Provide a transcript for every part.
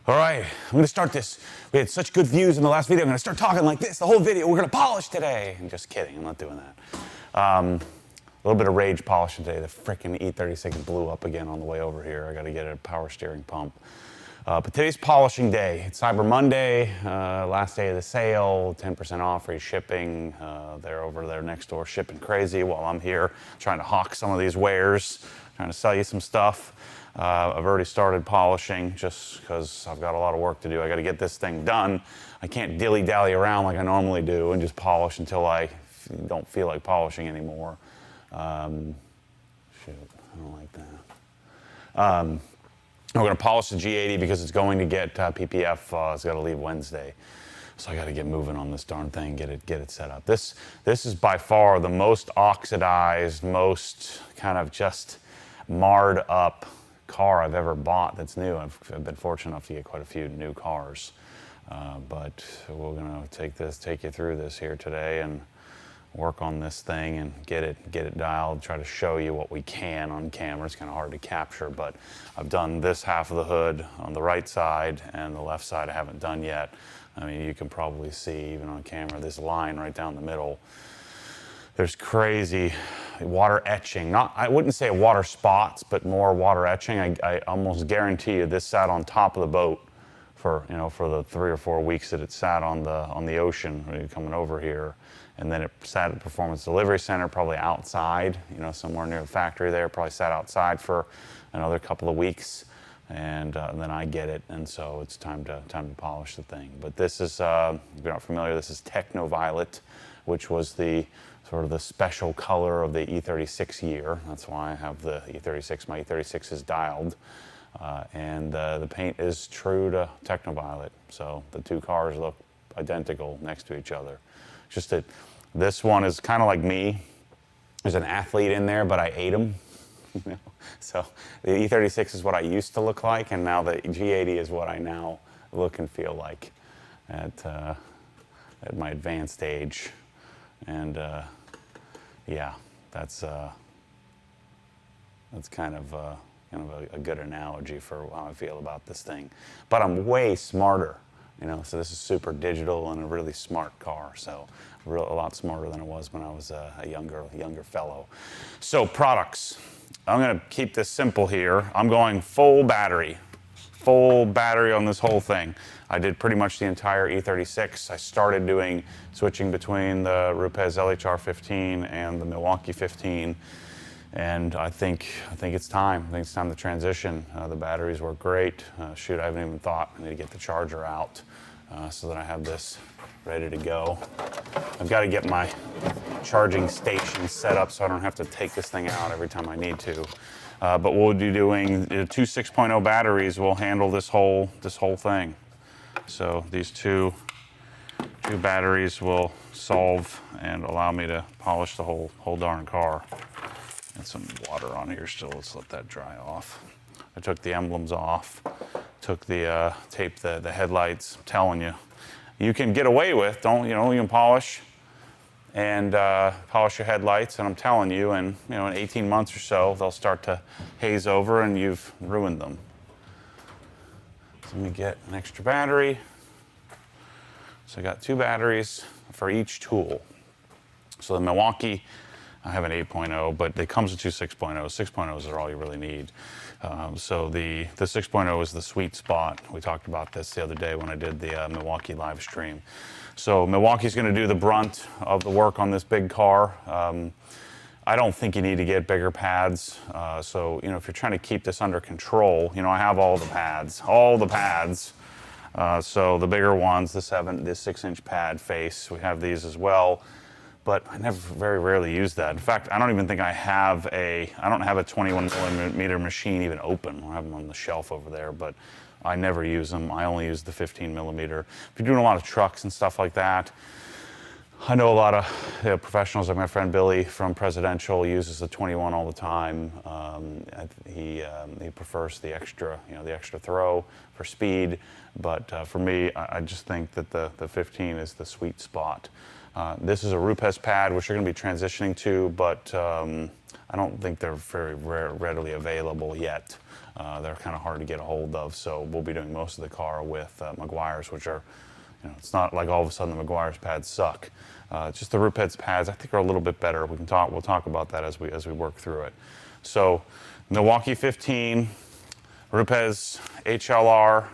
All right, I'm gonna start this. We had such good views in the last video. I'm gonna start talking like this the whole video. We're gonna polish today. I'm just kidding, I'm not doing that. A little bit of rage polishing today. The frickin' E36 blew up again on the way over here. I gotta get a power steering pump. But today's polishing day. It's Cyber Monday, last day of the sale, 10% off, free shipping. They're over there next door shipping crazy while I'm here trying to hawk some of these wares, trying to sell you some stuff. I've already started polishing just because I've got a lot of work to do. I got to get this thing done. I can't dilly-dally around like I normally do and just polish until I don't feel like polishing anymore. Shoot, I don't like that. We're going to polish the G80 because it's going to get PPF. It's got to leave Wednesday. So I got to get moving on this darn thing, get it set up. This is by far the most oxidized, most kind of just marred up car I've ever bought that's new. I've been fortunate enough to get quite a few new cars. But we're going to take you through this here today and work on this thing and get it dialed, try to show you what we can on camera. It's kind of hard to capture, but I've done this half of the hood on the right side, and the left side I haven't done yet. I mean, you can probably see even on camera this line right down the middle. There's crazy water etching. I wouldn't say water spots, but more water etching. I almost guarantee you this sat on top of the boat for the 3 or 4 weeks that it sat on the ocean when you're coming over here. And then it sat at Performance Delivery Center, probably outside, somewhere near the factory there, probably sat outside for another couple of weeks. And then I get it, and so it's time to polish the thing. But this is, if you're not familiar, this is Techno Violet, which was the sort of the special color of the E36 year. That's why I have the E36. My E36 is dialed. And the paint is true to Techno Violet. So the two cars look identical next to each other. Just that this one is kind of like me. There's an athlete in there, but I ate him. So the E36 is what I used to look like, and now the G80 is what I now look and feel like at my advanced age. And yeah, that's kind of a good analogy for how I feel about this thing. But I'm way smarter. So this is super digital and a really smart car. So a lot smarter than I was when I was a younger fellow. So products. I'm going to keep this simple here. I'm going full battery on this whole thing. I did pretty much the entire E36. I started switching between the Rupes LHR 15 and the Milwaukee 15. And I think it's time. I think it's time to transition. The batteries work great. Shoot, I haven't even thought. I need to get the charger out so that I have this ready to go. I've got to get my charging station set up so I don't have to take this thing out every time I need to. But we'll be doing two 6.0 batteries will handle this whole thing. So these two batteries will solve and allow me to polish the whole darn car. And some water on here still. Let's let that dry off. I took the emblems off, taped the headlights. I'm telling you, you can get away with, you can polish and polish your headlights, and I'm telling you, in 18 months or so, they'll start to haze over and you've ruined them. So let me get an extra battery. So I got 2 batteries for each tool. So the Milwaukee, I have an 8.0, but it comes with 2 6.0s. 6.0s are all you really need. So the 6.0 is the sweet spot. We talked about this the other day when I did the Milwaukee live stream. So Milwaukee's going to do the brunt of the work on this big car. I don't think you need to get bigger pads. So if you're trying to keep this under control, I have all the pads. So the bigger ones, the 6-inch pad face, we have these as well. But I very rarely use that. In fact, I don't even think I don't have a 21 millimeter machine even open. I have them on the shelf over there, but I never use them. I only use the 15 millimeter. If you're doing a lot of trucks and stuff like that, I know a lot of professionals, like my friend Billy from Presidential uses the 21 all the time. He prefers the extra throw for speed. But for me, I just think that the 15 is the sweet spot. This is a Rupes pad, which you're going to be transitioning to, but I don't think they're very readily available yet. They're kind of hard to get a hold of, so we'll be doing most of the car with Meguiar's, which are, it's not like all of a sudden the Meguiar's pads suck. Just the Rupes pads, I think, are a little bit better. We'll talk about that as we work through it. So Milwaukee 15, Rupes HLR.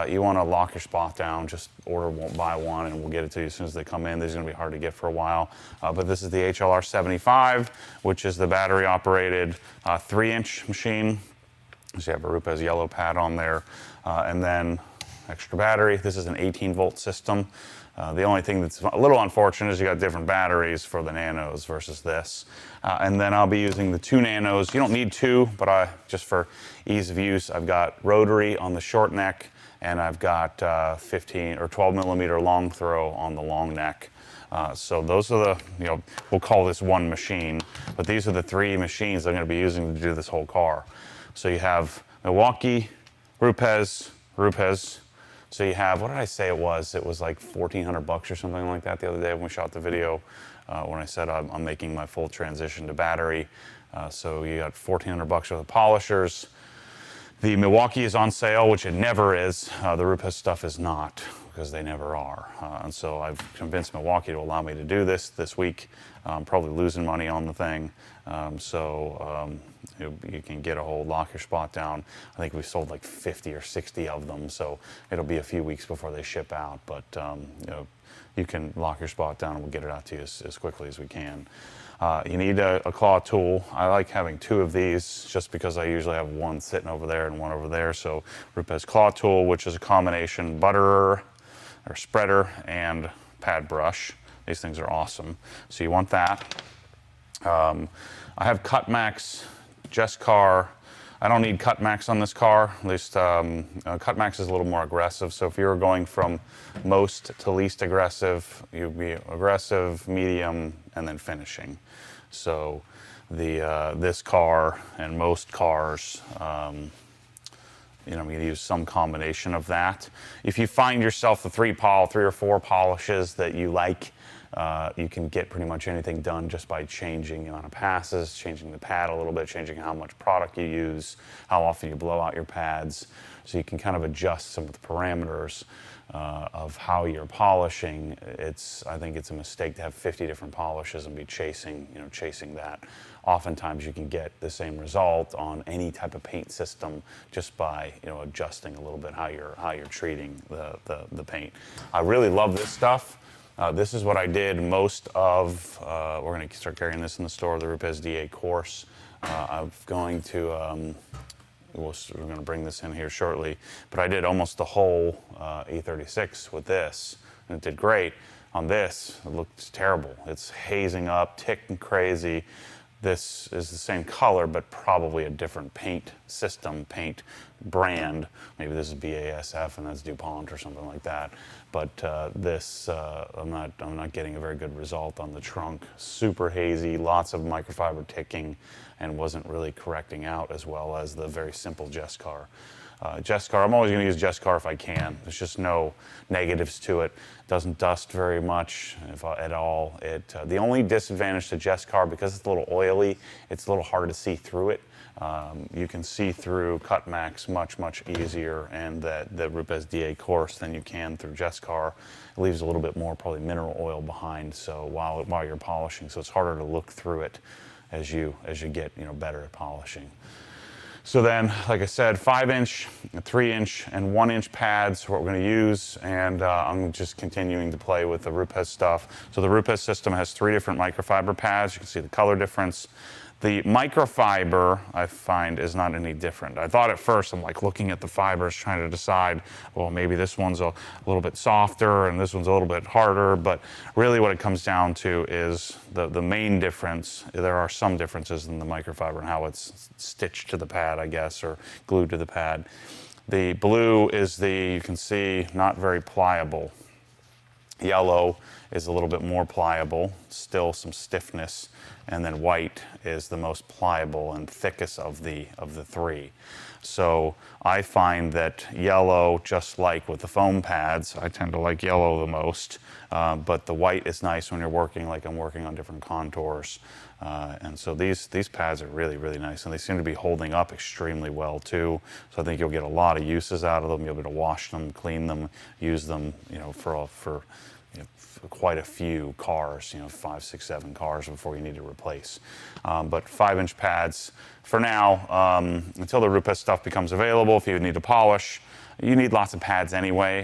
You want to lock your spot down, just order buy one and we'll get it to you as soon as they come in. These are going to be hard to get for a while. But this is the HLR 75, which is the battery operated 3-inch machine. So you have a Rupes yellow pad on there. And then extra battery. This is an 18-volt system. The only thing that's a little unfortunate is you got different batteries for the Nanos versus this. And then I'll be using the 2 Nanos. You don't need 2, but just for ease of use, I've got rotary on the short neck, and I've got 15 or 12 millimeter long throw on the long neck. So those are the, we'll call this one machine, but these are the 3 machines I'm going to be using to do this whole car. So you have Milwaukee, Rupes. So you have, what did I say it was? It was like $1,400 or something like that the other day when we shot the video, when I said I'm making my full transition to battery. So you got $1,400 worth of polishers. The Milwaukee is on sale, which it never is. The Rupes stuff is not, because they never are. And so I've convinced Milwaukee to allow me to do this week. I'm probably losing money on the thing. You can get a hold, lock your spot down. I think we've sold like 50 or 60 of them, so it'll be a few weeks before they ship out. But you can lock your spot down and we'll get it out to you as quickly as we can. You need a claw tool. I like having 2 of these just because I usually have one sitting over there and one over there. So Rupes claw tool, which is a combination butterer or spreader and pad brush. These things are awesome. So you want that. I have Cutmax Jescar. I don't need Cutmax on this car. At least Cutmax is a little more aggressive. So if you're going from most to least aggressive, you'd be aggressive, medium, and then finishing. So this car and most cars, I'm going to use some combination of that. If you find yourself the 3 or 4 polishes that you like, you can get pretty much anything done just by changing the amount of passes, changing the pad a little bit, changing how much product you use, how often you blow out your pads. So you can kind of adjust some of the parameters of how you're polishing. I think it's a mistake to have 50 different polishes and be chasing that. Oftentimes you can get the same result on any type of paint system just by adjusting a little bit how you're treating the paint. I really love this stuff. This is what I did most of. We're going to start carrying this in the store, the Rupes DA course. I'm going to. We're going to bring this in here shortly, but I did almost the whole E36 with this, and it did great. On this, it looked terrible. It's hazing up, ticking crazy. This is the same color, but probably a different paint system, paint brand. Maybe this is BASF and that's DuPont or something like that. But I'm not getting a very good result on the trunk. Super hazy, lots of microfiber ticking, and wasn't really correcting out as well as the very simple Jescar. I'm always going to use Jescar if I can. There's just no negatives to it. Doesn't dust very much, if at all. The only disadvantage to Jescar, because it's a little oily, it's a little hard to see through it. You can see through Cutmax much easier, and the Rupes DA course than you can through Jescar. It leaves a little bit more probably mineral oil behind. So while you're polishing, so it's harder to look through it as you get better at polishing. So then, like I said, 5-inch, 3-inch, and 1-inch pads are what we're going to use, and I'm just continuing to play with the Rupes stuff. So the Rupes system has 3 different microfiber pads. You can see the color difference. The microfiber, I find, is not any different. I thought at first, I'm like looking at the fibers, trying to decide, well, maybe this one's a little bit softer and this one's a little bit harder, but really what it comes down to is the main difference. There are some differences in the microfiber and how it's stitched to the pad, I guess, or glued to the pad. The blue is you can see, not very pliable. Yellow is a little bit more pliable, still some stiffness, and then white is the most pliable and thickest of the three. So I find that yellow, just like with the foam pads, I tend to like yellow the most, but the white is nice when you're working, like I'm working on different contours. And so these pads are really, really nice, and they seem to be holding up extremely well too. So I think you'll get a lot of uses out of them. You'll be able to wash them, clean them, use them, for quite a few cars, 5, 6, 7 cars before you need to replace. But 5-inch pads for now, until the Rupes stuff becomes available. If you need to polish, you need lots of pads anyway.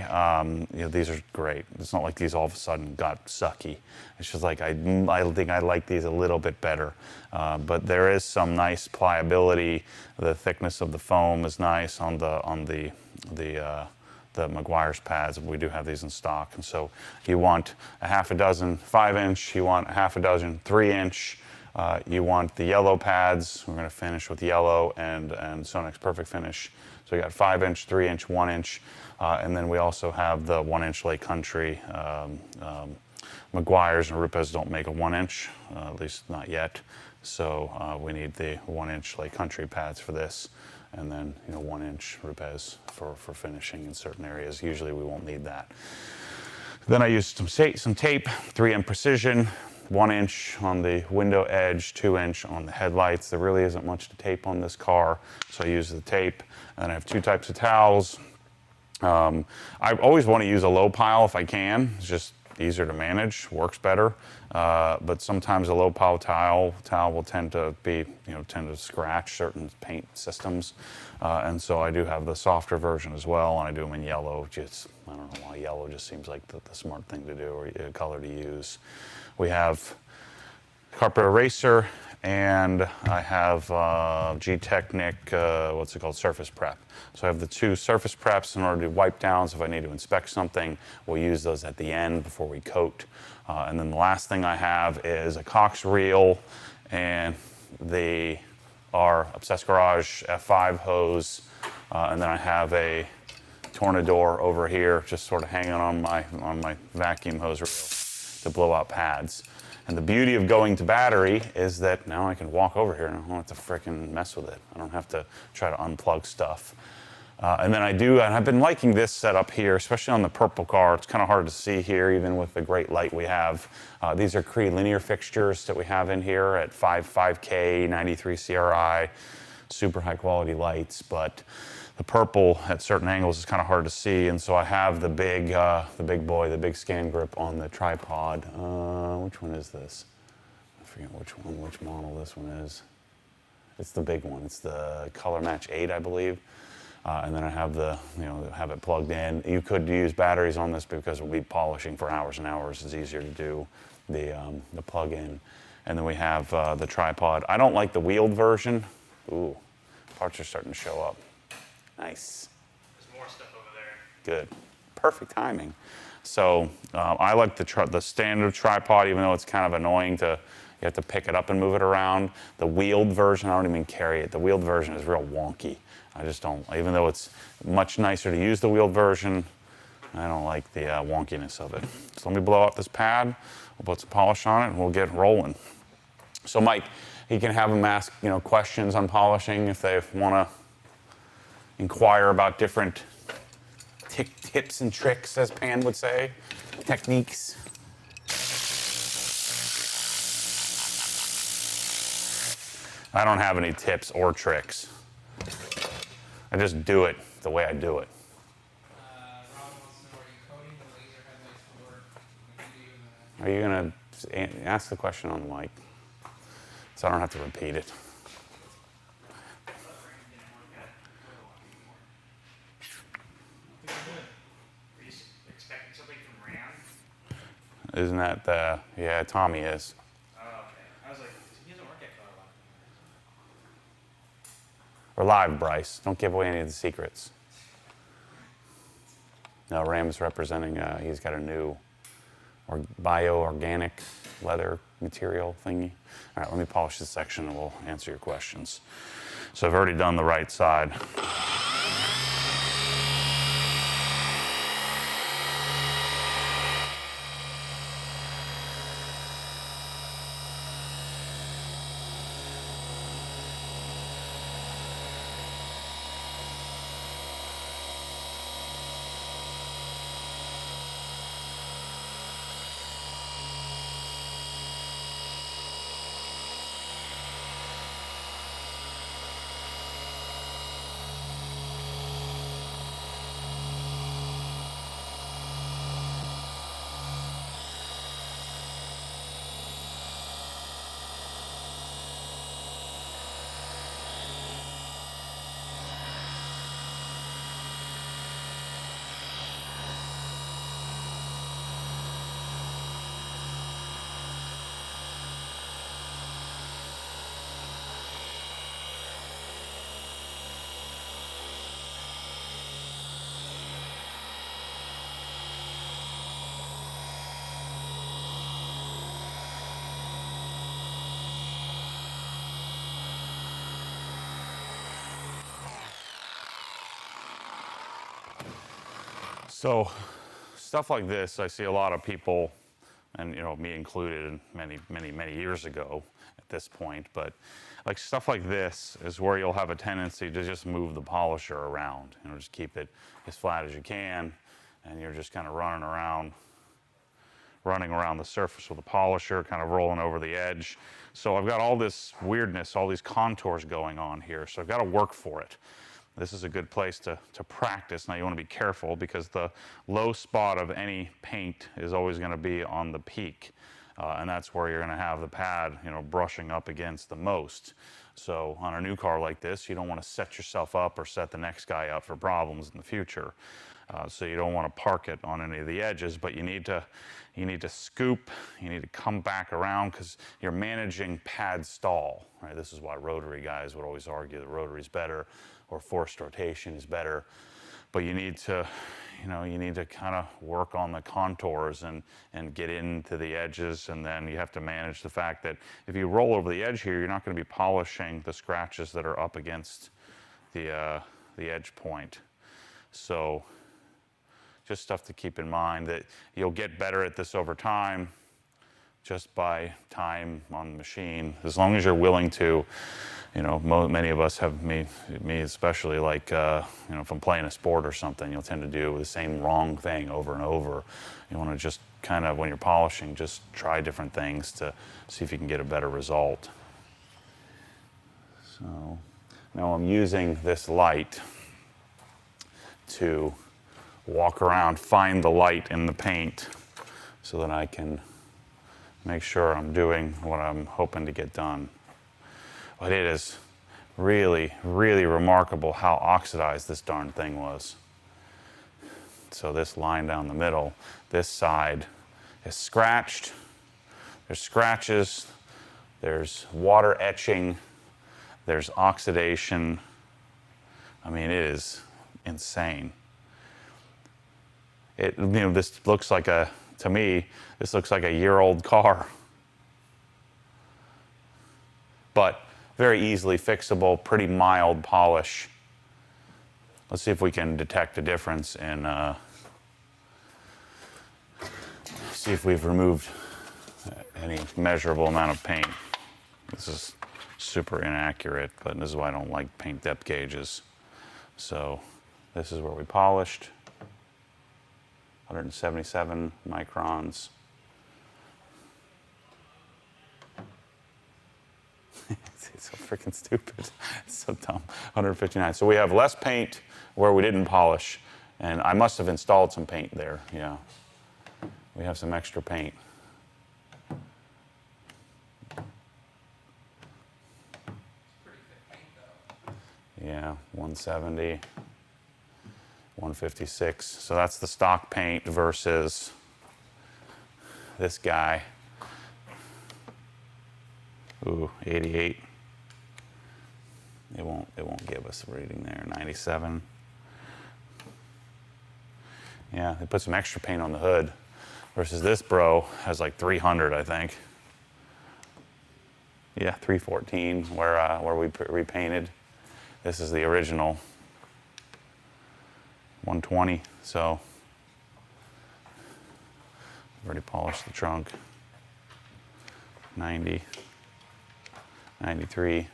These are great. It's not like these all of a sudden got sucky. It's just like I think I like these a little bit better. But there is some nice pliability. The thickness of the foam is nice on the Meguiar's pads. We do have these in stock, and so you want a half a dozen 5-inch, you want a half a dozen 3-inch, you want the yellow pads. We're going to finish with yellow and Sonex Perfect Finish. So we got 5-inch, 3-inch, 1-inch, and then we also have the 1-inch Lake Country. Meguiar's and Rupes don't make a 1-inch, at least not yet. So we need the 1-inch Lake Country pads for this, and then 1-inch Rupes for finishing in certain areas. Usually we won't need that. Then I used some tape, 3M Precision, 1-inch on the window edge, 2-inch on the headlights. There really isn't much to tape on this car, so I use the tape. And I have 2 types of towels. I always want to use a low pile if I can. It's just easier to manage, works better. But sometimes a low pile towel will tend to scratch certain paint systems. And so I do have the softer version as well, and I do them in yellow. I don't know why yellow just seems like the smart thing to do, or a color to use. We have carpet eraser, and I have G80, surface prep. So I have the 2 surface preps in order to do wipe downs. If I need to inspect something, we'll use those at the end before we coat. And then the last thing I have is a Cox reel, and they are Obsessed Garage F5 hose. And then I have a Tornador over here, just sort of hanging on my vacuum hose reel to blow out pads. And the beauty of going to battery is that now I can walk over here and I don't have to frickin' mess with it. I don't have to try to unplug stuff. And then I've been liking this setup here, especially on the purple car. It's kind of hard to see here, even with the great light we have. These are Cree linear fixtures that we have in here at 5K, 93 CRI, super high quality lights, but the purple at certain angles is kind of hard to see, and so I have the big boy, the big scan grip on the tripod. Which one is this? I forget which model this one is. It's the big one. It's the Color Match 8, I believe. And then I have have it plugged in. You could use batteries on this because we'll be polishing for hours and hours. It's easier to do the plug-in. And then we have the tripod. I don't like the wheeled version. Ooh, parts are starting to show up. Nice. There's more stuff over there. Good. Perfect timing. So I like the standard tripod, even though it's kind of annoying you have to pick it up and move it around. The wheeled version, I don't even carry it. The wheeled version is real wonky. I just don't, even though it's much nicer to use the wheeled version, I don't like the wonkiness of it. So let me blow out this pad, we'll put some polish on it, and we'll get rolling. So Mike, you can have them ask questions on polishing if they want to inquire about different tips and tricks, as Pan would say, techniques. I don't have any tips or tricks. I just do it the way I do it. Rob wants to know, are you coding the laser headlights for? Are you going to ask the question on the mic so I don't have to repeat it? Are you expecting something from Rand? Isn't that yeah, Tommy is. Oh, okay. I was like, he doesn't work at Color Lock. We're live, Bryce. Don't give away any of the secrets. No, Ram's representing, he's got a new bio-organic leather material thingy. All right, let me polish this section and we'll answer your questions. So I've already done the right side. So stuff like this, I see a lot of people, and you know, me included, many years ago at this point, but like stuff like this is where you'll have a tendency to just move the polisher around. You know, just keep it as flat as you can, and you're just kind of running around the surface with the polisher, kind of rolling over the edge. So I've got all this weirdness, all these contours going on here, so I've got to work for it. This is a good place to practice. Now you want to be careful because the low spot of any paint is always going to be on the peak. And that's where you're going to have the pad, you know, brushing up against the most. So on a new car like this, you don't want to set yourself up or set the next guy up for problems in the future. So you don't want to park it on any of the edges, but you need to scoop, you need to come back around because you're managing pad stall, right? This is why rotary guys would always argue that rotary is better or forced rotation is better. But you need to, you know, you need to kind of work on the contours and get into the edges, and then you have to manage the fact that if you roll over the edge here, you're not going to be polishing the scratches that are up against the edge point. So just stuff to keep in mind that you'll get better at this over time just by time on the machine, as long as you're willing to. You know, many of us have, me especially, like, you know, if I'm playing a sport or something, you'll tend to do the same wrong thing over and over. You want to just kind of, when you're polishing, just try different things to see if you can get a better result. So now I'm using this light to walk around, find the light in the paint so that I can make sure I'm doing what I'm hoping to get done. But it is really, really remarkable how oxidized this darn thing was. So this line down the middle, this side is scratched. There's scratches, there's water etching, there's oxidation. I mean, it is insane. You know, this looks like to me, this looks like a year-old car. But very easily fixable, pretty mild polish. Let's see if we can detect a difference in, see if we've removed any measurable amount of paint. This is super inaccurate, but this is why I don't like paint depth gauges. So this is where we polished, 177 microns. It's so freaking stupid. It's so dumb. 159. So we have less paint where we didn't polish, and I must have installed some paint there. Yeah, we have some extra paint. Pretty thick paint, though. Yeah, 170, 156. So that's the stock paint versus this guy. Ooh, 88. It won't give us a reading there. 97. Yeah, they put some extra paint on the hood versus this bro has like 300, I think. Yeah, 314 where we repainted. This is the original 120. So I've already polished the trunk. 90. 93.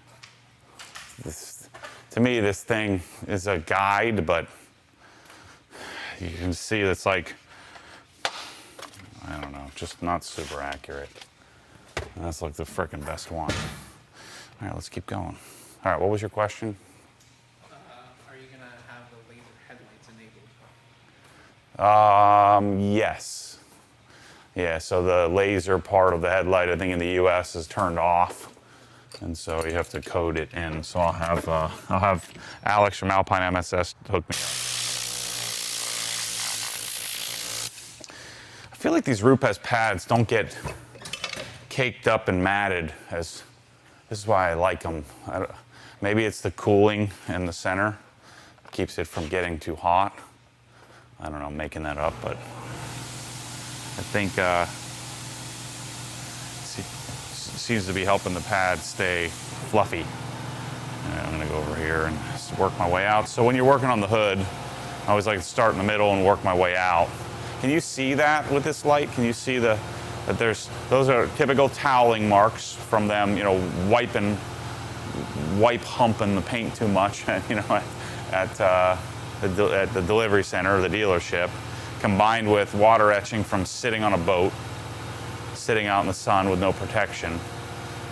To me, this thing is a guide, but you can see it's like, I don't know, just not super accurate. And that's like the frickin' best one. All right, let's keep going. All right, what was your question? Are you going to have the laser headlights enabled? Yes. Yeah, so the laser part of the headlight, I think in the US is turned off. And so you have to code it in. So I'll have Alex from Alpine MSS hook me up. I feel like these Rupes pads don't get caked up and matted. This is why I like them. Maybe it's the cooling in the center keeps it from getting too hot. I don't know, I'm making that up, but I think seems to be helping the pad stay fluffy. And I'm gonna go over here and just work my way out. So when you're working on the hood, I always like to start in the middle and work my way out. Can you see that with this light? Can you see that those are typical toweling marks from them, you know, humping the paint too much, you know, at the delivery center or the dealership, combined with water etching from sitting on a boat, sitting out in the sun with no protection.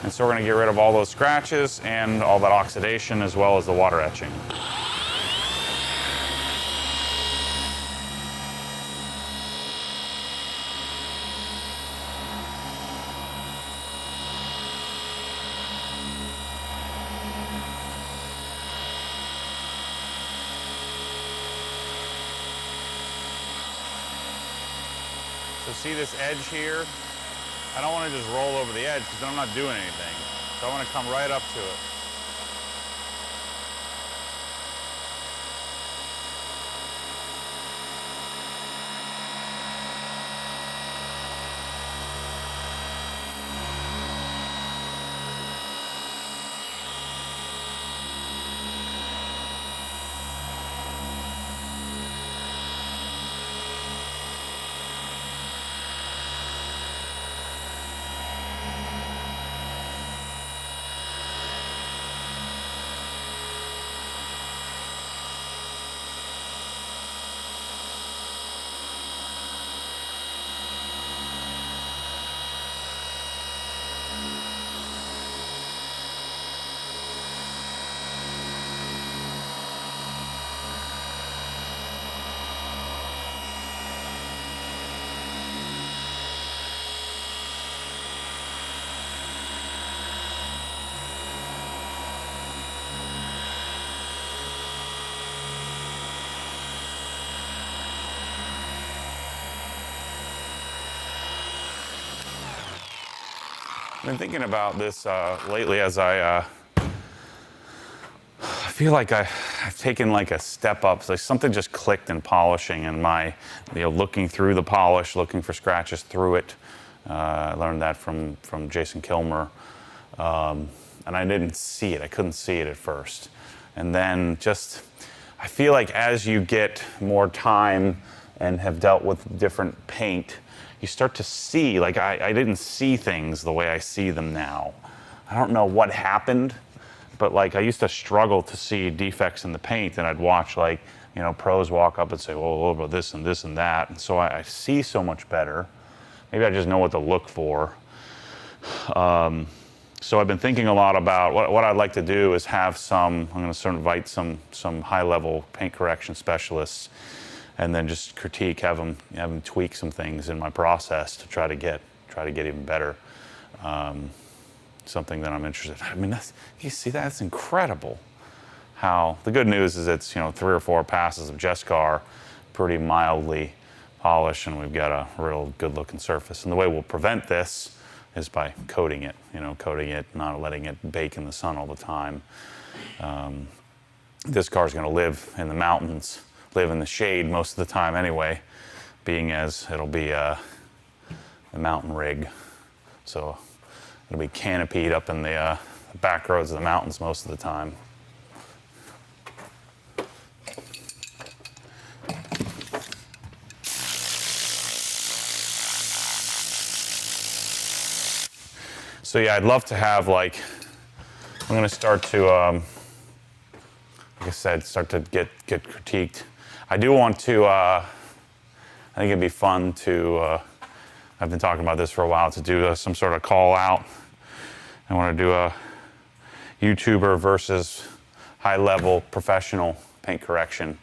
And so we're going to get rid of all those scratches and all that oxidation as well as the water etching. So see this edge here? I don't want to just roll over the edge because then I'm not doing anything. So I want to come right up to it. I've been thinking about this lately as I feel like I've taken like a step up. So something just clicked in polishing and my, you know, looking through the polish, looking for scratches through it. I learned that from Jason Kilmer. And I didn't see it. I couldn't see it at first. And then just, I feel like as you get more time and have dealt with different paint, you start to see, like I didn't see things the way I see them now. I don't know what happened, but like I used to struggle to see defects in the paint, and I'd watch like, you know, pros walk up and say, well, what about this and this and that? And so I see so much better. Maybe I just know what to look for. So I've been thinking a lot about what I'd like to do is have I'm going to sort of invite some high-level paint correction specialists and then just critique, have them tweak some things in my process to try to get even better. Something that I'm interested in. I mean, you see that? It's incredible. How the good news is it's, you know, 3 or 4 passes of Jescar, pretty mildly polished, and we've got a real good-looking surface. And the way we'll prevent this is by coating it. You know, coating it, not letting it bake in the sun all the time. This car is going to live in the mountains, live in the shade most of the time anyway, being as it'll be a mountain rig. So it'll be canopied up in the back roads of the mountains most of the time. So yeah, I'd love to have like, I'm going to start to, like I said, start to get critiqued. I do want to, I think it'd be fun to, I've been talking about this for a while, to do some sort of call out. I want to do a YouTuber versus high-level professional paint correction.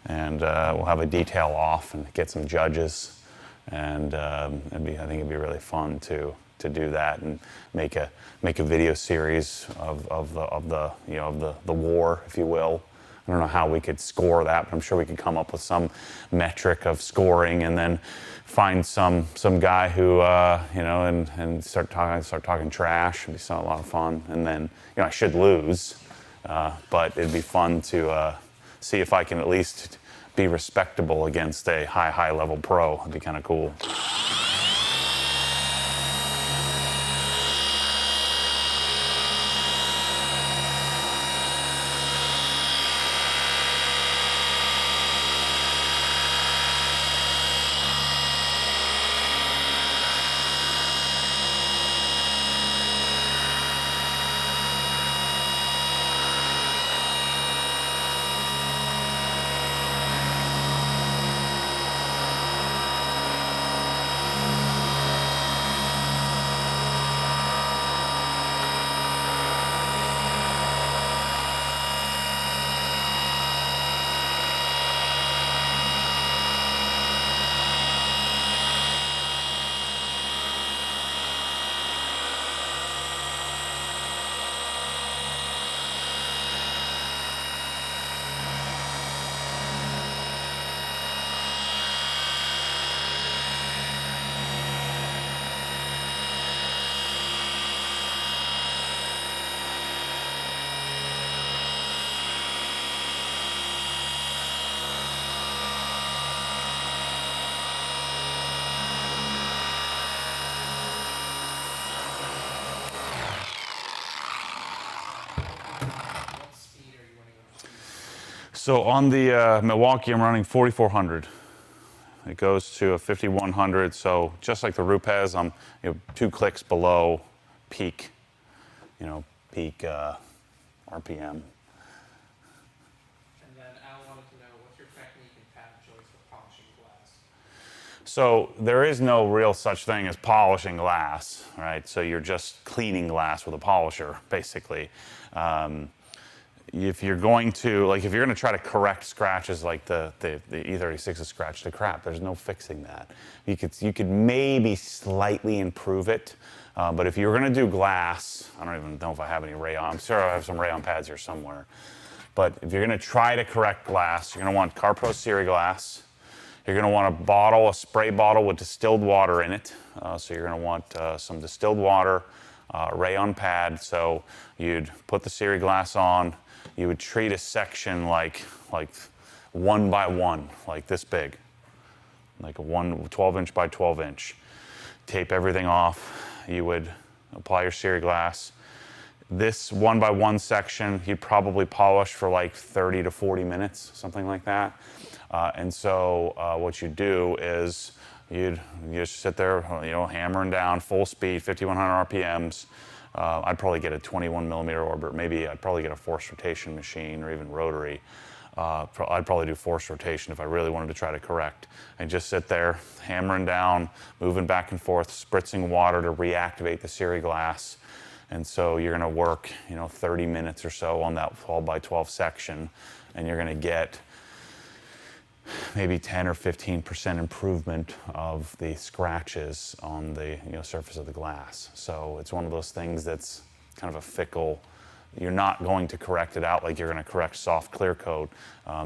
And we'll have a detail off and get some judges. And I think it'd be really fun to do that and make a video series of the war, if you will. I don't know how we could score that, but I'm sure we could come up with some metric of scoring, and then find some guy who and start talking trash. It'd be a lot of fun. And then I should lose, but it'd be fun to see if I can at least be respectable against a high level pro. It'd be kind of cool. So on the Milwaukee, I'm running 4400. It goes to a 5100, so just like the Rupes, I'm 2 clicks below peak, peak RPM. And then Al wanted to know, what's your technique and pad choice for polishing glass? So there is no real such thing as polishing glass, right? So you're just cleaning glass with a polisher, basically. If you're going to, if you're going to try to correct scratches like the E36 is scratched to crap, there's no fixing that. You could maybe slightly improve it, but if you're going to do glass, I don't even know if I have any rayon. I'm sure I have some rayon pads here somewhere. But if you're going to try to correct glass, you're going to want CarPro Siri glass. You're going to want a spray bottle with distilled water in it. So you're going to want some distilled water, rayon pad. So you'd put the Siri glass on. You would treat a section like 1 by 1, like this big, like a 12-inch by 12-inch. Tape everything off. You would apply your Siri glass. This 1 by 1 section, you'd probably polish for like 30 to 40 minutes, something like that. And so what you do is you just sit there, hammering down full speed, 5,100 RPMs. I'd probably get a 21 millimeter orbit. Maybe I'd probably get a forced rotation machine or even rotary. I'd probably do forced rotation if I really wanted to try to correct. And just sit there, hammering down, moving back and forth, spritzing water to reactivate the Siri glass. And so you're going to work, 30 minutes or so on that 12 by 12 section, and you're going to get maybe 10 or 15% improvement of the scratches on the surface of the glass. So it's one of those things that's kind of a fickle. You're not going to correct it out like you're going to correct soft clear coat.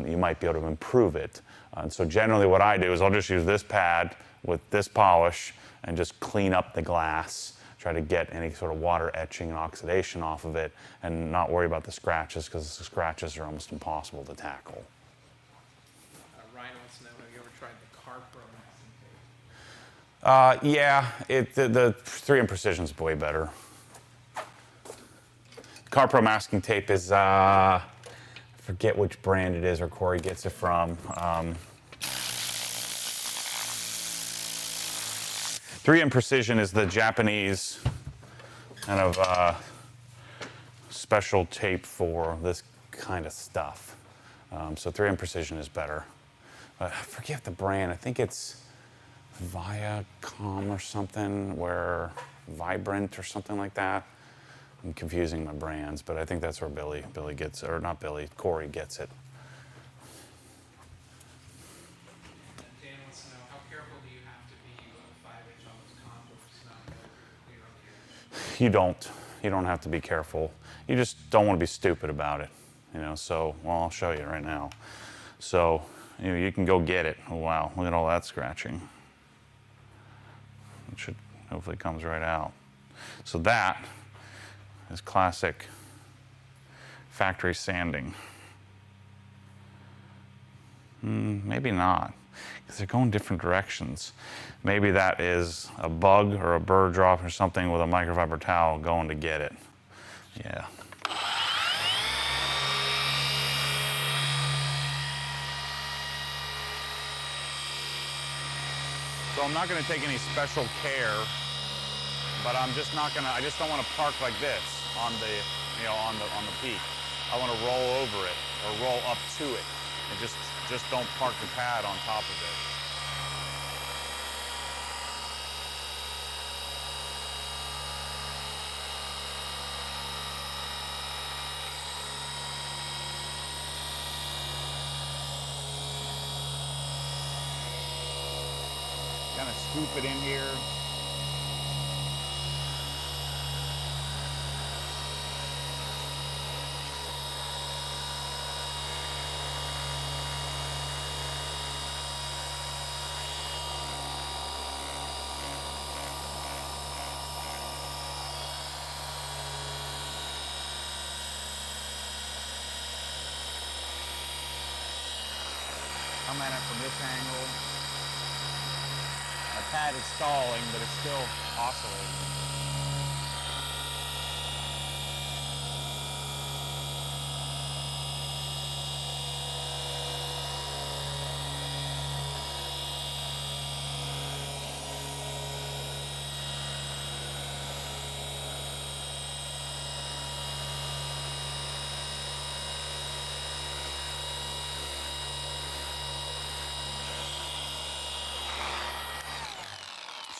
You might be able to improve it. And so generally what I do is I'll just use this pad with this polish and just clean up the glass, try to get any sort of water etching and oxidation off of it, and not worry about the scratches, because the scratches are almost impossible to tackle. Ryan wants to know, have you ever tried the CarPro masking tape? Yeah, the 3M Precision is way better. CarPro masking tape is, I forget which brand it is or Corey gets it from. 3M Precision is the Japanese kind of special tape for this kind of stuff. So 3M Precision is better. I forget the brand. I think it's Viacom or something, where Vibrant or something like that. I'm confusing my brands, but I think that's where Billy gets, or not Billy, Corey gets it. And Dan wants to know, how careful do you have to be with a 5-inch on those contours, not go clear on the edge? You don't have to be careful. You just don't want to be stupid about it. So, well, I'll show you right now. So, you can go get it. Oh, wow, look at all that scratching. It should hopefully comes right out. So that is classic factory sanding. Maybe not, because they're going different directions. Maybe that is a bug or a bird drop or something with a microfiber towel going to get it. Yeah. So I'm not going to take any special care, but I just don't want to park like this on the, on the peak. I want to roll over it or roll up to it, and just don't park the pad on top of it. Kind of scoop it in here. Come at it from this angle. My pad is stalling, but it's still oscillating.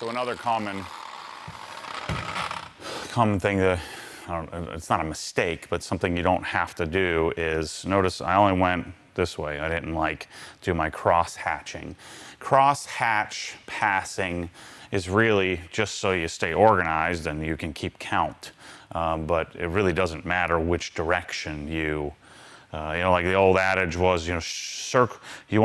So another common thing that, it's not a mistake, but something you don't have to do is, notice I only went this way. I didn't like do my cross hatching. Cross hatch passing is really just so you stay organized and you can keep count. But it really doesn't matter which direction you know, like the old adage was, you know, you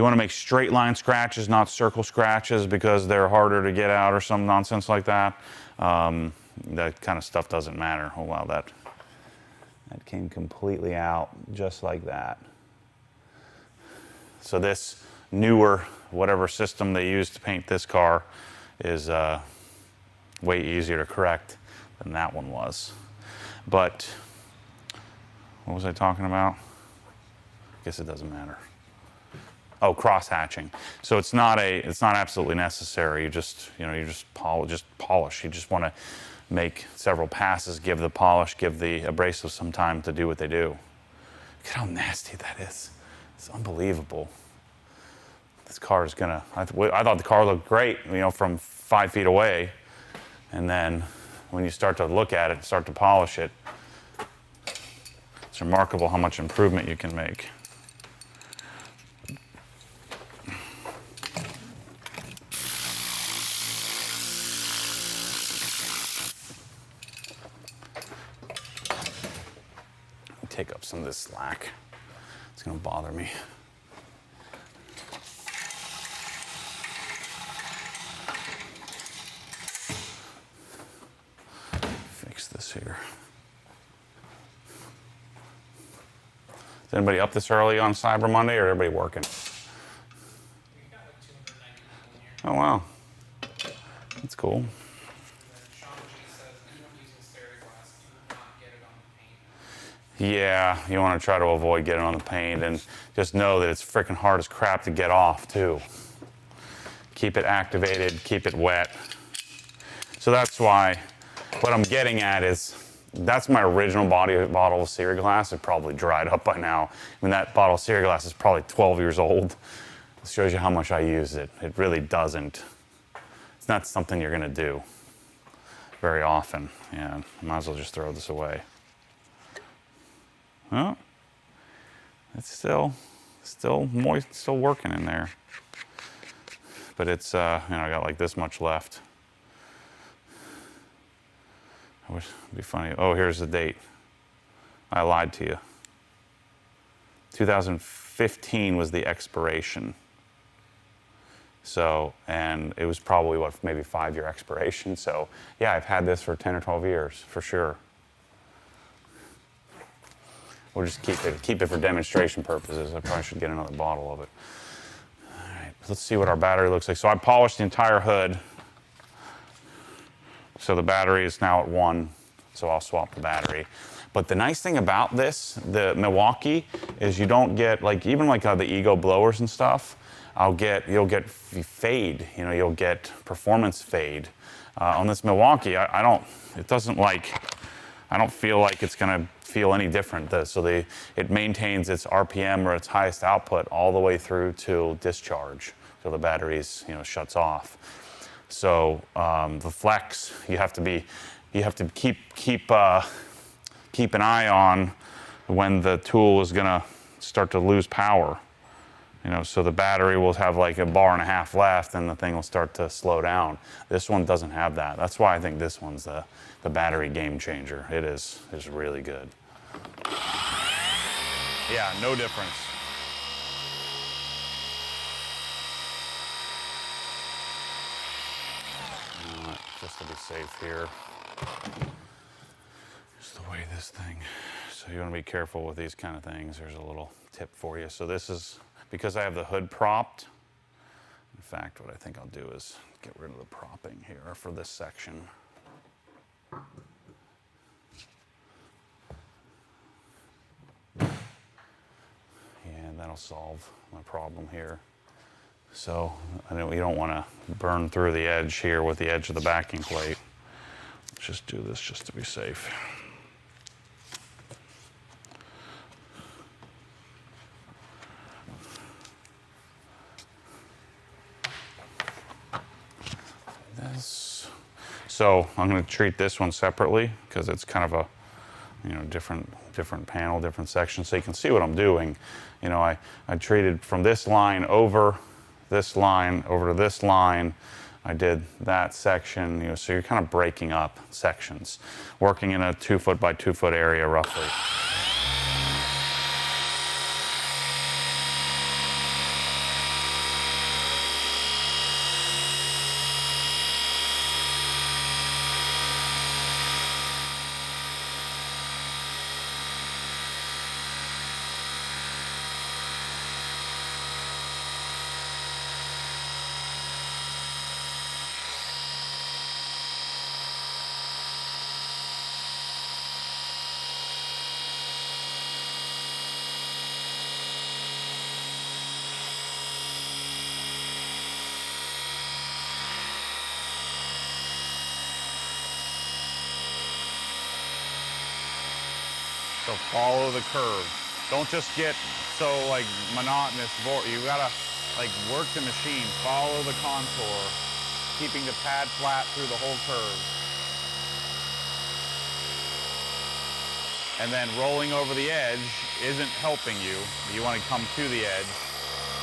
want to make straight line scratches, not circle scratches, because they're harder to get out or some nonsense like that. That kind of stuff doesn't matter. Oh wow, that came completely out just like that. So this newer, whatever system they use to paint this car is way easier to correct than that one was. But what was I talking about? I guess it doesn't matter. Oh, cross hatching. So it's not absolutely necessary. You just polish. You just want to make several passes, give the polish, give the abrasives some time to do what they do. Look at how nasty that is. It's unbelievable. This car is gonna, I thought the car looked great, you know, from 5 feet away. And then when you start to look at it, start to polish it, it's remarkable how much improvement you can make. Take up some of this slack. It's gonna bother me. Fix this here. Is anybody up this early on Cyber Monday, or everybody working? We got like 290 people in here. Oh wow, that's cool. And then Sean G says, even using Steriglass, do not get it on the paint. Yeah, you want to try to avoid getting on the paint, and just know that it's freaking hard as crap to get off too. Keep it activated, keep it wet. So that's why, what I'm getting at is, that's my original bottle of Steriglass. It probably dried up by now. I mean, that bottle of Steriglass is probably 12 years old. It shows you how much I use it. It really doesn't. It's not something you're gonna do very often. Yeah, might as well just throw this away. Well, it's still moist, still working in there. But it's, you know, I got like this much left. I wish it'd be funny. Oh, here's the date. I lied to you. 2015 was the expiration. So, and it was probably what, maybe 5-year expiration. So yeah, I've had this for 10 or 12 years for sure. We'll just keep it for demonstration purposes. I probably should get another bottle of it. All right, let's see what our battery looks like. So I polished the entire hood. So the battery is now at 1, so I'll swap the battery. But the nice thing about this, the Milwaukee, is you don't get, like, even like the Ego blowers and stuff, you'll get fade, you know, you'll get performance fade. On this Milwaukee, I don't feel like it's gonna feel any different. It maintains its RPM or its highest output all the way through to discharge, till the battery's, you know, shuts off. So the flex, you have to keep an eye on when the tool is gonna start to lose power. You know, so the battery will have like 1.5 bars left, and the thing will start to slow down. This one doesn't have that. That's why I think this one's the battery game changer. It is really good. Yeah, no difference. Just to be safe here, just the way this thing, so you want to be careful with these kind of things. There's a little tip for you. So this is, because I have the hood propped, in fact, what I think I'll do is get rid of the propping here for this section. Yeah, that'll solve my problem here. So I know you don't want to burn through the edge here with the edge of the backing plate. Let's just do this just to be safe. this. So I'm going to treat this one separately because it's kind of a, different panel, different section, so you can see what I'm doing. I treated from this line over this line over to this line. I did that section, so you're kind of breaking up sections, working in a 2 foot by 2 foot area roughly. So follow the curve. Don't just get so monotonous. You gotta work the machine, follow the contour, keeping the pad flat through the whole curve. And then rolling over the edge isn't helping you. You want to come to the edge.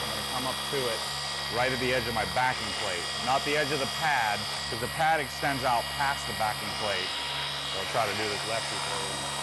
I'm gonna come up to it right at the edge of my backing plate. Not the edge of the pad, because the pad extends out past the backing plate. So I'll try to do this lefty for you.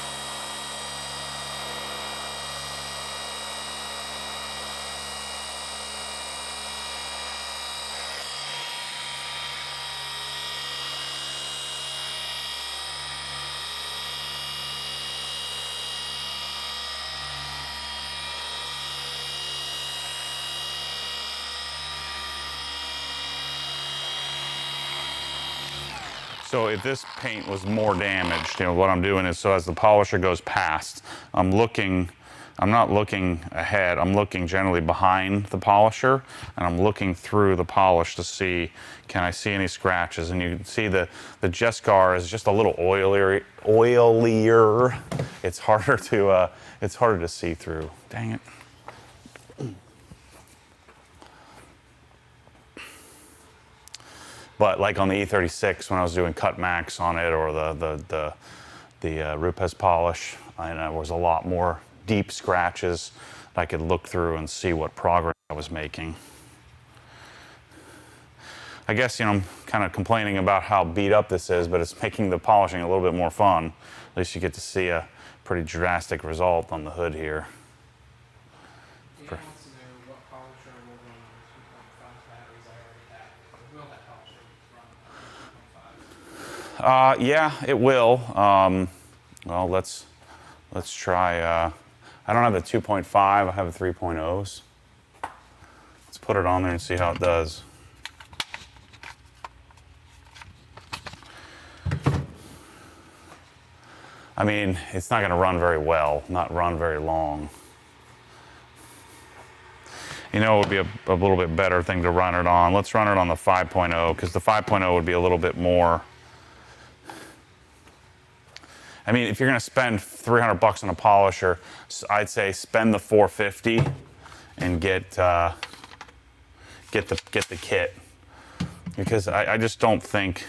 So if this paint was more damaged, what I'm doing is, so as the polisher goes past, I'm not looking ahead, I'm looking generally behind the polisher, and I'm looking through the polish to see, can I see any scratches? And you can see the Jescar is just a little oilier. It's harder to see through. Dang it. But like on the E36, when I was doing cut max on it, or the Rupes polish, and there was a lot more deep scratches that I could look through and see what progress I was making. I guess, I'm kind of complaining about how beat up this is, but it's making the polishing a little bit more fun. At least you get to see a pretty drastic result on the hood here. Dan wants to know what polisher will run on the 2.5 batteries I already have. Will that polisher run on 2.5? Yeah, it will. Well, let's try. I don't have the 2.5. I have the 3.0s. Let's put it on there and see how it does. I mean, it's not going to run very well, not run very long. It would be a little bit better thing to run it on. Let's run it on the 5.0, because the 5.0 would be a little bit more. I mean, if you're going to spend $300 on a polisher, I'd say spend the $450 and get the kit, because I just don't think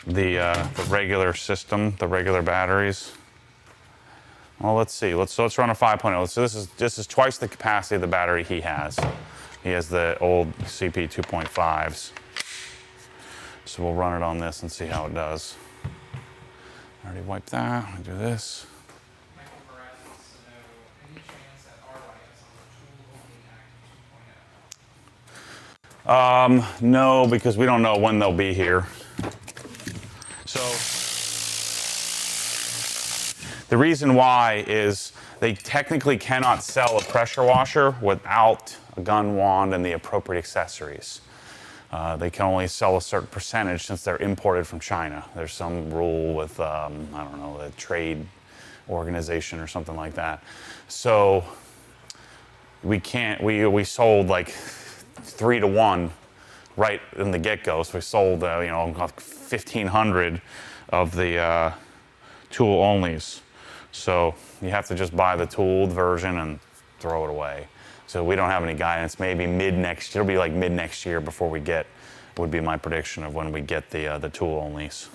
the regular system, the regular batteries. Well, let's see. Let's run a 5.0. So this is twice the capacity of the battery he has. He has the old CP 2.5s. So we'll run it on this and see how it does. I already wiped that. I'll do this. Michael Perez wants to know, any chance that R-Light is on the tool only Active 2.0? No, because we don't know when they'll be here. So the reason why is they technically cannot sell a pressure washer without a gun wand and the appropriate accessories. They can only sell a certain percentage since they're imported from China. There's some rule with, I don't know, a trade organization or something like that. So we we sold like 3 to 1 right in the get-go. So we sold, 1,500 of the tool onlys. So you have to just buy the tooled version and throw it away. So we don't have any guidance. Maybe mid next year. It'll be like mid next year before we get would be my prediction of when we get the tool onlys.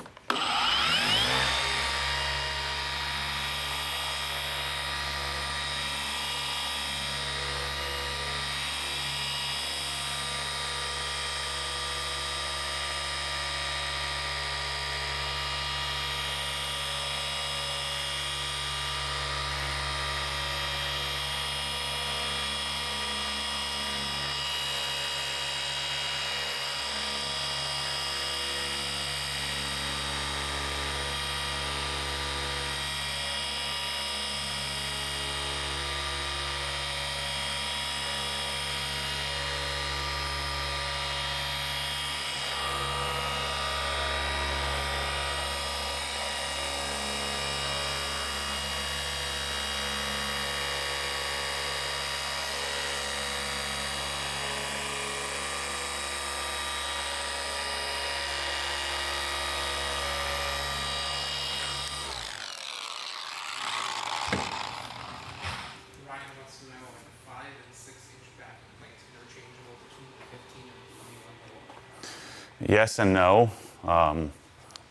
Ryan wants to know if 5 and 6-inch backing plates interchangeable between the 15 and 21 volt. Yes and no.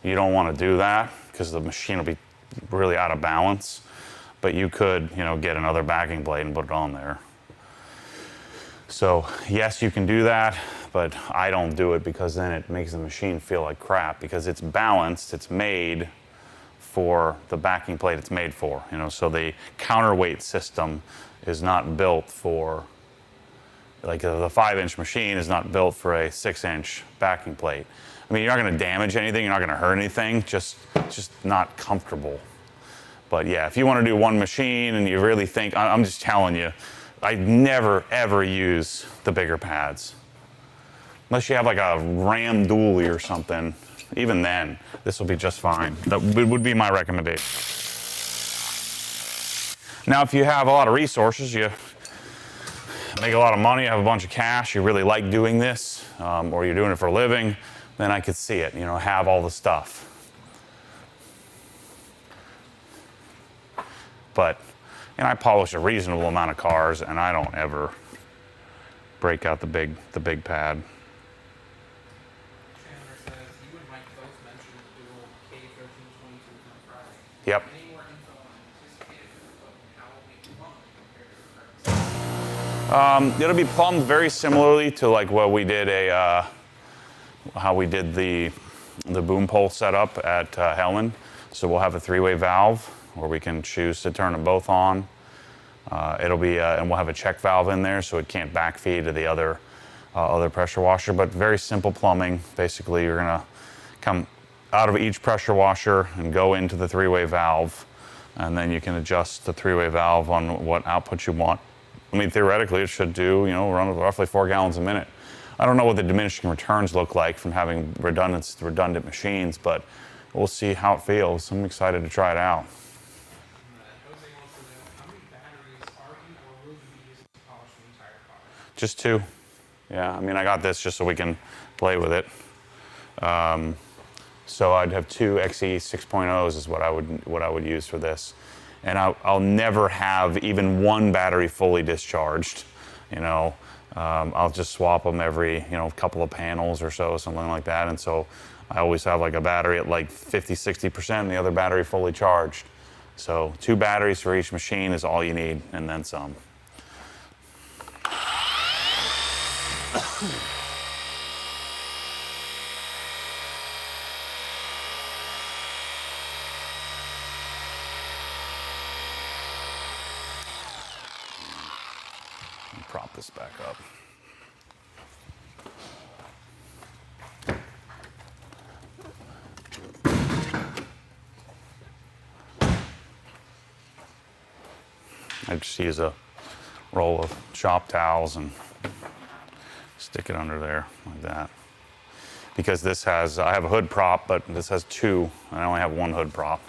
You don't want to do that because the machine will be really out of balance. But you could, get another backing plate and put it on there. So yes, you can do that, but I don't do it because then it makes the machine feel like crap because it's balanced, it's made for the backing plate it's made for, so the counterweight system is not built for, like the 5-inch machine is not built for a 6-inch backing plate. I mean, you're not going to damage anything, you're not going to hurt anything, just not comfortable. But yeah, if you want to do one machine and you really think, I'm just telling you, I never ever use the bigger pads. Unless you have like a Ram dually or something, even then, this will be just fine. That would be my recommendation. Now, if you have a lot of resources, you make a lot of money, you have a bunch of cash, you really like doing this, or you're doing it for a living, then I could see it, have all the stuff. But, I polish a reasonable amount of cars, and I don't ever break out the big pad. Chandler says you and Mike both mentioned the dual K1322s on Friday. Yep. Any more info on anticipated throughput and how it will be plumbed compared to the current? It'll be plumbed very similarly to like what we did how we did the boom pole setup at Hellman. So we'll have a 3-way valve where we can choose to turn them both on. It'll be and we'll have a check valve in there so it can't backfeed to the other pressure washer. But very simple plumbing. Basically, you're gonna come out of each pressure washer and go into the 3-way valve, and then you can adjust the 3-way valve on what output you want. I mean, theoretically, it should do, run roughly 4 gallons a minute. I don't know what the diminishing returns look like from having redundant machines, but we'll see how it feels. I'm excited to try it out. Jose wants to know how many batteries are you or will you be using to polish the entire car? Just 2. Yeah, I mean, I got this just so we can play with it. So I'd have 2 XE 6.0s is what I would use for this. And I'll never have even one battery fully discharged. I'll just swap them every, couple of panels or so, something like that. And so I always have like a battery at like 50, 60%, and the other battery fully charged. So 2 batteries for each machine is all you need, and then some. Prop this back up. I just use a roll of shop towels and stick it under there like that. Because I have a hood prop, but this has 2, and I only have 1 hood prop.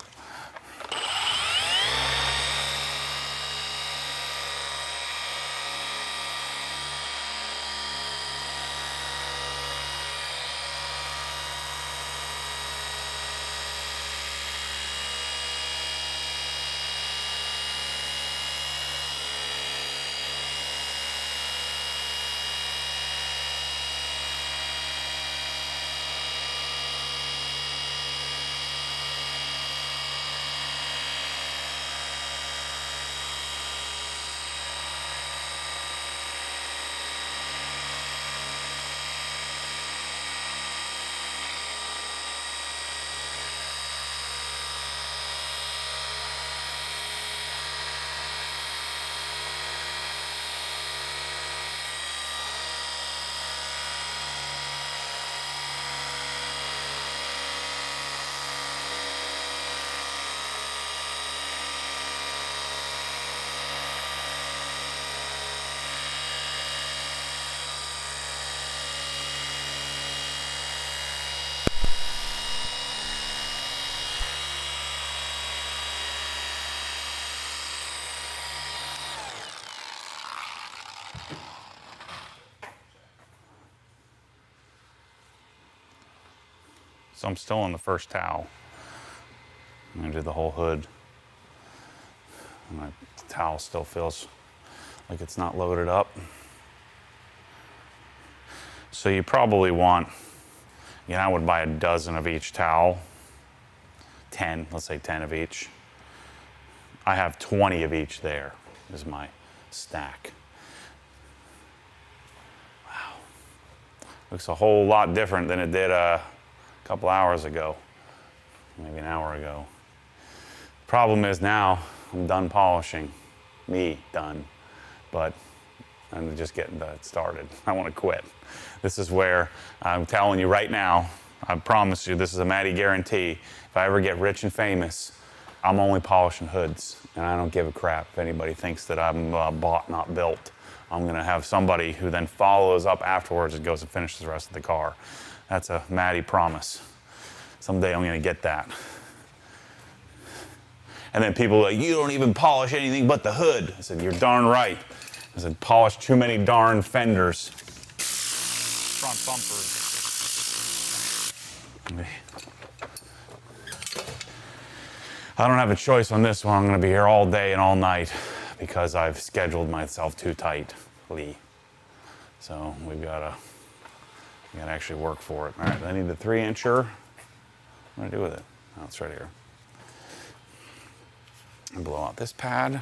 I'm still on the first towel. I'm gonna do the whole hood. And my towel still feels like it's not loaded up. So you probably want, I would buy a dozen of each towel. 10, let's say 10 of each. I have 20 of each there, is my stack. Wow. Looks a whole lot different than it did a couple hours ago, maybe an hour ago. Problem is now I'm done polishing. Me, done. But I'm just getting started. I want to quit. This is where I'm telling you right now, I promise you, this is a Matty guarantee. If I ever get rich and famous, I'm only polishing hoods, and I don't give a crap if anybody thinks that I'm bought, not built. I'm gonna have somebody who then follows up afterwards and goes and finishes the rest of the car. That's a Matty promise. Someday I'm gonna get that. And then people are like, you don't even polish anything but the hood. I said, you're darn right. I said, polish too many darn fenders. Front bumpers. I don't have a choice on this one. I'm gonna be here all day and all night because I've scheduled myself too tightly. So we gotta actually work for it. All right, I need the 3-incher. What do I do with it? Oh, it's right here. And blow out this pad.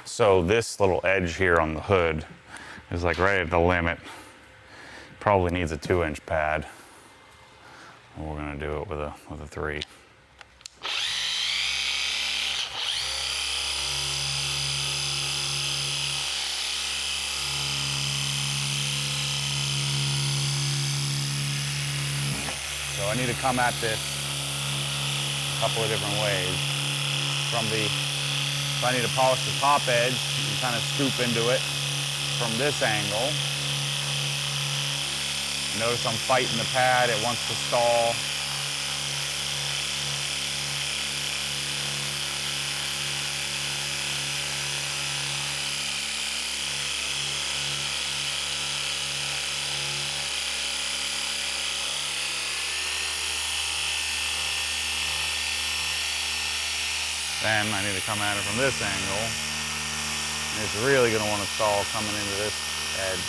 So this little edge here on the hood is like right at the limit. Probably needs a 2-inch pad. And we're gonna do it with a 3. So I need to come at this a couple of different ways. If I need to polish the top edge, you can kind of scoop into it from this angle. Notice I'm fighting the pad, it wants to stall. Then I need to come at it from this angle. And it's really going to want to stall coming into this edge.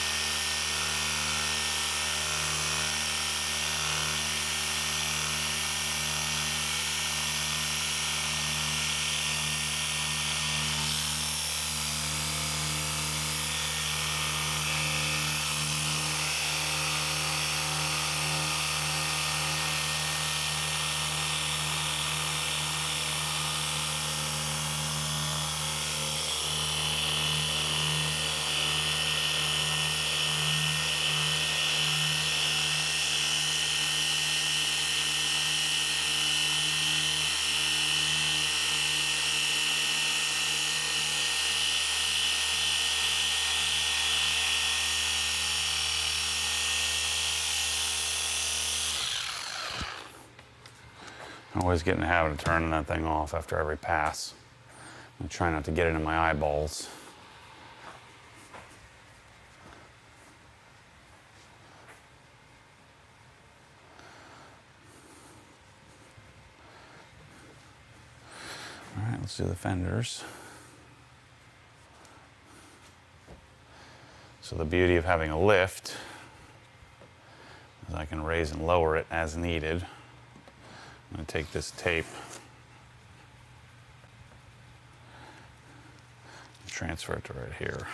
I always get in the habit of turning that thing off after every pass. I try not to get it in my eyeballs. All right, let's do the fenders. So the beauty of having a lift is I can raise and lower it as needed. I'm going to take this tape and transfer it to right here.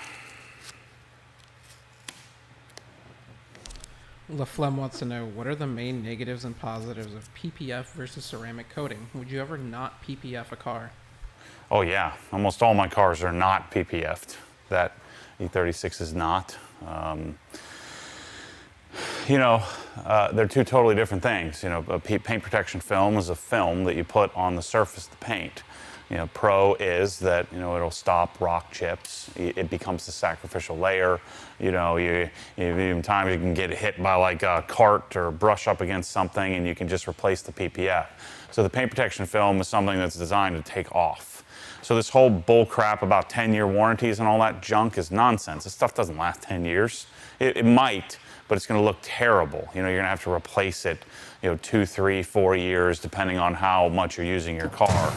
LaFlemme wants to know, what are the main negatives and positives of PPF versus ceramic coating? Would you ever not PPF a car? Oh yeah, almost all my cars are not PPF'd. That E36 is not. They're two totally different things. A paint protection film is a film that you put on the surface of the paint. Pro is that, it'll stop rock chips. It becomes the sacrificial layer. Even times you can get hit by like a cart or brush up against something and you can just replace the PPF. So the paint protection film is something that's designed to take off. So this whole bull crap about 10-year warranties and all that junk is nonsense. This stuff doesn't last 10 years. It might, but it's going to look terrible. You're going to have to replace it, 2, 3, 4 years, depending on how much you're using your car.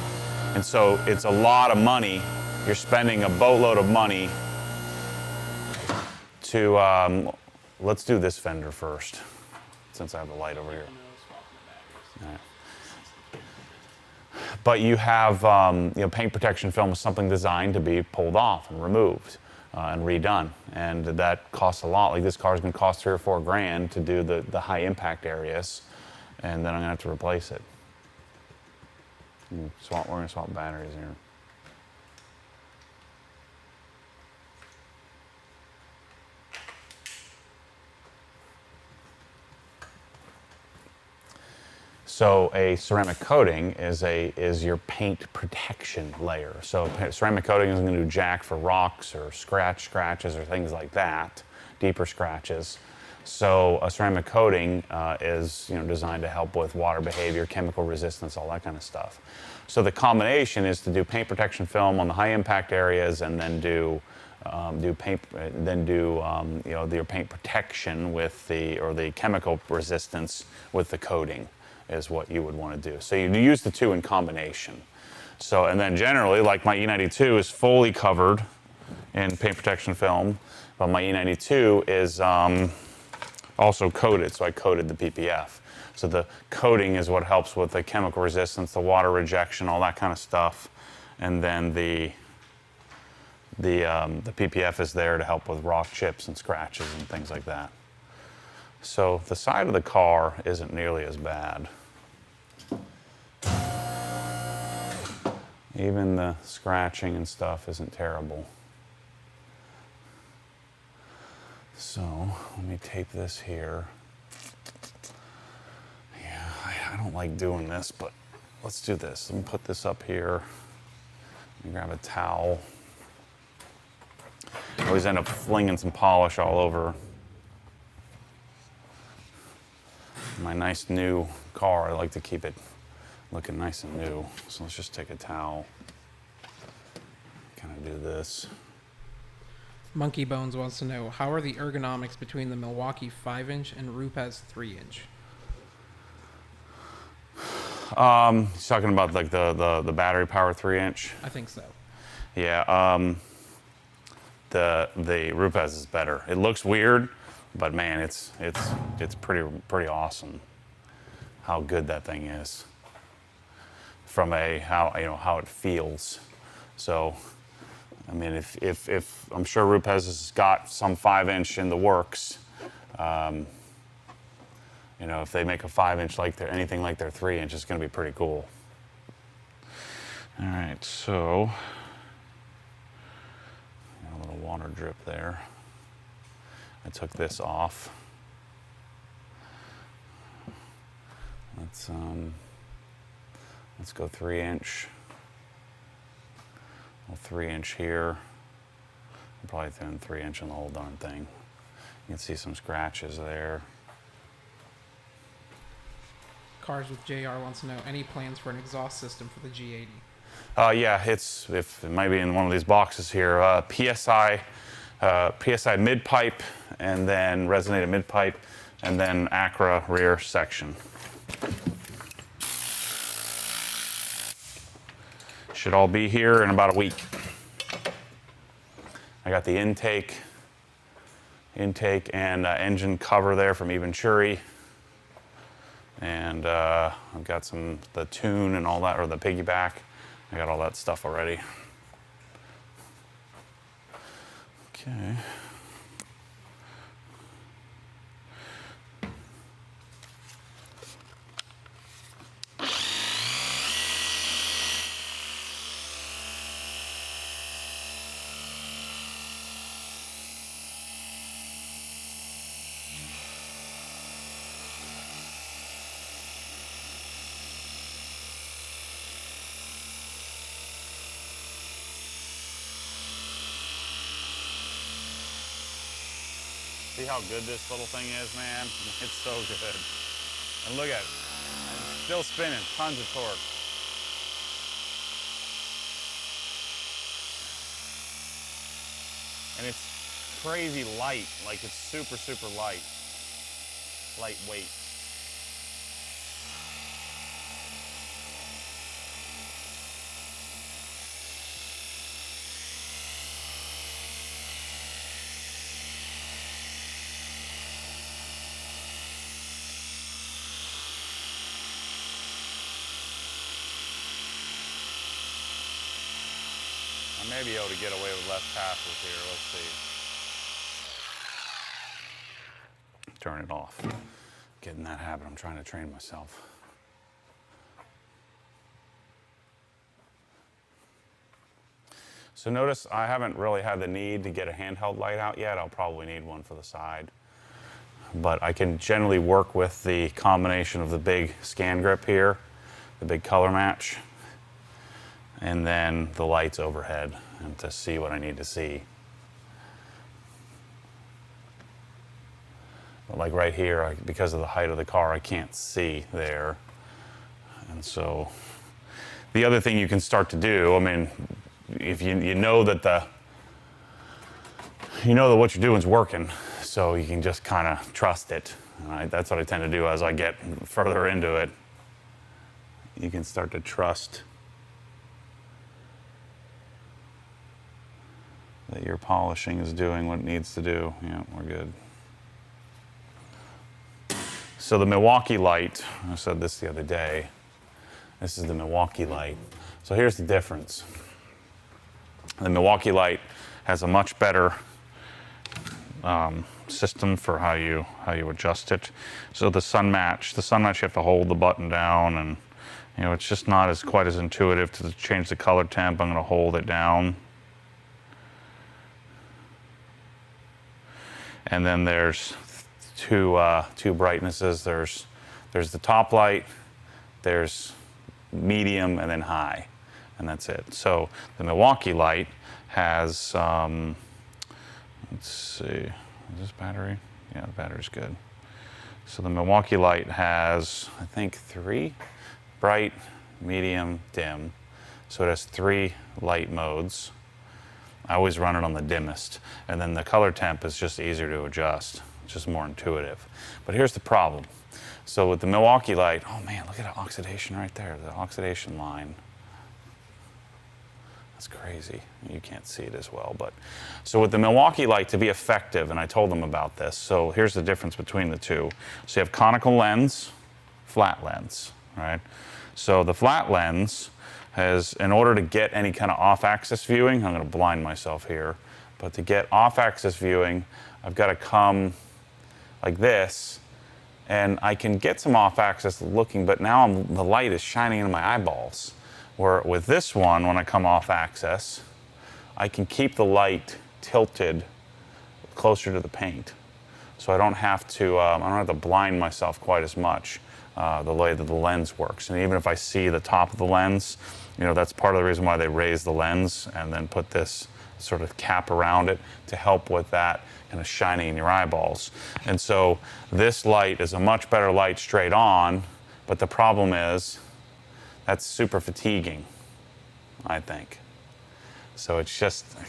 And so it's a lot of money. You're spending a boatload of money to, let's do this fender first, since I have the light over here. All right. But you have, paint protection film is something designed to be pulled off and removed and redone. And that costs a lot. Like this car is going to cost 3 or 4 grand to do the high impact areas. And then I'm going to have to replace it. We're going to swap batteries here. So a ceramic coating is your paint protection layer. So ceramic coating is going to do jack for rocks or scratches or things like that, deeper scratches. So a ceramic coating is designed to help with water behavior, chemical resistance, all that kind of stuff. So the combination is to do paint protection film on the high impact areas, and then do your paint protection with the chemical resistance with the coating is what you would want to do. So you use the two in combination. So, and then generally, like my E92 is fully covered in paint protection film, but my E92 is also coated, so I coated the PPF. So the coating is what helps with the chemical resistance, the water rejection, all that kind of stuff. And then the PPF is there to help with rock chips and scratches and things like that. So the side of the car isn't nearly as bad. Even the scratching and stuff isn't terrible. So let me tape this here. Yeah, I don't like doing this, but let's do this. Let me put this up here. Let me grab a towel. I always end up flinging some polish all over my nice new car. I like to keep it looking nice and new. So let's just take a towel, kind of do this. Monkey Bones wants to know, how are the ergonomics between the Milwaukee 5-inch and Rupes 3-inch? He's talking about like the battery power 3-inch. I think so. Yeah, the Rupes is better. It looks weird, but man, it's pretty awesome how good that thing is from how it feels. So I mean, if I'm sure Rupes has got some 5-inch in the works, if they make a 5-inch like anything like their 3-inch, it's going to be pretty cool. All right, so a little water drip there. I took this off. Let's go 3-inch. 3-inch here. I'm probably thin 3-inch on the whole darn thing. You can see some scratches there. Cars with JR wants to know, any plans for an exhaust system for the G80? Yeah, it might be in one of these boxes here. PSI mid pipe, and then resonated mid pipe, and then Acra rear section. Should all be here in about a week. I got the intake and engine cover there from Venturi, and I've got the tune and all that, or the piggyback. I got all that stuff already. Okay. See how good this little thing is, man? It's so good. And look at it. It's still spinning, tons of torque. And it's crazy light, like it's super, super light. Lightweight. I may be able to get away with less passes here. Let's see. Turn it off. Get in that habit. I'm trying to train myself. So notice I haven't really had the need to get a handheld light out yet. I'll probably need one for the side. But I can generally work with the combination of the big scan grip here, the big color match, and then the lights overhead, and to see what I need to see. But like right here, because of the height of the car, I can't see there. And so the other thing you can start to do, I mean, if you know that what you're doing is working, so you can just kind of trust it. Right? That's what I tend to do as I get further into it. You can start to trust that your polishing is doing what it needs to do. Yeah, we're good. So the Milwaukee light, I said this the other day, this is the Milwaukee light. So here's the difference. The Milwaukee light has a much better system for how you adjust it. So the sun match you have to hold the button down, and it's just not quite as intuitive to change the color temp. I'm going to hold it down. And then there's two brightnesses. There's the top light, there's medium, and then high, and that's it. So the Milwaukee light has, let's see, is this battery? Yeah, the battery's good. So the Milwaukee light has, I think, 3, bright, medium, dim. So it has 3 light modes. I always run it on the dimmest, and then the color temp is just easier to adjust. It's just more intuitive. But here's the problem. So with the Milwaukee light, oh man, look at the oxidation right there, the oxidation line. That's crazy. You can't see it as well, but so with the Milwaukee light, to be effective, and I told them about this, so here's the difference between the two. So you have conical lens, flat lens, right? So the flat lens has, in order to get any kind of off-axis viewing, I'm going to blind myself here, but to get off-axis viewing, I've got to come like this, and I can get some off-axis looking, but now the light is shining into my eyeballs. Where with this one, when I come off-axis, I can keep the light tilted closer to the paint, so I don't have to blind myself quite as much. The way that the lens works, and even if I see the top of the lens, that's part of the reason why they raise the lens and then put this sort of cap around it to help with that kind of shining in your eyeballs. And so this light is a much better light straight on, but the problem is that's super fatiguing, I think. So it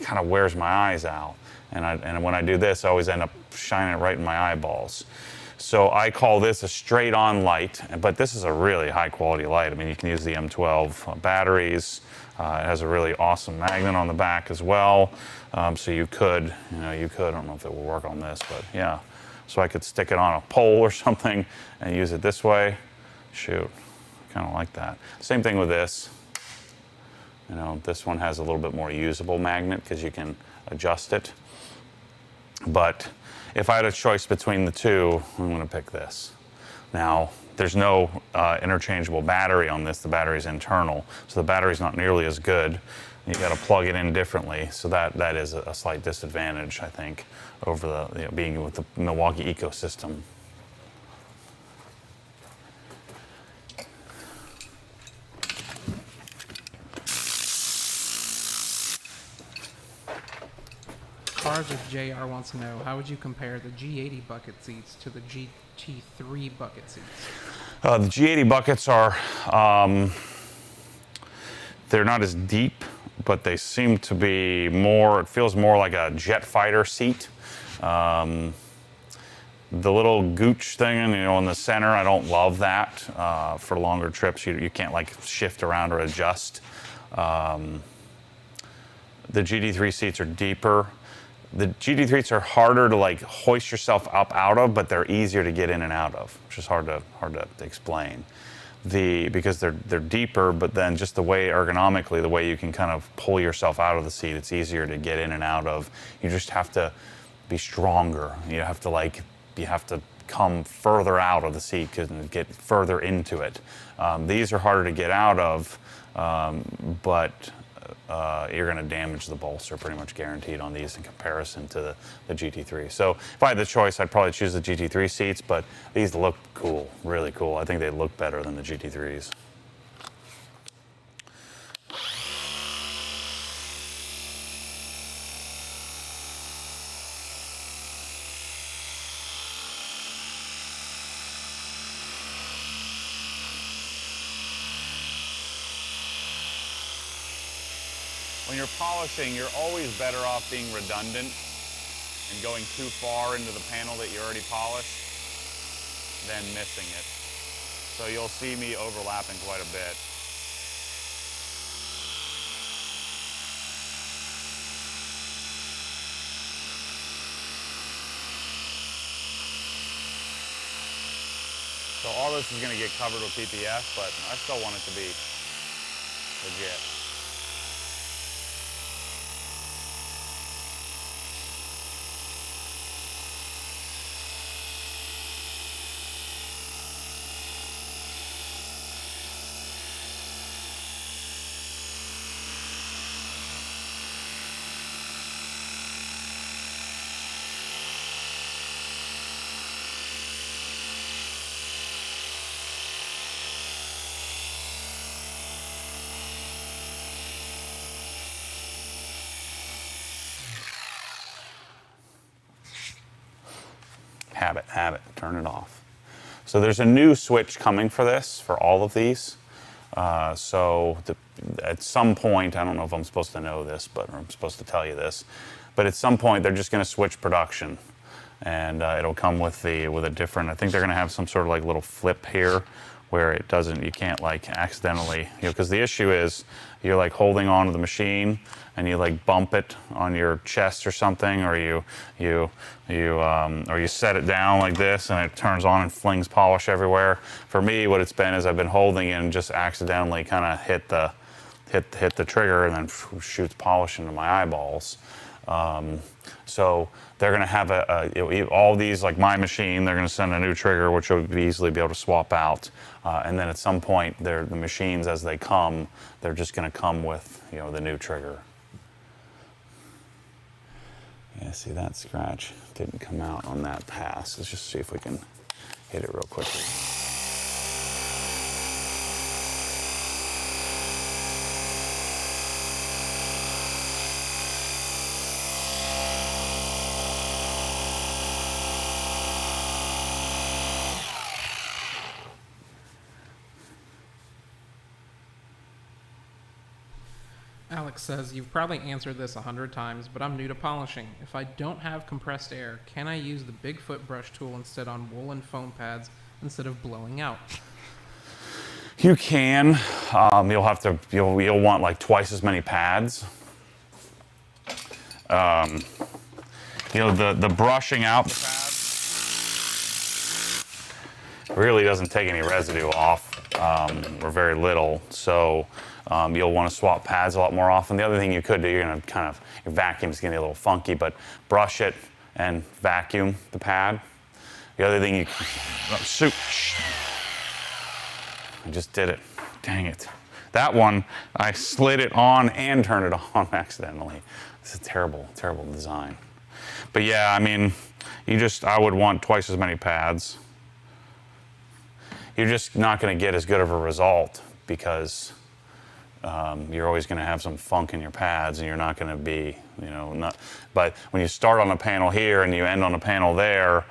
kind of wears my eyes out, and when I do this, I always end up shining it right in my eyeballs. So I call this a straight on light, but this is a really high quality light. I mean, you can use the M12 batteries. It has a really awesome magnet on the back as well. So you could, I don't know if it will work on this, but yeah. So I could stick it on a pole or something and use it this way. Shoot, kind of like that. Same thing with this. This one has a little bit more usable magnet because you can adjust it. But if I had a choice between the two, I'm going to pick this. Now, there's no interchangeable battery on this. The battery's internal, so the battery's not nearly as good. You got to plug it in differently, so that is a slight disadvantage, I think, over the being with the Milwaukee ecosystem. Cars with JR wants to know, how would you compare the G80 bucket seats to the GT3 bucket seats? The G80 buckets are, they're not as deep, but they seem to be more, it feels more like a jet fighter seat. The little gooch thing, in the center, I don't love that. For longer trips, you can't like shift around or adjust. The GT3 seats are deeper. The GT3s are harder to like hoist yourself up out of, but they're easier to get in and out of, which is hard to explain. Because they're deeper, but then just the way ergonomically, the way you can kind of pull yourself out of the seat, it's easier to get in and out of. You just have to be stronger. You have to come further out of the seat and get further into it. These are harder to get out of, but you're going to damage the bolster pretty much guaranteed on these in comparison to the GT3. So if I had the choice, I'd probably choose the GT3 seats, but these look cool, really cool. I think they look better than the GT3s. When you're polishing, you're always better off being redundant and going too far into the panel that you already polished than missing it. So you'll see me overlapping quite a bit. So all this is going to get covered with PPF, but I still want it to be legit. Have it, turn it off. So there's a new switch coming for this, for all of these. At some point, I don't know if I'm supposed to know this, or I'm supposed to tell you this, but at some point they're just going to switch production, and it'll come with a different. I think they're going to have some sort of like little flip here, where you can't like accidentally, because the issue is you're like holding on to the machine and you like bump it on your chest or something, or you set it down like this and it turns on and flings polish everywhere. For me, what it's been is I've been holding it and just accidentally kind of hit the trigger and then shoots polish into my eyeballs. So they're going to have all these, like my machine, they're going to send a new trigger, which you'll easily be able to swap out. And then at some point, the machines, as they come, they're just going to come with the new trigger. Yeah, see, that scratch didn't come out on that pass. Let's just see if we can hit it real quickly. Alex says, you've probably answered this 100 times, but I'm new to polishing. If I don't have compressed air, can I use the Bigfoot brush tool instead on woolen foam pads instead of blowing out? You can. You'll want like twice as many pads. The brushing out the pads really doesn't take any residue off, or very little. So you'll want to swap pads a lot more often. The other thing you could do, your vacuum's going to be a little funky, but brush it and vacuum the pad. The other thing I just did it. Dang it. That one, I slid it on and turned it on accidentally. It's a terrible, terrible design. But yeah, I mean, I would want twice as many pads. You're just not going to get as good of a result because you're always going to have some funk in your pads, and you're not going to be, not. But when you start on a panel here and you end on a panel there,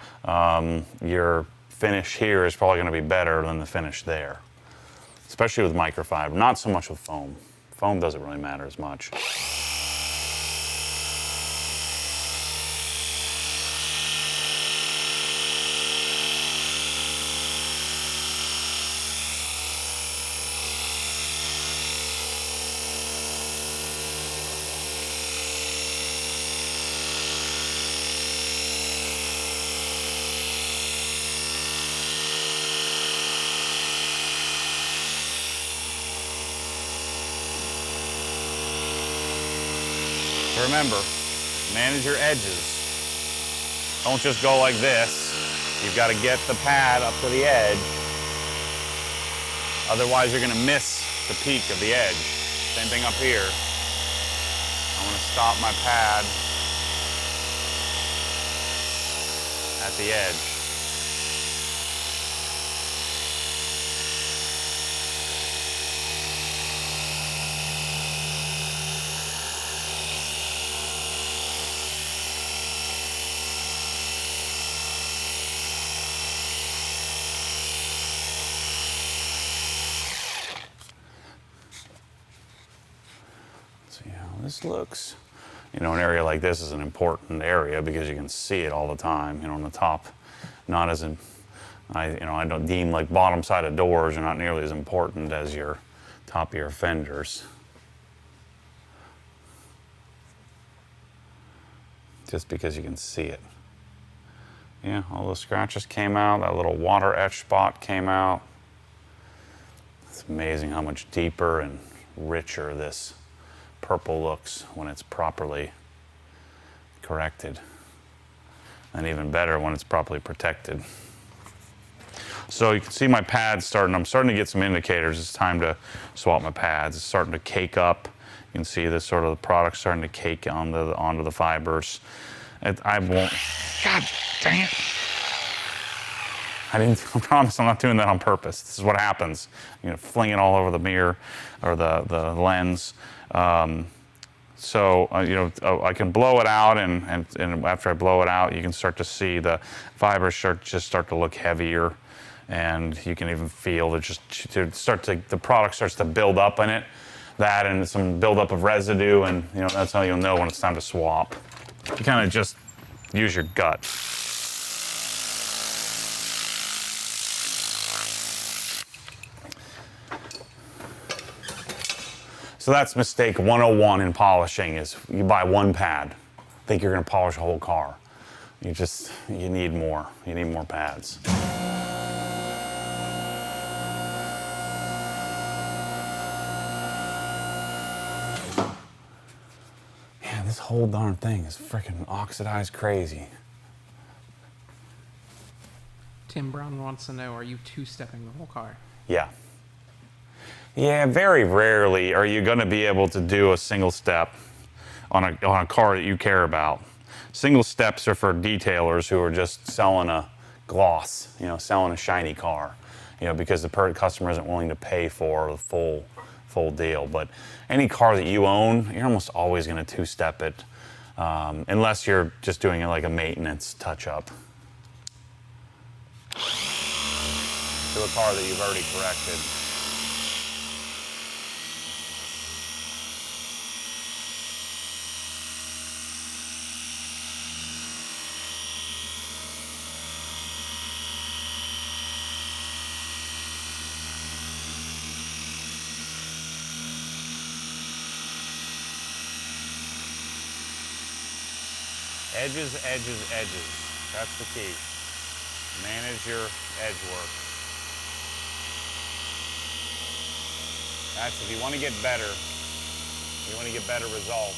your finish here is probably going to be better than the finish there, especially with microfiber. Not so much with foam. Foam doesn't really matter as much. Remember, manage your edges. Don't just go like this. You've got to get the pad up to the edge. Otherwise, you're going to miss the peak of the edge. Same thing up here. I want to stop my pad at the edge. See how this looks. An area like this is an important area because you can see it all the time. On the top, not as I don't deem like bottom side of doors are not nearly as important as your top of your fenders. Just because you can see it. Yeah, all those scratches came out. That little water etch spot came out. It's amazing how much deeper and richer this purple looks when it's properly corrected, and even better when it's properly protected. So you can see my pads starting. I'm starting to get some indicators. It's time to swap my pads. It's starting to cake up. You can see this sort of the product starting to cake onto the fibers. I won't. God dang it! I promise I'm not doing that on purpose. This is what happens. Fling it all over the mirror or the lens. I can blow it out, and after I blow it out, you can start to see the fibers start to look heavier, and you can even feel the product starts to build up in it. That and some buildup of residue, and that's how you'll know when it's time to swap. You kind of just use your gut. So that's mistake 101 in polishing is you buy one pad. Think you're gonna polish a whole car. You need more. You need more pads. Yeah, this whole darn thing is freaking oxidized crazy. Tim Brown wants to know, are you two-stepping the whole car? Yeah. Yeah, very rarely are you going to be able to do a single step on a car that you care about. Single steps are for detailers who are just selling a gloss, selling a shiny car, because the customer isn't willing to pay for the full deal. But any car that you own, you're almost always going to two-step it, unless you're just doing it like a maintenance touch-up to a car that you've already corrected. Edges, edges, edges. That's the key. Manage your edge work. If you want to get better, results,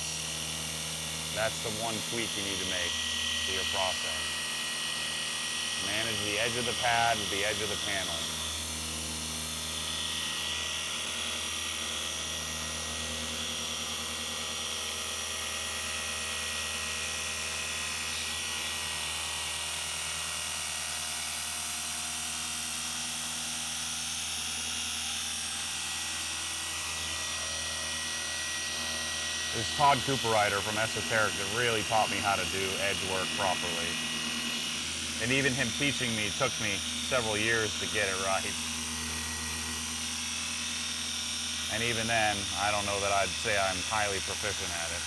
that's the one tweak you need to make to your process. Manage the edge of the pad with the edge of the panel. This Todd Cooperrider from Esoteric that really taught me how to do edge work properly. And even him teaching me took me several years to get it right. And even then, I don't know that I'd say I'm highly proficient at it.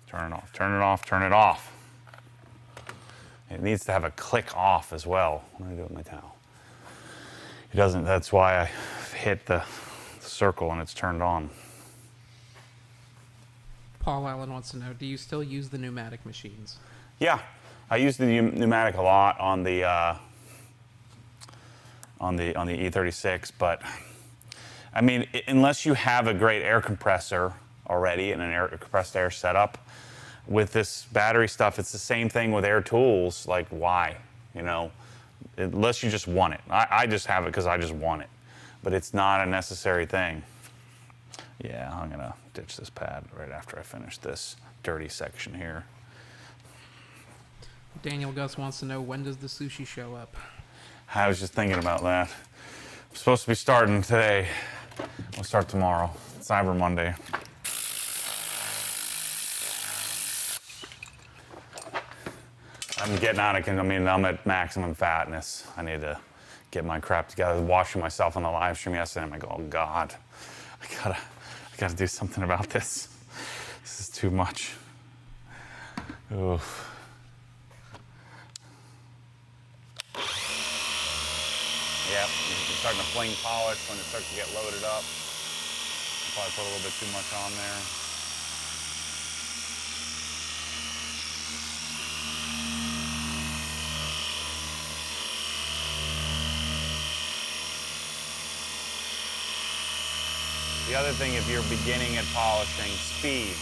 Turn it off, turn it off, turn it off. It needs to have a click off as well. What do I do with my towel? It doesn't, that's why I hit the circle and it's turned on. Paul Allen wants to know, do you still use the pneumatic machines? Yeah, I use the pneumatic a lot on the E36, but I mean, unless you have a great air compressor already and an compressed air setup, with this battery stuff, it's the same thing with air tools. Like, why? You know, unless you just want it. I just have it because I just want it, but it's not a necessary thing. Yeah, I'm gonna ditch this pad right after I finish this dirty section here. Daniel Gus wants to know, when does the sushi show up? I was just thinking about that. I'm supposed to be starting today. We'll start tomorrow, Cyber Monday. I'm getting out of, I mean, I'm at maximum fatness. I need to get my crap together. I was washing myself on the live stream yesterday. I'm like, oh God, I gotta do something about this. This is too much. Oof. Yep, you're starting to fling polish when it starts to get loaded up. Probably put a little bit too much on there. The other thing, if you're beginning at polishing, speed.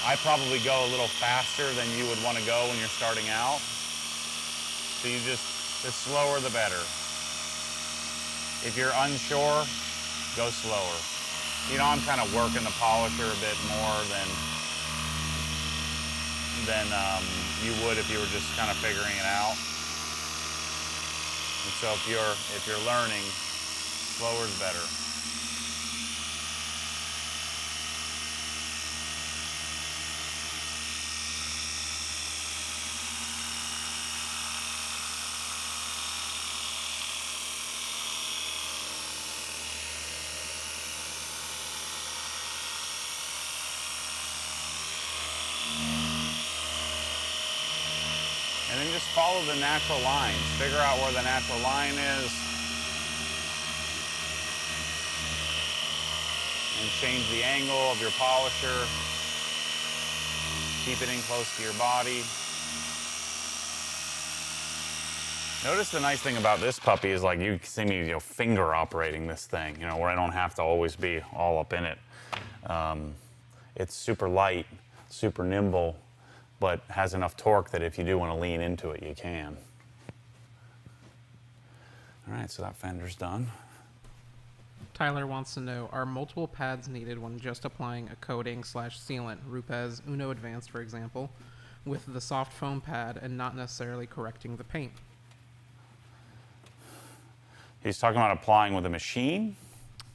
I probably go a little faster than you would want to go when you're starting out. So you just, the slower the better. If you're unsure, go slower. You know, I'm kind of working the polisher a bit more than you would if you were just kind of figuring it out. And so if you're learning, slower is better. And then just follow the natural lines. Figure out where the natural line is. And change the angle of your polisher. Keep it in close to your body. Notice the nice thing about this puppy is, like, you see me, finger operating this thing, where I don't have to always be all up in it. It's super light, super nimble, but has enough torque that if you do want to lean into it, you can. All right, so that fender's done. Tyler wants to know, are multiple pads needed when just applying a coating/sealant, Rupes Uno Advanced, for example, with the soft foam pad and not necessarily correcting the paint? He's talking about applying with a machine?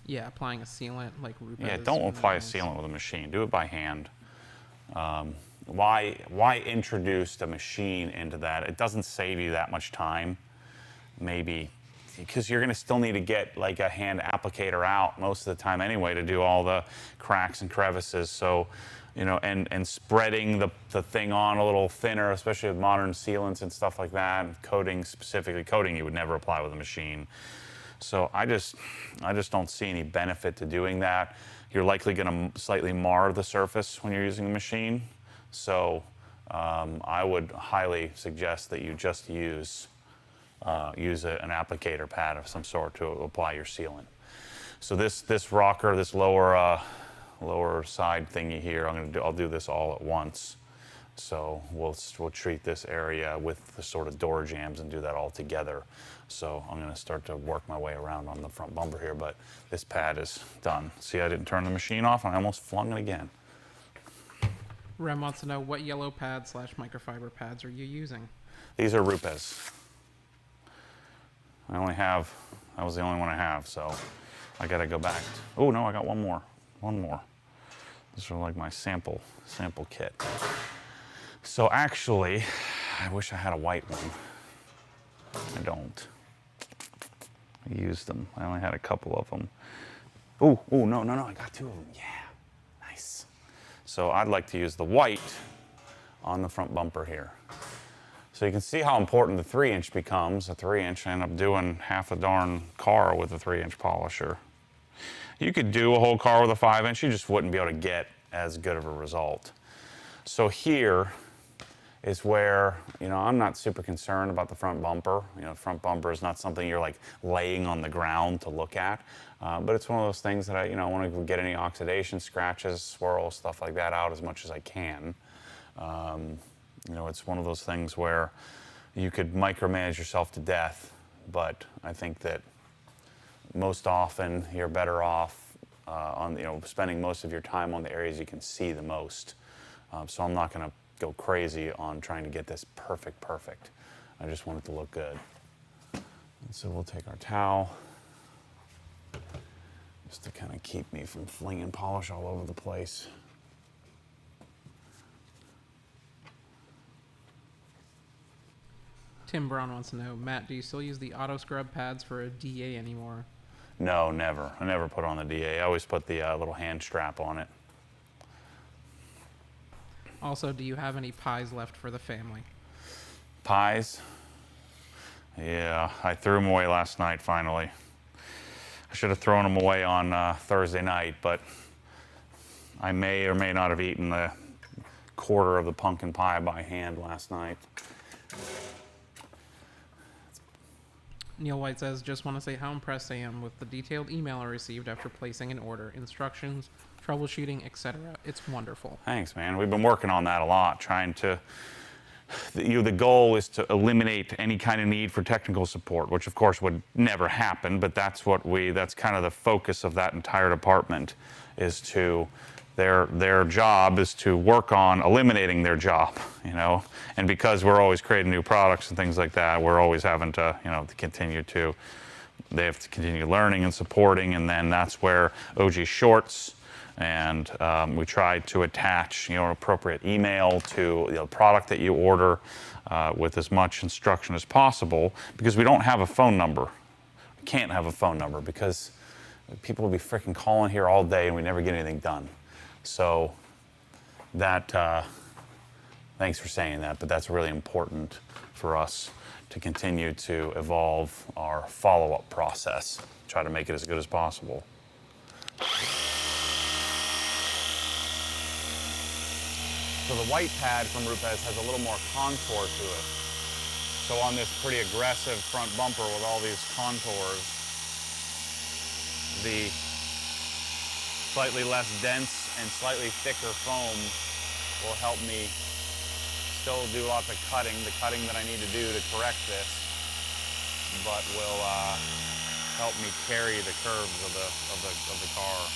Yeah, applying a sealant like Rupes. Yeah, don't apply a sealant with a machine. Do it by hand. Why introduce a machine into that? It doesn't save you that much time, maybe, because you're going to still need to get like a hand applicator out most of the time anyway to do all the cracks and crevices. So, and spreading the thing on a little thinner, especially with modern sealants and stuff like that, and coating specifically. Coating you would never apply with a machine. So I just don't see any benefit to doing that. You're likely going to slightly mar the surface when you're using a machine. So I would highly suggest that you just use an applicator pad of some sort to apply your sealant. So this rocker, this lower side thingy here, I'll do this all at once. So we'll treat this area with the sort of door jambs and do that all together. So I'm going to start to work my way around on the front bumper here, but this pad is done. See, I didn't turn the machine off and I almost flung it again. Rem wants to know what yellow pad slash microfiber pads are you using? These are Rupes. I only have, that was the only one I have, so I gotta go back. Oh no, I got one more. One more. These are like my sample kit. So actually, I wish I had a white one. I don't. I used them. I only had a couple of them. Oh, no, I got two of them. Yeah, nice. So I'd like to use the white on the front bumper here. So you can see how important the 3-inch becomes. A 3-inch, I end up doing half a darn car with a 3-inch polisher. You could do a whole car with a 5-inch, you just wouldn't be able to get as good of a result. So here is where, you know, I'm not super concerned about the front bumper. You know, the front bumper is not something you're like laying on the ground to look at, but it's one of those things that I want to get any oxidation, scratches, swirls, stuff like that out as much as I can. You know, it's one of those things where you could micromanage yourself to death, but I think that most often you're better off on, you know, spending most of your time on the areas you can see the most. So I'm not going to go crazy on trying to get this perfect. I just want it to look good. And so we'll take our towel just to kind of keep me from flinging polish all over the place. Tim Brown wants to know, Matt, do you still use the auto scrub pads for a DA anymore? No, never. I never put on the DA. I always put the little hand strap on it. Also, do you have any pies left for the family? Pies? Yeah, I threw them away last night, finally. I should have thrown them away on Thursday night, but I may or may not have eaten the quarter of the pumpkin pie by hand last night. Neil White says, just want to say how impressed I am with the detailed email I received after placing an order, instructions, troubleshooting, etc. It's wonderful. Thanks, man. We've been working on that a lot, trying to, the goal is to eliminate any kind of need for technical support, which of course would never happen, but that's kind of the focus of that entire department, is to, their job is to work on eliminating their job, you know, and because we're always creating new products and things like that, we're always having to, you know, they have to continue learning and supporting, and then that's where OG Shorts and we try to attach, you know, appropriate email to the product that you order with as much instruction as possible, because we don't have a phone number. We can't have a phone number because people will be freaking calling here all day and we never get anything done. So that, thanks for saying that, but that's really important for us to continue to evolve our follow-up process, try to make it as good as possible. So the white pad from Rupes has a little more contour to it. So on this pretty aggressive front bumper with all these contours, the slightly less dense and slightly thicker foam will help me still do lots of cutting, the cutting that I need to do to correct this, but will help me carry the curves of the car.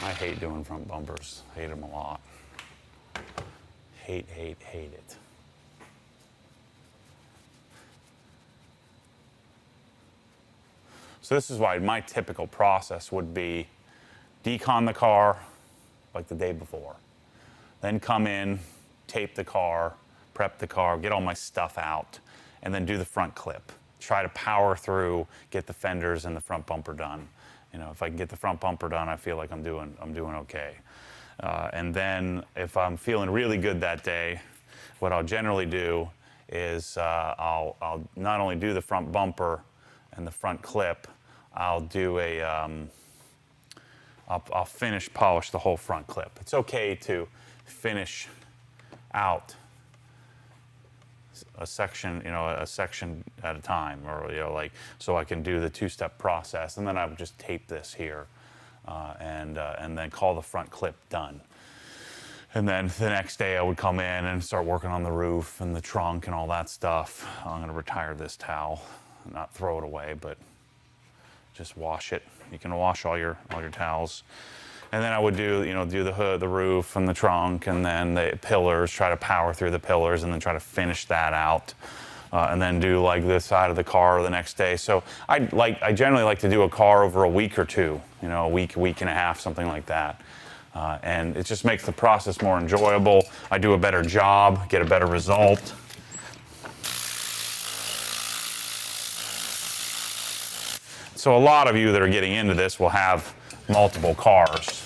I hate doing front bumpers. Hate them a lot. Hate it. So this is why my typical process would be decon the car like the day before. Then come in, tape the car, prep the car, get all my stuff out, and then do the front clip. Try to power through, get the fenders and the front bumper done. You know, if I can get the front bumper done, I feel like I'm doing okay. And then if I'm feeling really good that day, what I'll generally do is I'll not only do the front bumper and the front clip, I'll do I'll finish polish the whole front clip. It's okay to finish out a section, a section at a time, or like, so I can do the two-step process, and then I would just tape this here, and then call the front clip done. And then the next day I would come in and start working on the roof and the trunk and all that stuff. I'm going to retire this towel, not throw it away, but just wash it. You can wash all your towels. And then I would do the hood, the roof, and the trunk, and then the pillars, try to power through the pillars, and then try to finish that out. And then do like this side of the car the next day. So I generally like to do a car over a week or two, a week and a half, something like that. And it just makes the process more enjoyable. I do a better job, get a better result. So a lot of you that are getting into this will have multiple cars.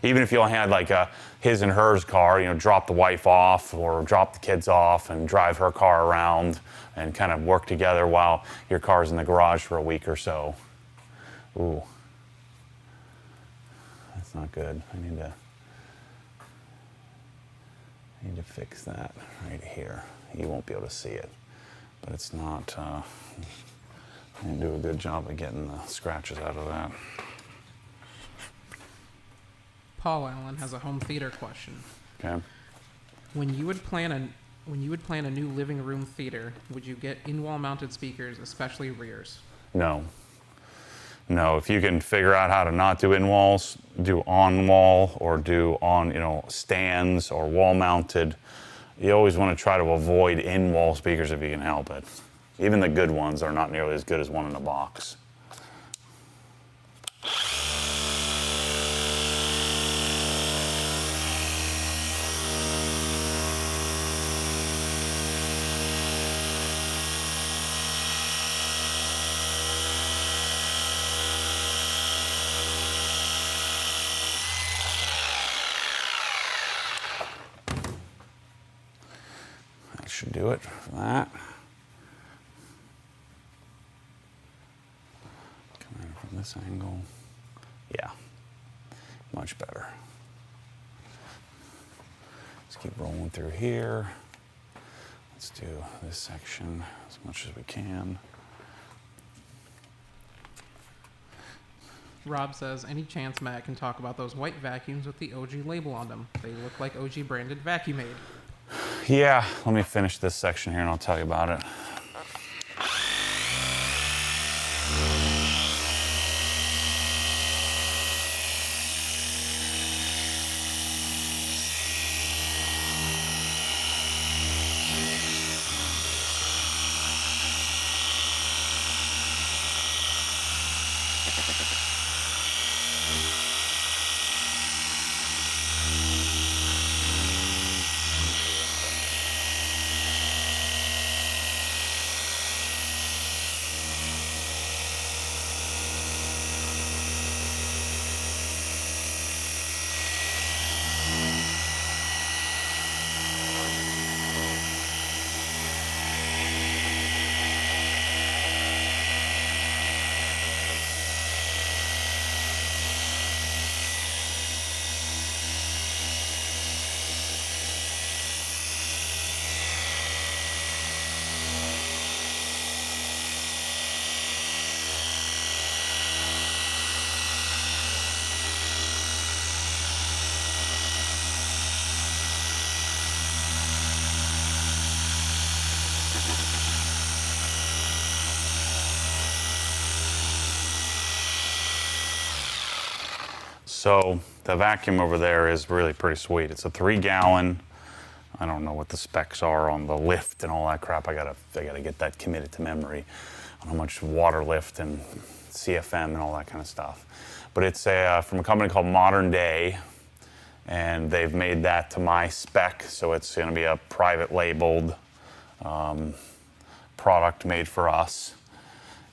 Even if you only had like a his and hers car, drop the wife off or drop the kids off and drive her car around and kind of work together while your car's in the garage for a week or so. Ooh. That's not good. I need to fix that right here. You won't be able to see it, but it's not, I didn't do a good job of getting the scratches out of that. Paul Allen has a home theater question. Okay. When you would plan a new living room theater, would you get in-wall mounted speakers, especially rears? No. No, if you can figure out how to not do in-walls, do on-wall or do on, stands or wall-mounted. You always want to try to avoid in-wall speakers if you can help it. Even the good ones are not nearly as good as one in a box. Should do it for that. Come in from this angle. Yeah, much better. Let's keep rolling through here. Let's do this section as much as we can. Rob says, any chance Matt can talk about those white vacuums with the OG label on them? They look like OG branded Vacuum Aid. Yeah, let me finish this section here and I'll tell you about it. So the vacuum over there is really pretty sweet. It's a 3-gallon. I don't know what the specs are on the lift and all that crap. I gotta get that committed to memory on how much water lift and CFM and all that kind of stuff. But it's from a company called Modern Day, and they've made that to my spec, so it's going to be a private labeled product made for us.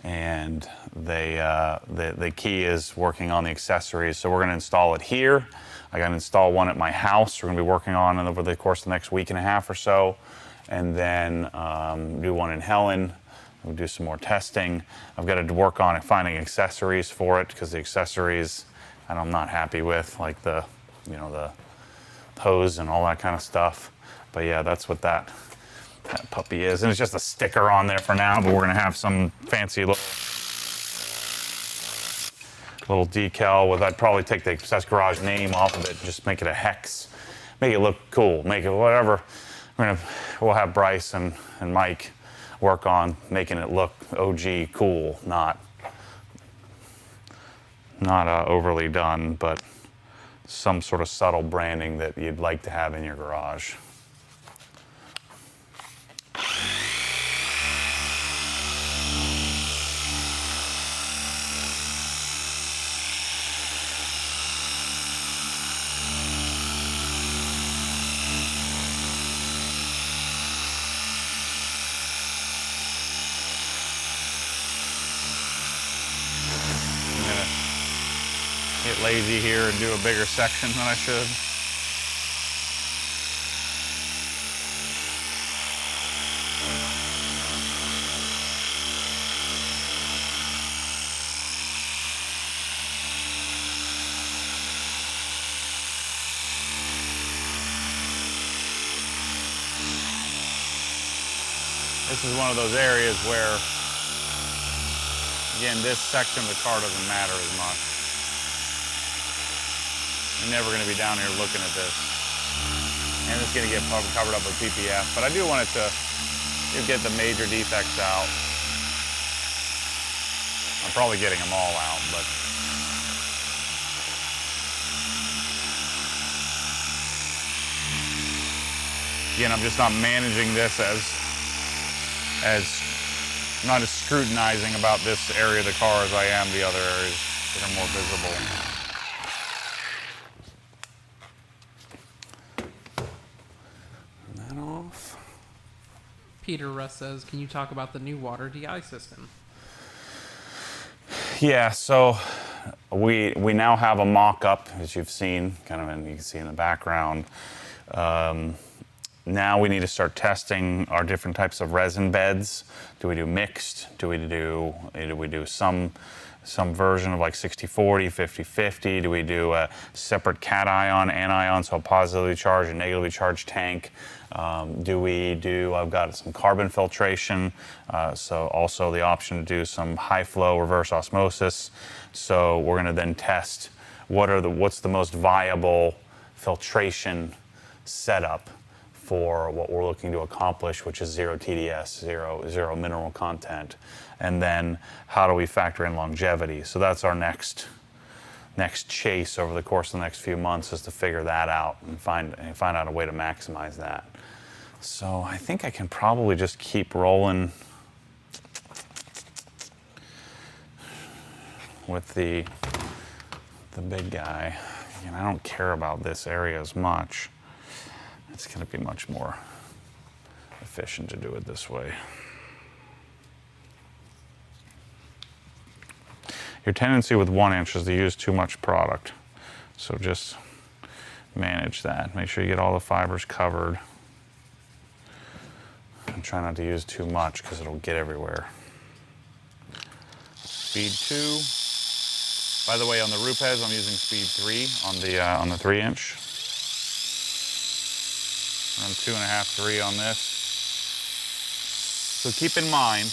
and the key is working on the accessories. So we're going to install it here. I got to install one at my house. We're going to be working on it over the course of the next week and a half or so, and then do one in Helen. We'll do some more testing. I've got to work on finding accessories for it, because the accessories I'm not happy with, like the hose and all that kind of stuff. But yeah, that's what that puppy is. And it's just a sticker on there for now, but we're gonna have some fancy little decal with, I'd probably take the Obsess Garage name off of it, just make it a hex, make it look cool, make it whatever. We'll have Bryce and Mike work on making it look OG cool, not overly done, but some sort of subtle branding that you'd like to have in your garage. Get lazy here and do a bigger section than I should. This is one of those areas where, again, this section of the car doesn't matter as much. You're never going to be down here looking at this. And it's going to get covered up with PPF. But I do want it to get the major defects out. I'm probably getting them all out, but again, I'm just not managing this I'm not as scrutinizing about this area of the car as I am the other areas that are more visible. Peter Russ says, can you talk about the new water DI system? Yeah, so we now have a mock-up, as you've seen, you can see in the background. Now we need to start testing our different types of resin beds. Do we do mixed? Do we do some version of like 60-40, 50-50? Do we do a separate cation, anion, so a positively charged and negatively charged tank? I've got some carbon filtration, so also the option to do some high flow reverse osmosis. So we're gonna then test what's the most viable filtration setup for what we're looking to accomplish, which is zero TDS, zero mineral content. And then how do we factor in longevity? So that's our next chase over the course of the next few months, is to figure that out and find out a way to maximize that. So I think I can probably just keep rolling with the big guy. And I don't care about this area as much. It's going to be much more efficient to do it this way. Your tendency with 1 inch is to use too much product. So just manage that. Make sure you get all the fibers covered. And try not to use too much, because it'll get everywhere. Speed 2. By the way, on the Rupes, I'm using speed 3 on the 3 inch. Run 2.5, 3 on this. So keep in mind,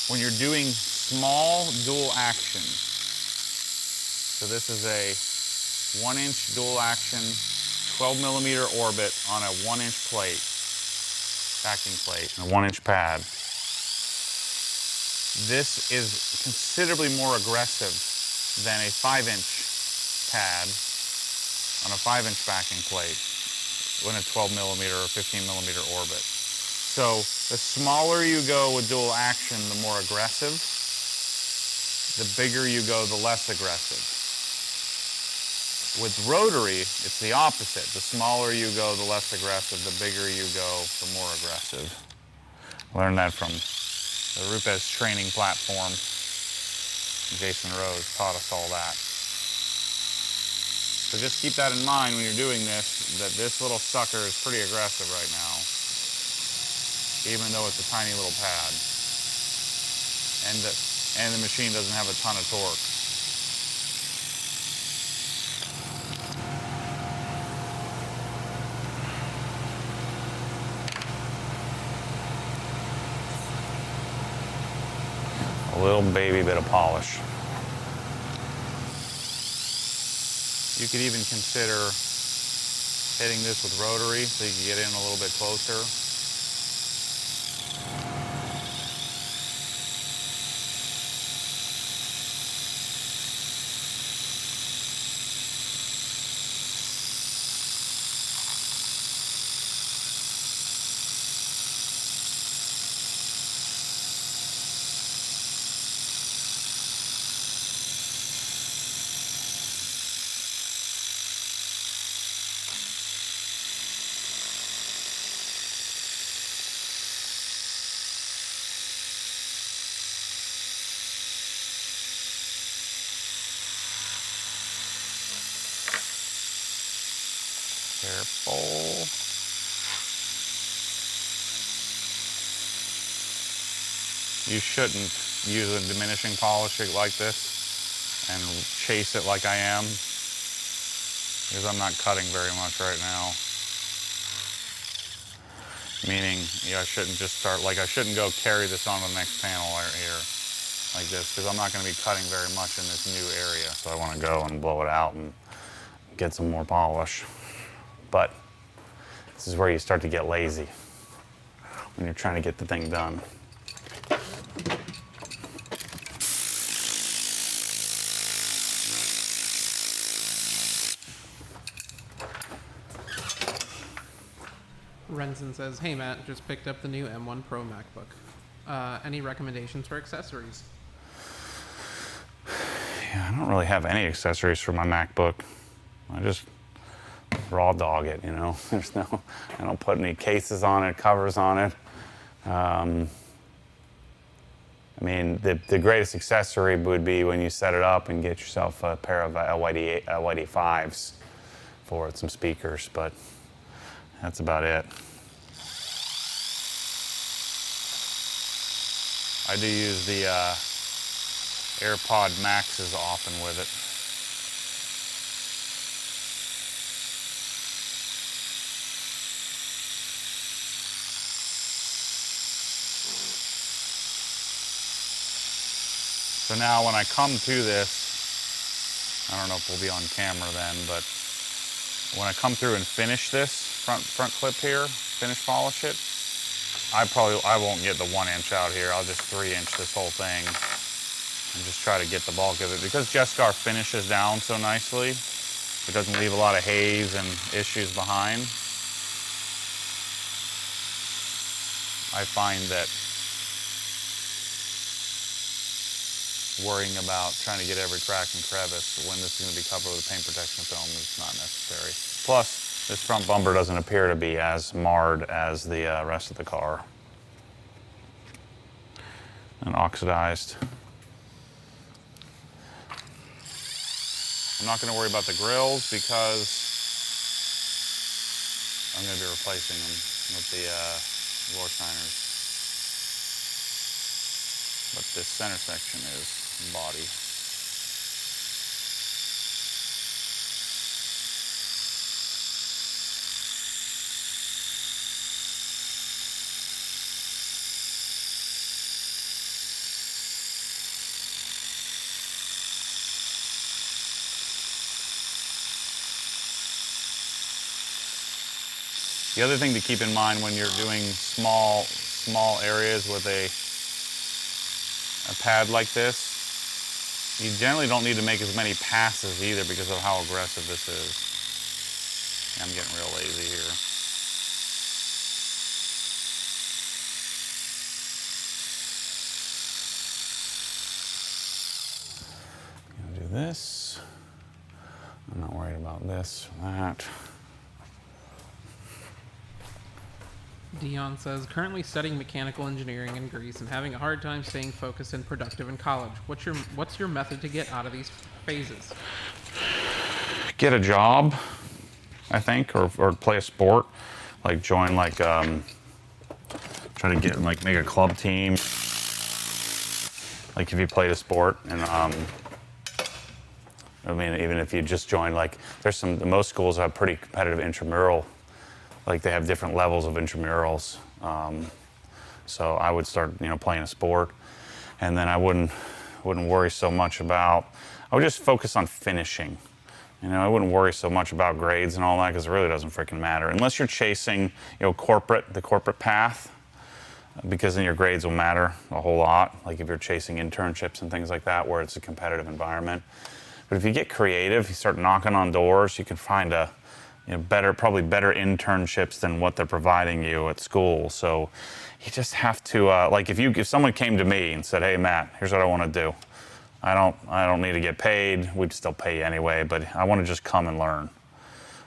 when you're doing small dual action, so this is a 1 inch dual action, 12 millimeter orbit on a 1 inch plate, backing plate, and a 1 inch pad. This is considerably more aggressive than a 5 inch pad on a 5 inch backing plate in a 12 millimeter or 15 millimeter orbit. So the smaller you go with dual action, the more aggressive. The bigger you go, the less aggressive. With rotary, it's the opposite. The smaller you go, the less aggressive. The bigger you go, the more aggressive. Learned that from The Rupes training platform. Jason Rose taught us all that. So just keep that in mind when you're doing this, that this little sucker is pretty aggressive right now, even though it's a tiny little pad. And the machine doesn't have a ton of torque. A little baby bit of polish. You could even consider hitting this with rotary so you can get in a little bit closer. Careful. You shouldn't use a diminishing polish like this and chase it like I am, because I'm not cutting very much right now. Meaning, I shouldn't just start, I shouldn't go carry this on to the next panel right here, like this, because I'm not going to be cutting very much in this new area. So I want to go and blow it out and get some more polish. But this is where you start to get lazy when you're trying to get the thing done. Renzen says, "Hey Matt, just picked up the new M1 Pro MacBook. Any recommendations for accessories?" Yeah, I don't really have any accessories for my MacBook. I just raw dog it, There's no, I don't put any cases on it, covers on it. I mean, the greatest accessory would be when you set it up and get yourself a pair of LYD5s for it, some speakers, but that's about it. I do use the AirPod Maxes often with it. So now when I come to this, I don't know if we'll be on camera then, but when I come through and finish this front clip here, finish polish it, I won't get the 1 inch out here. I'll just 3 inch this whole thing and just try to get the bulk of it. Because Jescar finishes down so nicely, it doesn't leave a lot of haze and issues behind. I find that worrying about trying to get every crack and crevice when this is going to be covered with paint protection film is not necessary. Plus, this front bumper doesn't appear to be as marred as the rest of the car. And oxidized. I'm not going to worry about the grills because I'm going to be replacing them with the Lorsteiners. But this center section is body. The other thing to keep in mind when you're doing small areas with a pad like this, you generally don't need to make as many passes either because of how aggressive this is. I'm getting real lazy here. I'm gonna do this. I'm not worried about this or that. Dion says, currently studying mechanical engineering in Greece and having a hard time staying focused and productive in college. What's your method to get out of these phases? Get a job, I think, or play a sport, like join like try to get like make a club team. Like if you played a sport, and I mean, even if you just join, like there's most schools have pretty competitive intramural, like they have different levels of intramurals. So I would start, playing a sport, and then I wouldn't worry so much about. I would just focus on finishing. I wouldn't worry so much about grades and all that because it really doesn't freaking matter unless you're chasing, the corporate path, because then your grades will matter a whole lot. Like if you're chasing internships and things like that, where it's a competitive environment. But if you get creative, you start knocking on doors, you can find probably better internships than what they're providing you at school. So you just have to, like if someone came to me and said, "Hey Matt, here's what I want to do. I don't need to get paid. We'd still pay you anyway, but I want to just come and learn.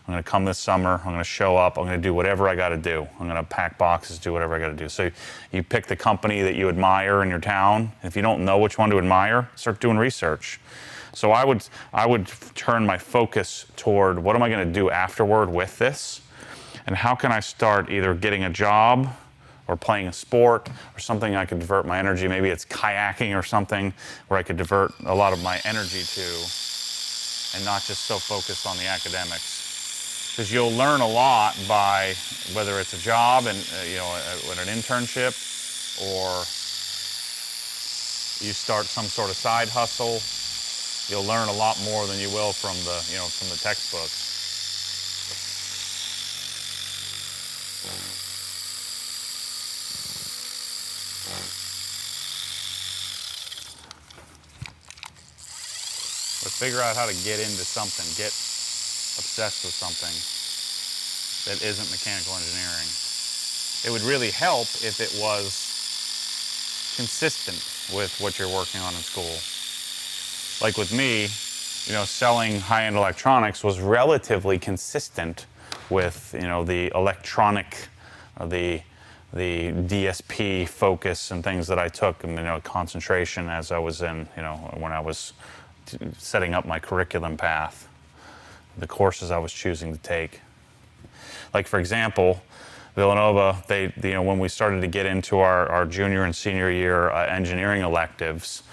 I'm going to come this summer. I'm going to show up. I'm going to do whatever I got to do. I'm going to pack boxes, do whatever I got to do." So you pick the company that you admire in your town. If you don't know which one to admire, start doing research. So I would turn my focus toward what am I going to do afterward with this, and how can I start either getting a job or playing a sport or something I could divert my energy. Maybe it's kayaking or something where I could divert a lot of my energy to and not just so focused on the academics. Because you'll learn a lot by whether it's a job and an internship, or you start some sort of side hustle. You'll learn a lot more than you will from the textbooks. But figure out how to get into something, get obsessed with something that isn't mechanical engineering. It would really help if it was consistent with what you're working on in school. Like with me, selling high-end electronics was relatively consistent with, the electronic, the DSP focus and things that I took, concentration as I was in, when I was setting up my curriculum path, the courses I was choosing to take. Like for example, Villanova, when we started to get into our junior and senior year engineering electives,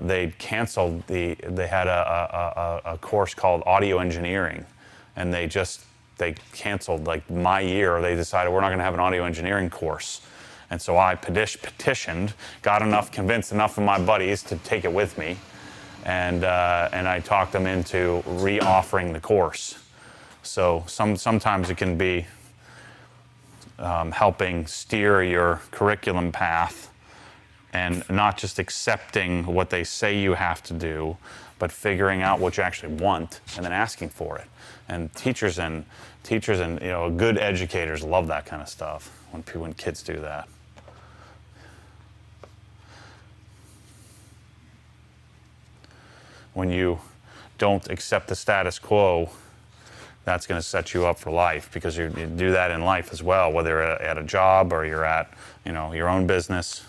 they canceled they had a course called audio engineering, and they canceled like my year. They decided we're not going to have an audio engineering course. And so I petitioned, convinced enough of my buddies to take it with me, and I talked them into re-offering the course. So sometimes it can be helping steer your curriculum path and not just accepting what they say you have to do, but figuring out what you actually want and then asking for it. And teachers and good educators love that kind of stuff when kids do that. When you don't accept the status quo, that's going to set you up for life, because you do that in life as well, whether at a job or you're at your own business.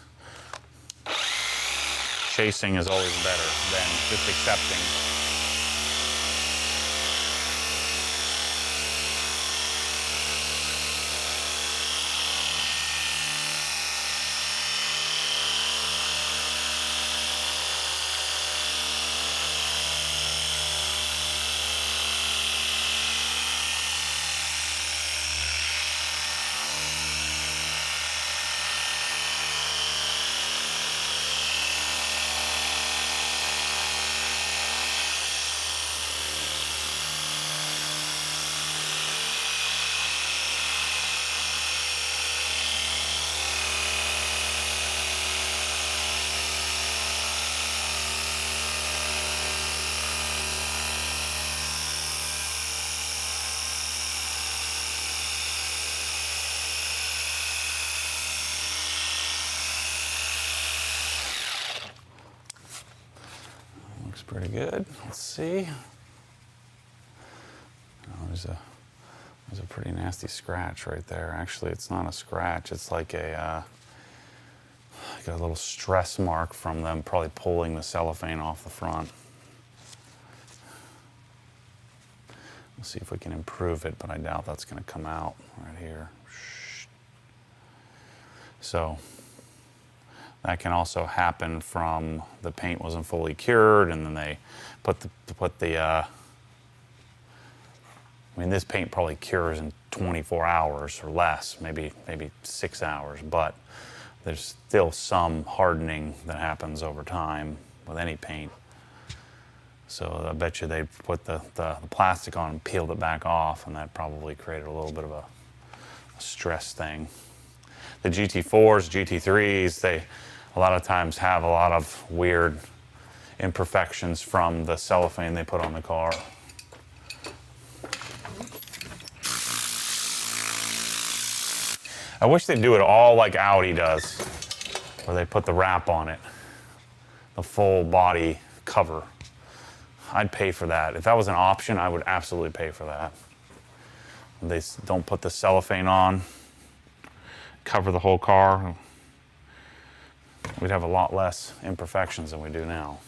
Chasing is always better than just accepting. Pretty good. Let's see. Oh, there's There's a pretty nasty scratch right there. Actually, it's not a scratch. It's like a little stress mark from them probably pulling the cellophane off the front. We'll see if we can improve it, but I doubt that's going to come out right here. So that can also happen from the paint wasn't fully cured, and then they put the I mean, this paint probably cures in 24 hours or less, maybe 6 hours, but there's still some hardening that happens over time with any paint. So I bet you they put the plastic on and peeled it back off, and that probably created a little bit of a stress thing. The GT4s, GT3s, they a lot of times have a lot of weird imperfections from the cellophane they put on the car. I wish they'd do it all like Audi does, where they put the wrap on it, the full body cover. I'd pay for that. If that was an option, I would absolutely pay for that. They don't put the cellophane on, cover the whole car. We'd have a lot less imperfections than we do now.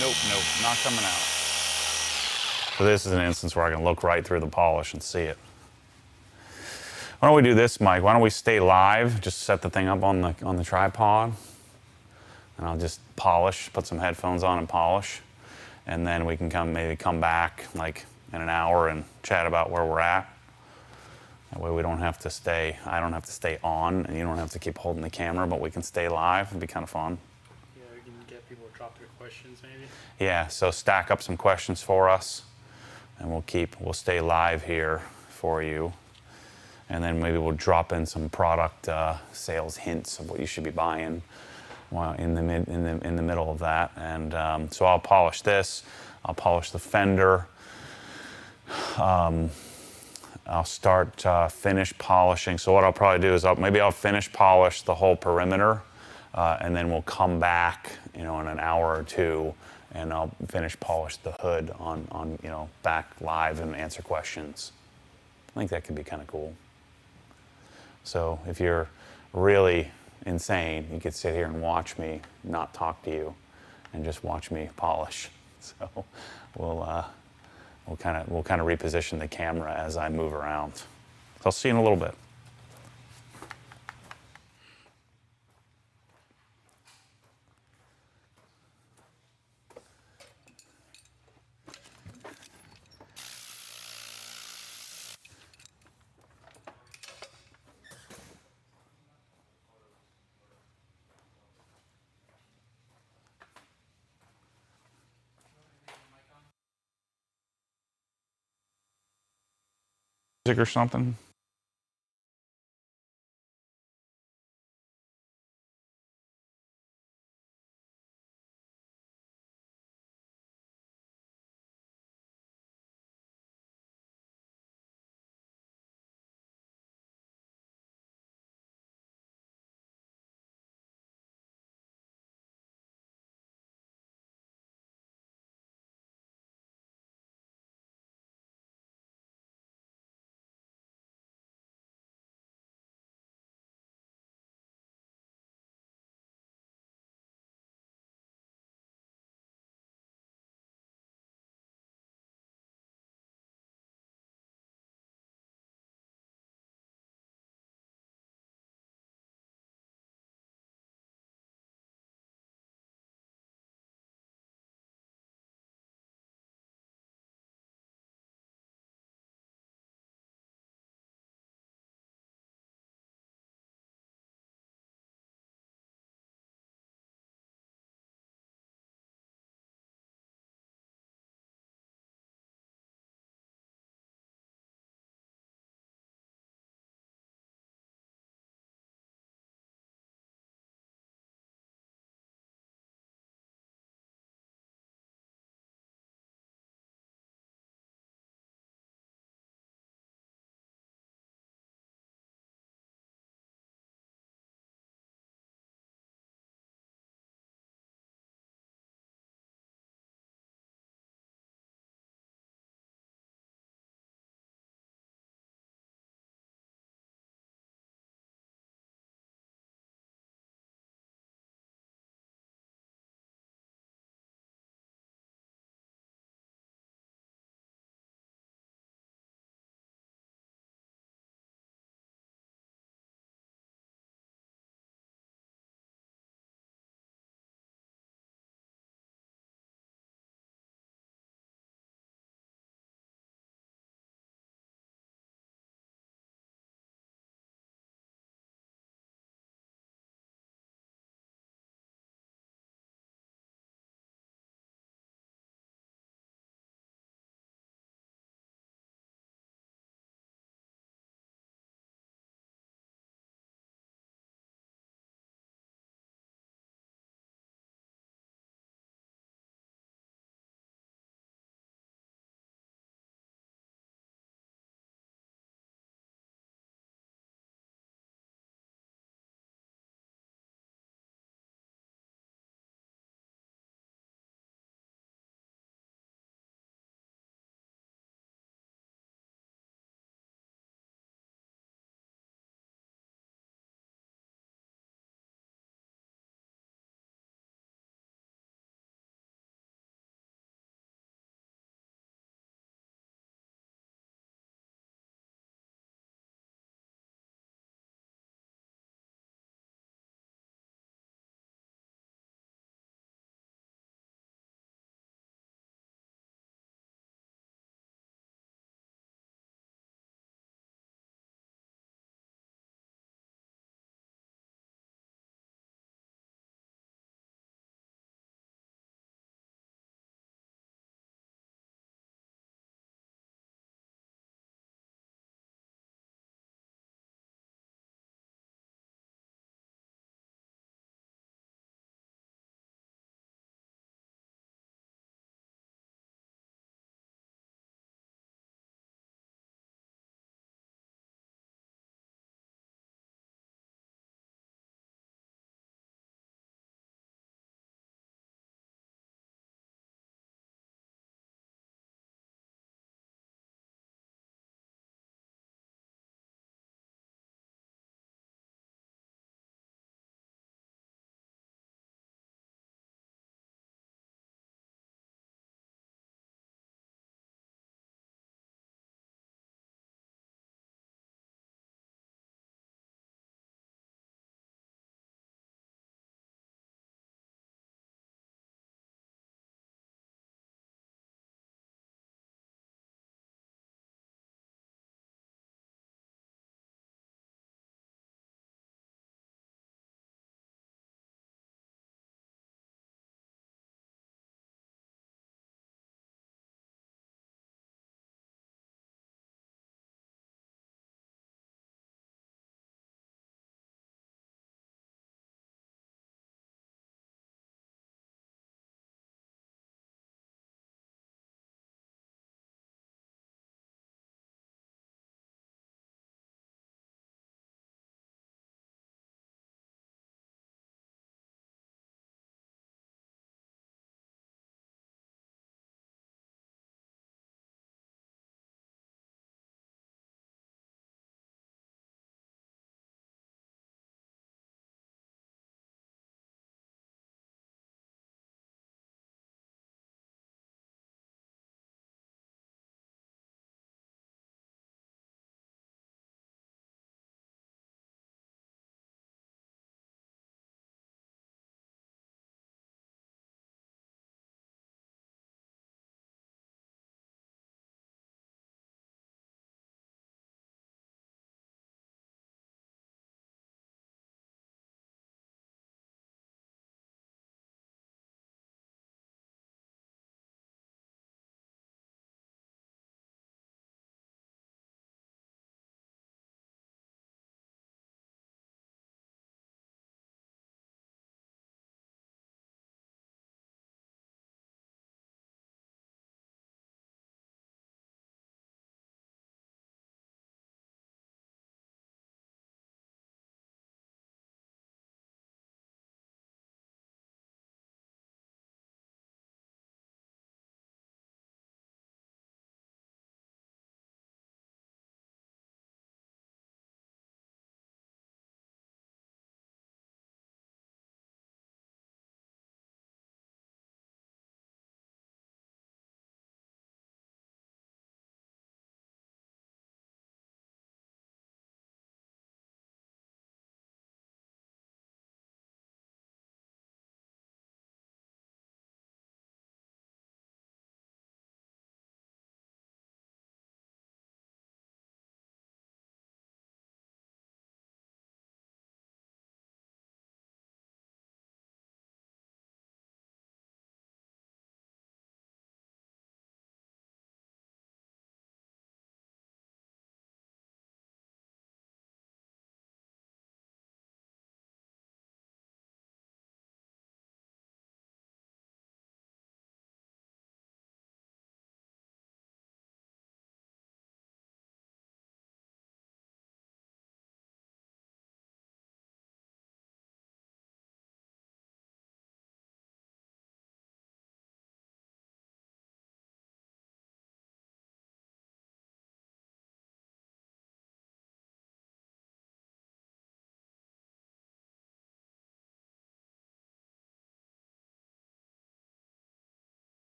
Nope, not coming out. So this is an instance where I can look right through the polish and see it. Why don't we do this, Mike? Why don't we stay live? Just set the thing up on the tripod, and I'll just polish, put some headphones on and polish, and then we can maybe come back like in an hour and chat about where we're at. That way we don't have to stay, I don't have to stay on, and you don't have to keep holding the camera, but we can stay live. It'd be kind of fun. Yeah, we can get people to drop their questions maybe. Yeah, so stack up some questions for us, and we'll stay live here for you. And then maybe we'll drop in some product sales hints of what you should be buying while in the middle of that. And so I'll polish this. I'll polish the fender. I'll start finish polishing. So what I'll probably do is maybe I'll finish polish the whole perimeter, and then we'll come back, in an hour or two, and I'll finish polish the hood on back live and answer questions. I think that could be kind of cool. So if you're really insane, you could sit here and watch me not talk to you and just watch me polish. So we'll kind of reposition the camera as I move around. So I'll see you in a little bit. Or something.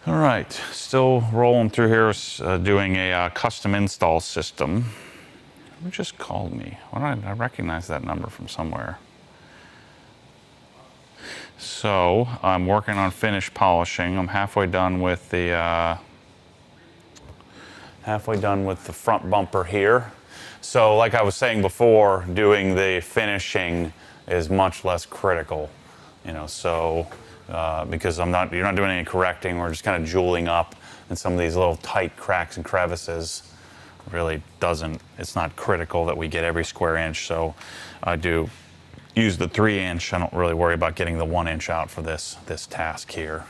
All right, still rolling through here, doing a custom install system. Who just called me? Why did I recognize that number from somewhere? So I'm working on finish polishing. I'm halfway done with the front bumper here. So like I was saying before, doing the finishing is much less critical, you know, so because you're not doing any correcting, we're just kind of jeweling up, and some of these little tight cracks and crevices really it's not critical that we get every square inch. So I do use the 3-inch. I don't really worry about getting the 1-inch out for this task here.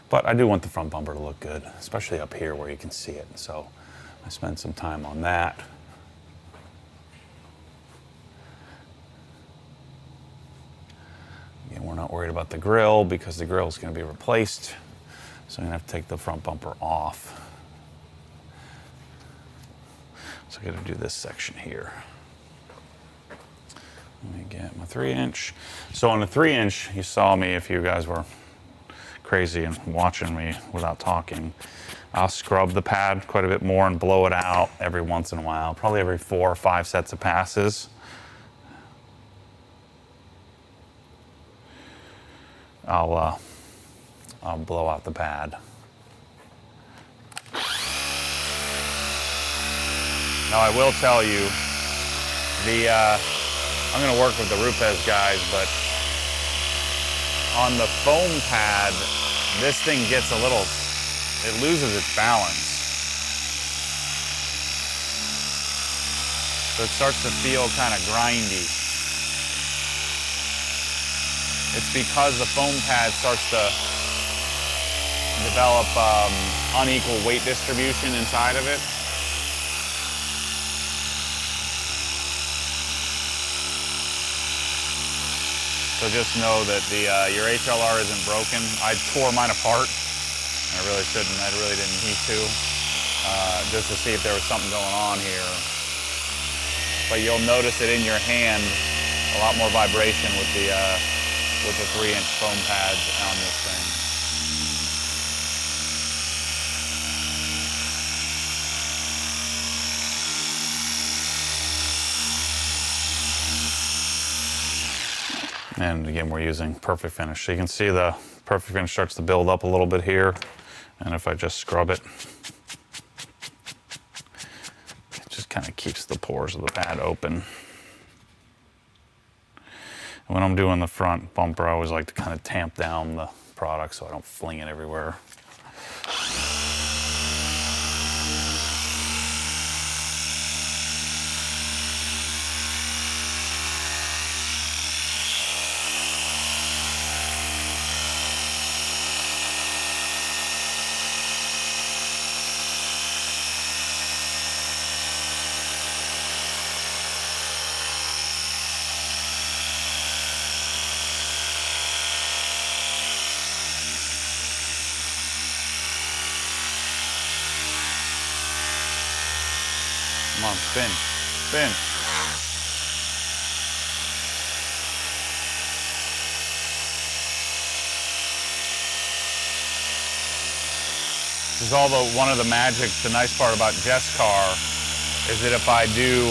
But I do want the front bumper to look good, especially up here where you can see it. So I spent some time on that. Again, we're not worried about the grille because the grille is going to be replaced. So I'm going to have to take the front bumper off. So I got to do this section here. Let me get my 3-inch. So on the 3-inch, you saw me, if you guys were crazy and watching me without talking, I'll scrub the pad quite a bit more and blow it out every once in a while, probably every 4 or 5 sets of passes. I'll blow out the pad. Now I will tell you, I'm going to work with the Rupes guys, but on the foam pad, this thing gets it loses its balance. So it starts to feel kind of grindy. It's because the foam pad starts to develop unequal weight distribution inside of it. So just know that your HLR isn't broken. I tore mine apart. I really shouldn't. I really didn't need to. Just to see if there was something going on here. But you'll notice it in your hand, a lot more vibration with the 3-inch foam pads on this thing. And again, we're using Perfect Finish. So you can see the Perfect Finish starts to build up a little bit here. And if I just scrub it, it just kind of keeps the pores of the pad open. And when I'm doing the front bumper, I always like to kind of tamp down the product so I don't fling it everywhere. Come on, spin, spin. This is all one of the magic, the nice part about Jess car is that if I do,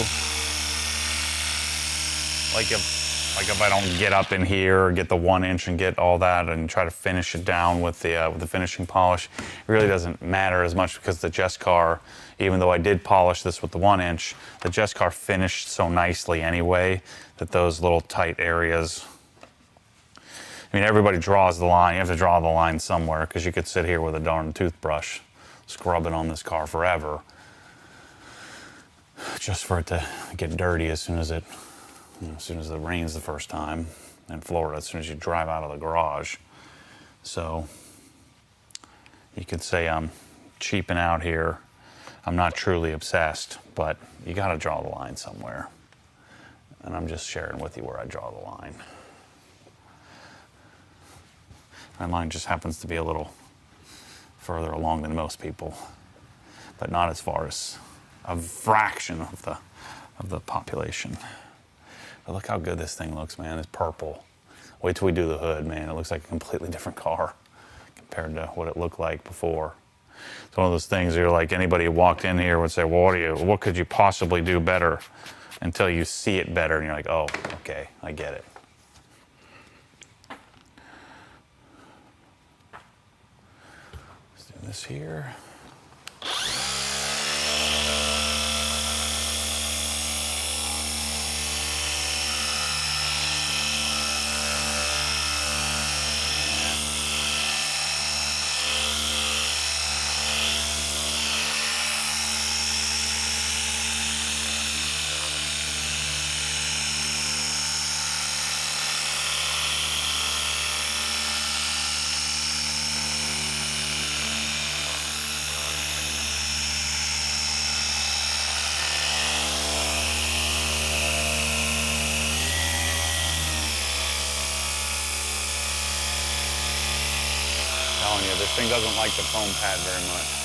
like if I don't get up in here or get the 1-inch and get all that and try to finish it down with the finishing polish, it really doesn't matter as much because the Jess car, even though I did polish this with the 1-inch, the Jess car finished so nicely anyway that those little tight areas, I mean, everybody draws the line. You have to draw the line somewhere because you could sit here with a darn toothbrush scrubbing on this car forever just for it to get dirty as soon as it rains the first time in Florida, as soon as you drive out of the garage. So you could say I'm cheaping out here. I'm not truly obsessed, but you got to draw the line somewhere. And I'm just sharing with you where I draw the line. My line just happens to be a little further along than most people, but not as far as a fraction of the population. But look how good this thing looks, man. It's purple. Wait till we do the hood, man. It looks like a completely different car compared to what it looked like before. It's one of those things you're like, anybody who walked in here would say, well, what could you possibly do better, until you see it better and you're like, oh, okay, I get it. Let's do this here. Telling you, this thing doesn't like the foam pad very much.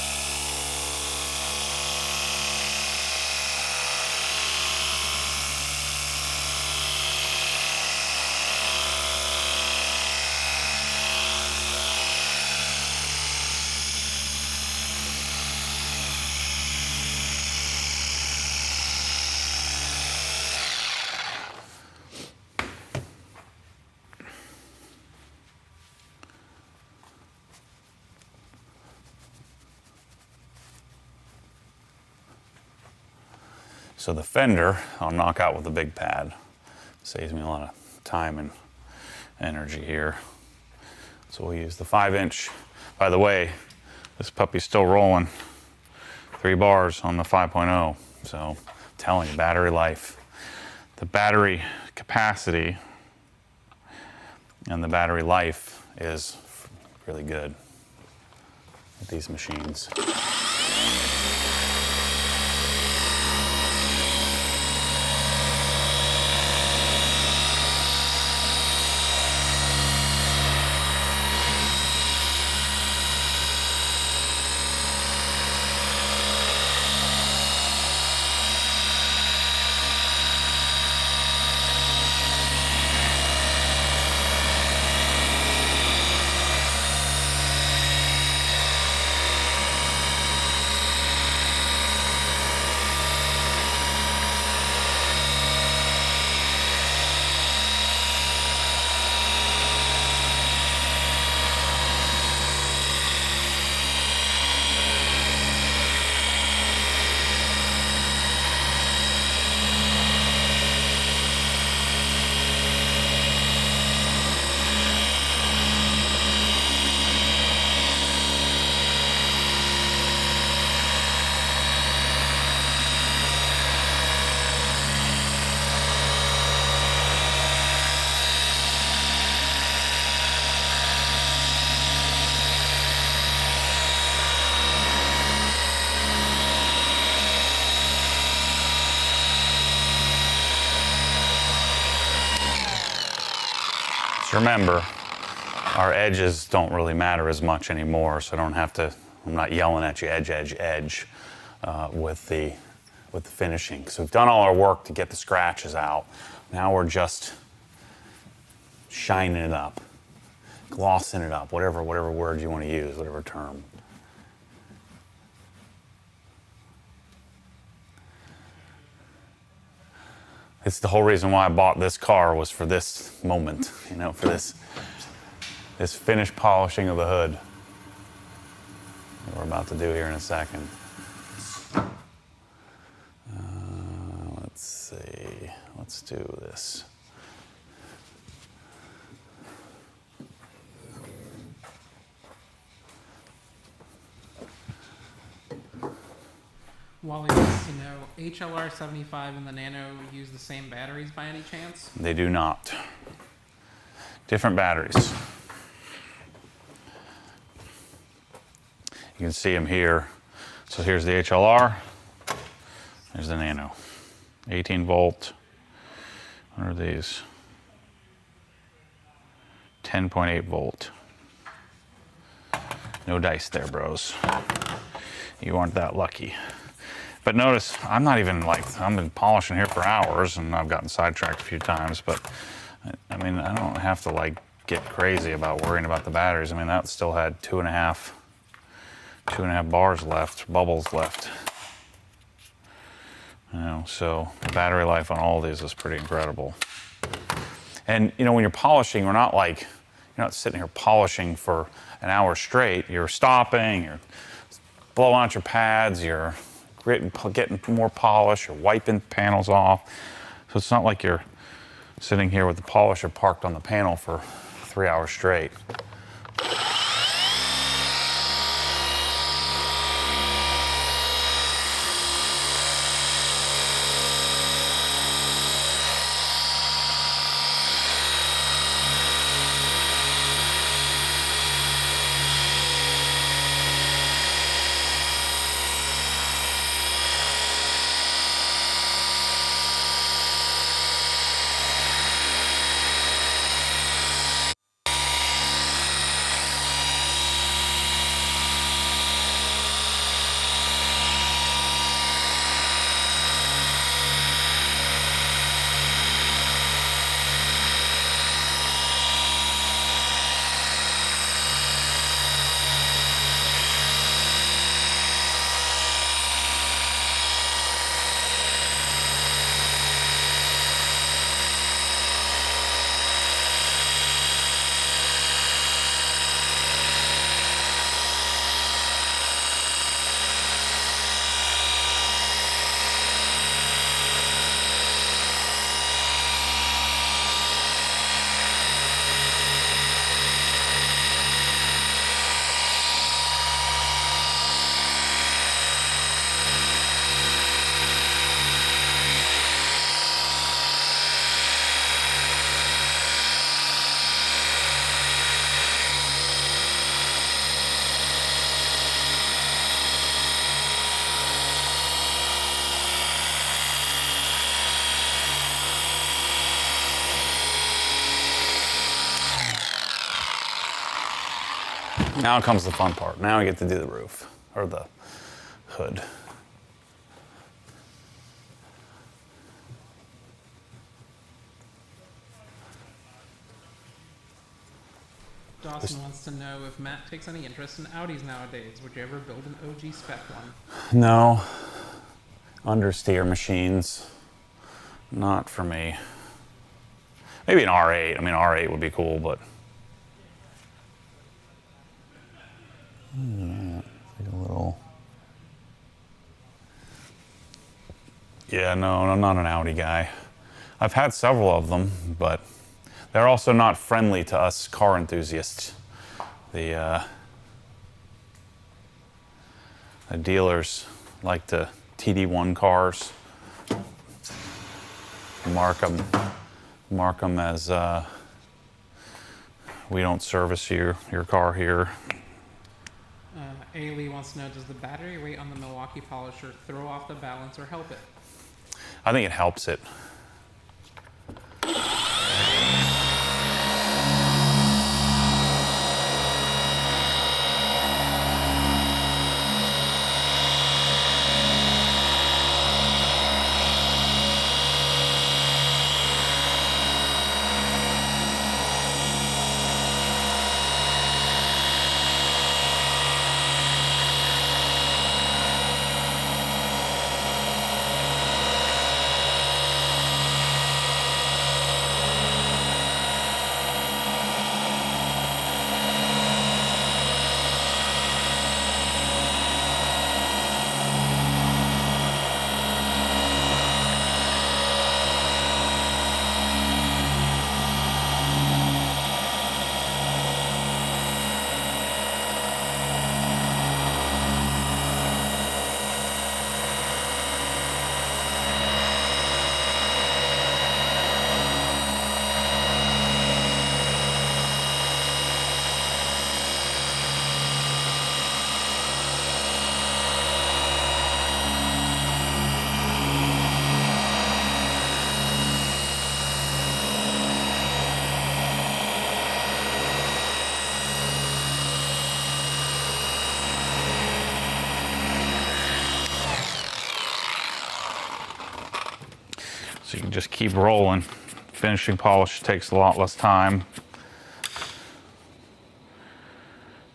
So the fender, I'll knock out with the big pad. Saves me a lot of time and energy here. So we'll use the 5-inch. By the way, this puppy's still rolling 3 bars on the 5.0. So I'm telling you, battery life. The battery capacity and the battery life is really good with these machines. Remember, our edges don't really matter as much anymore, so I don't have to, I'm not yelling at you edge, edge, edge with the finishing. So we've done all our work to get the scratches out. Now we're just shining it up, glossing it up, whatever word you want to use, whatever term. It's the whole reason why I bought this car, was for this moment, you know, for this finished polishing of the hood that we're about to do here in a second. Let's see, let's do this. Wally wants to know, HLR 75 and the Nano use the same batteries by any chance? They do not. Different batteries. You can see them here. So here's the HLR. There's the Nano. 18 volt. What are these? 10.8 volt. No dice there, bros. You aren't that lucky. But notice, I'm not even like, I've been polishing here for hours and I've gotten sidetracked a few times, but I mean, I don't have to like get crazy about worrying about the batteries. I mean, that still had two and a half bars left, bubbles left. You know, so the battery life on all these is pretty incredible. And you know, when you're polishing, you're not sitting here polishing for an hour straight. You're stopping, you're blowing out your pads, you're getting more polish, you're wiping panels off. So it's not like you're sitting here with the polisher parked on the panel for 3 hours straight. Now comes the fun part. Now I get to do the roof, or the hood. Dawson wants to know if Matt takes any interest in Audis nowadays. Would you ever build an OG spec one? No. Understeer machines. Not for me. Maybe an R8. I mean, R8 would be cool, but... like a little... Yeah, no, I'm not an Audi guy. I've had several of them, but they're also not friendly to us car enthusiasts. The dealers like to TD1 cars, mark them as we don't service your car here. Ailey wants to know, does the battery weight on the Milwaukee polisher throw off the balance or help it? I think it helps it. So you can just keep rolling. finishing polish takes a lot less time.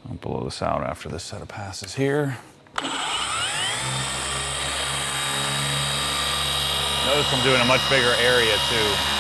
I'll blow this out after this set of passes here. Notice I'm doing a much bigger area too.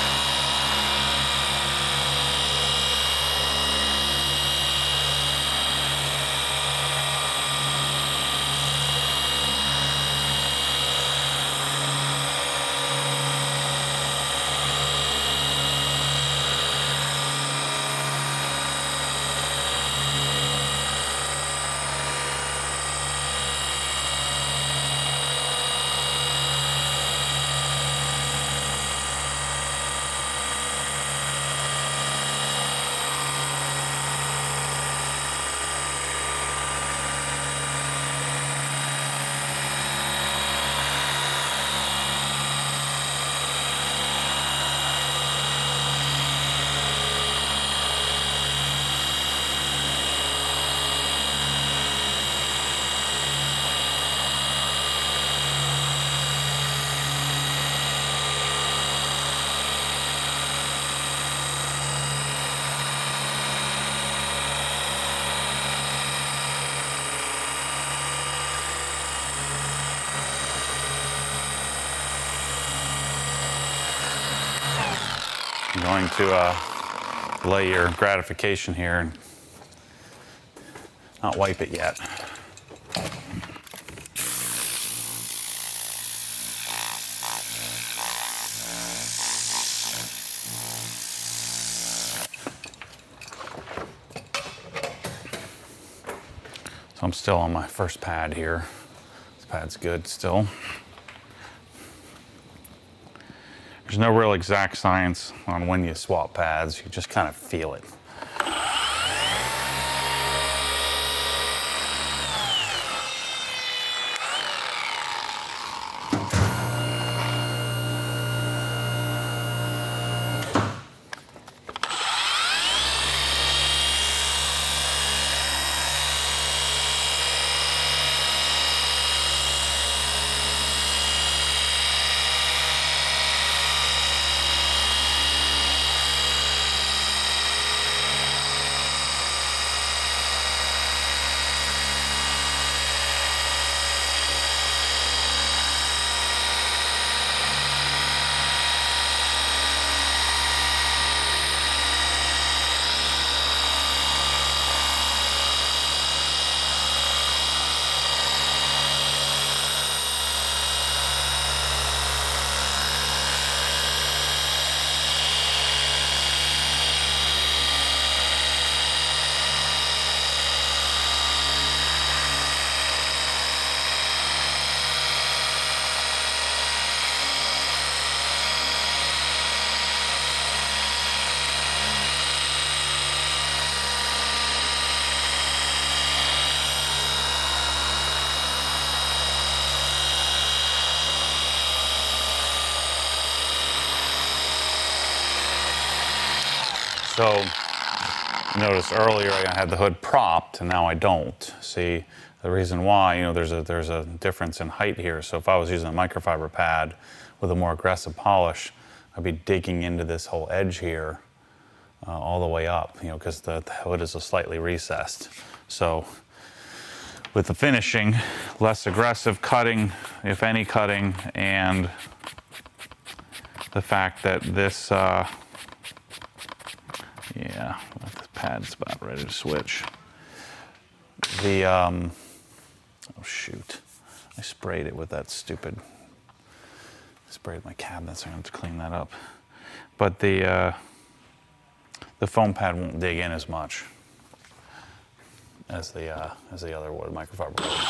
I'm going to lay your gratification here and not wipe it yet. So I'm still on my first pad here. This pad's good still. There's no real exact science on when you swap pads. You just kind of feel it. So notice earlier I had the hood propped and now I don't. See, the reason why, you know, there's a difference in height here. So if I was using a microfiber pad with a more aggressive polish, I'd be digging into this whole edge here all the way up, you know, because the hood is slightly recessed. So with the finishing, less aggressive cutting, if any cutting, and the fact that this, yeah, the pad's about ready to switch. The, oh shoot, I sprayed it with that stupid, I sprayed my cabinets, I'm going to have to clean that up. But the foam pad won't dig in as much as the other wood, microfiber wood.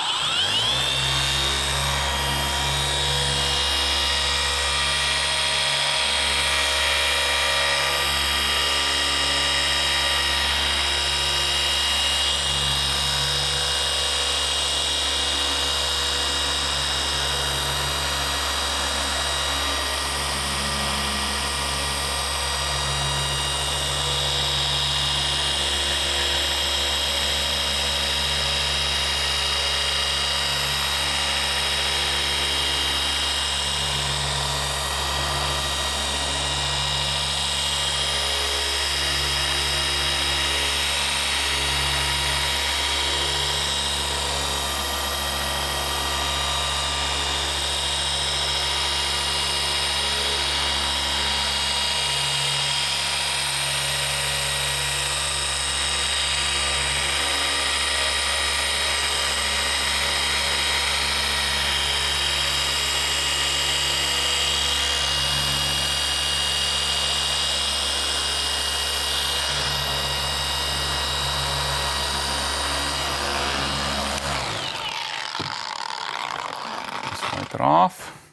wipe it off.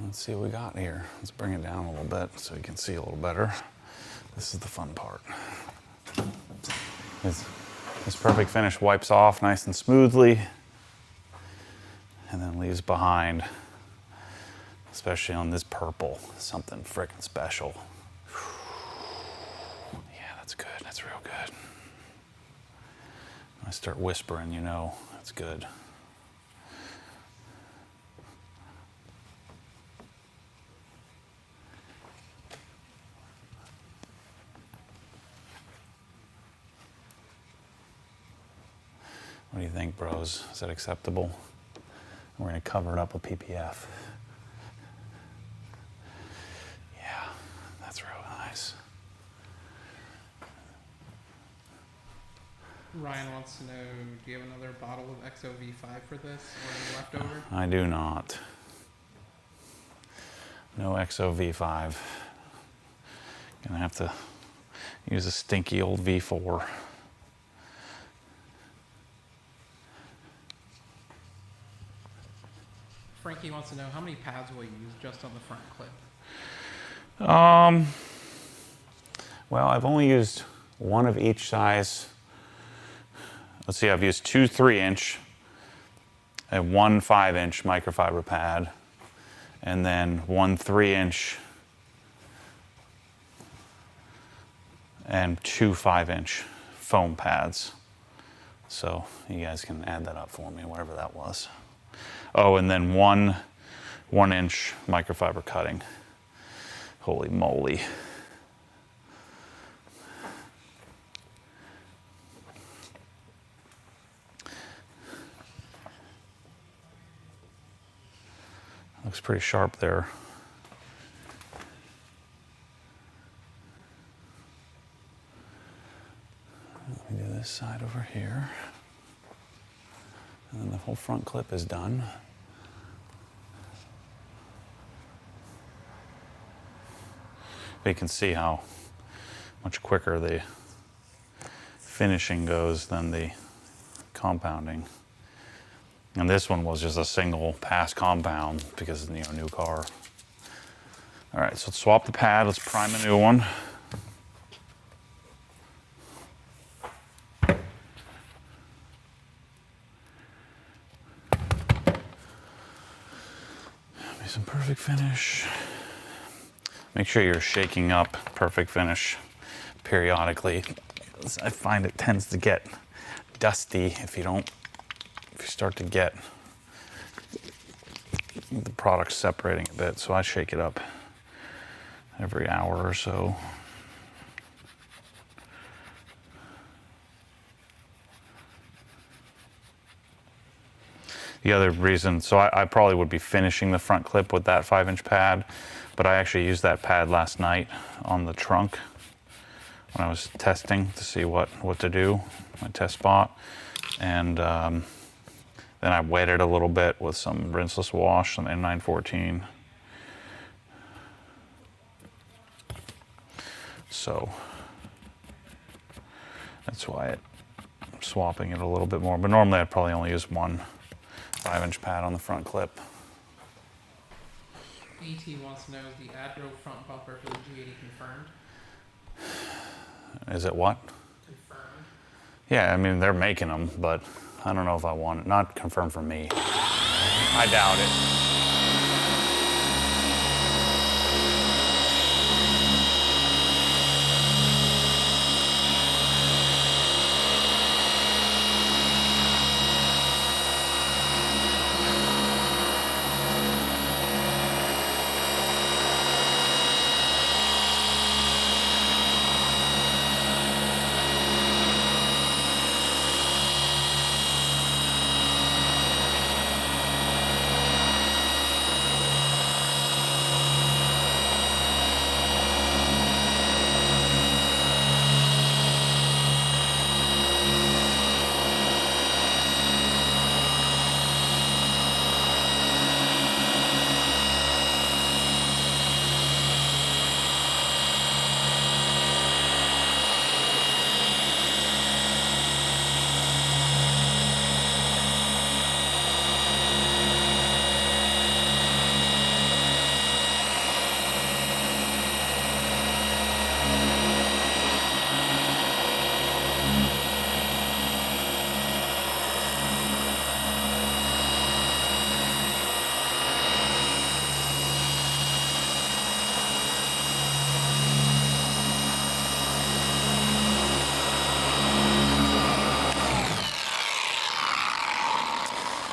Let's see what we got here. Let's bring it down a little bit so you can see a little better. This is the fun part. This perfect finish wipes off nice and smoothly and then leaves behind, especially on this purple, something frickin' special. Yeah, that's good. That's real good. When I start whispering, you know it's good. What do you think, bros? Is that acceptable? We're going to cover it up with PPF. Yeah, that's real nice. Ryan wants to know, do you have another bottle of XOV5 for this or any leftover? I do not. No XOV5. Gonna have to use a stinky old V4. Frankie wants to know, how many pads will you use just on the front clip? Well, I've only used one of each size. Let's see, I've used 2 3-inch and 1 5-inch microfiber pad, and then 1 3-inch and 2 5-inch foam pads. So you guys can add that up for me, whatever that was. Oh, and then 1 1-inch microfiber cutting. Holy moly. Looks pretty sharp there. Let me do this side over here. And then the whole front clip is done. But you can see how much quicker the finishing goes than the compounding. And this one was just a single pass compound because it's a new car. All right, so let's swap the pad. Let's prime a new one. Some perfect finish. Make sure you're shaking up perfect finish periodically. I find it tends to get dusty if you start to get the product separating a bit. So I shake it up every hour or so. The other reason, so I probably would be finishing the front clip with that 5-inch pad, but I actually used that pad last night on the trunk when I was testing to see what to do, my test spot. And then I wet it a little bit with some rinseless wash on N914. So that's why I'm swapping it a little bit more, but normally I'd probably only use 1 5-inch pad on the front clip. AT wants to know, is the Adro front bumper for the G80 confirmed? Is it what? Confirmed. Yeah, I mean, they're making them, but I don't know if I want it. Not confirmed for me. I doubt it.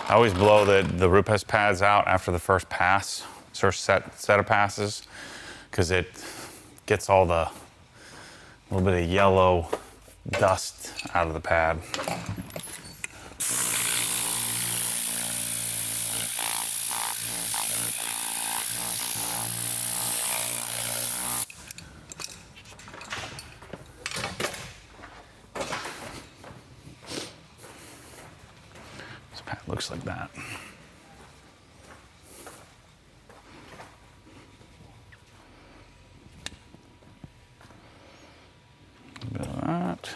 I always blow the Rupes pads out after the first pass, first set of passes, because it gets all the little bit of yellow dust out of the pad. This pad looks like that. A bit of that.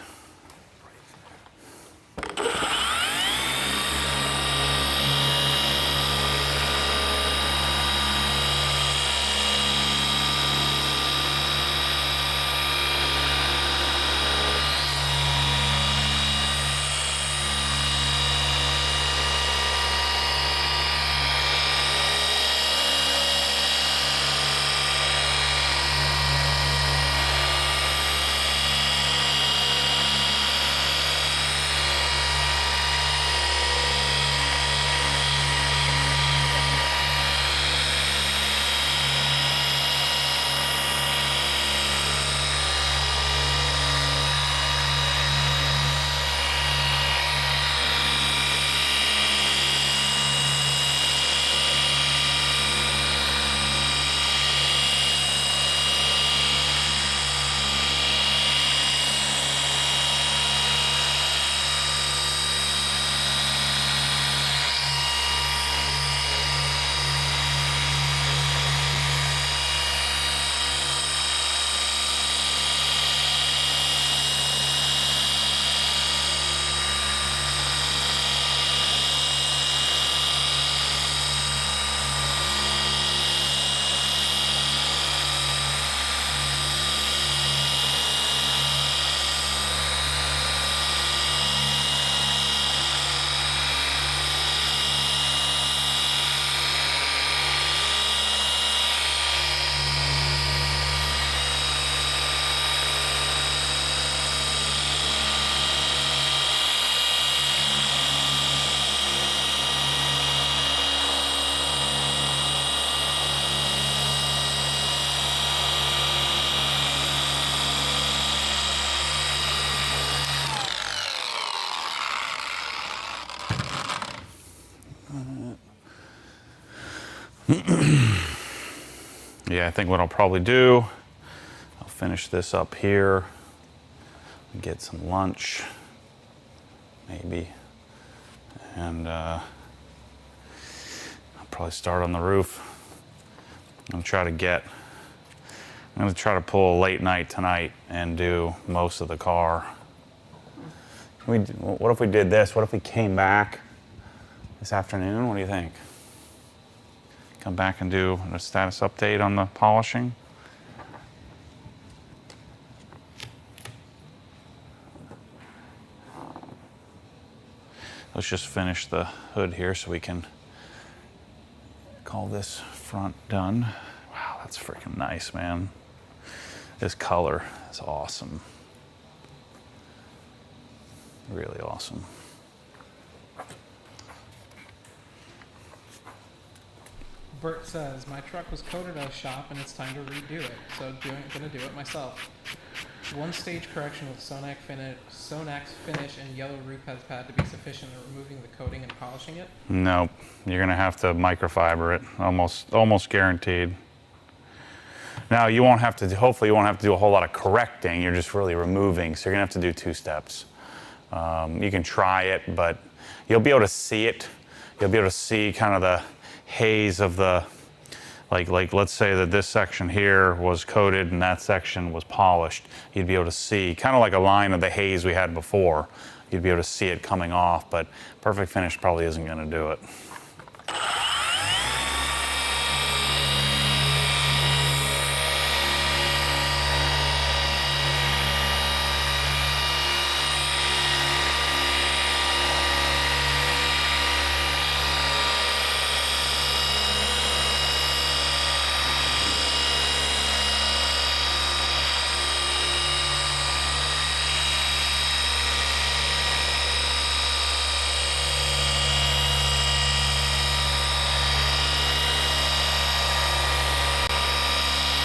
Yeah, I think what I'll probably do, I'll finish this up here, get some lunch, maybe, and I'll probably start on the roof. I'm gonna try to pull a late night tonight and do most of the car. What if we did this? What if we came back this afternoon? What do you think? Come back and do a status update on the polishing. Let's just finish the hood here so we can call this front done. Wow, that's freaking nice, man. This color is awesome. Really awesome. Bert says, my truck was coated at a shop and it's time to redo it, so gonna do it myself. One stage correction with Sonax finish and yellow Rupes pad to be sufficient in removing the coating and polishing it? Nope, you're gonna have to microfiber it, almost guaranteed. Now you won't have to, hopefully you won't have to do a whole lot of correcting, you're just really removing, so you're gonna have to do 2 steps. You can try it, but you'll be able to see it. You'll be able to see kind of the haze of the, like let's say that this section here was coated and that section was polished. You'd be able to see kind of like a line of the haze we had before. You'd be able to see it coming off, but perfect finish probably isn't going to do it.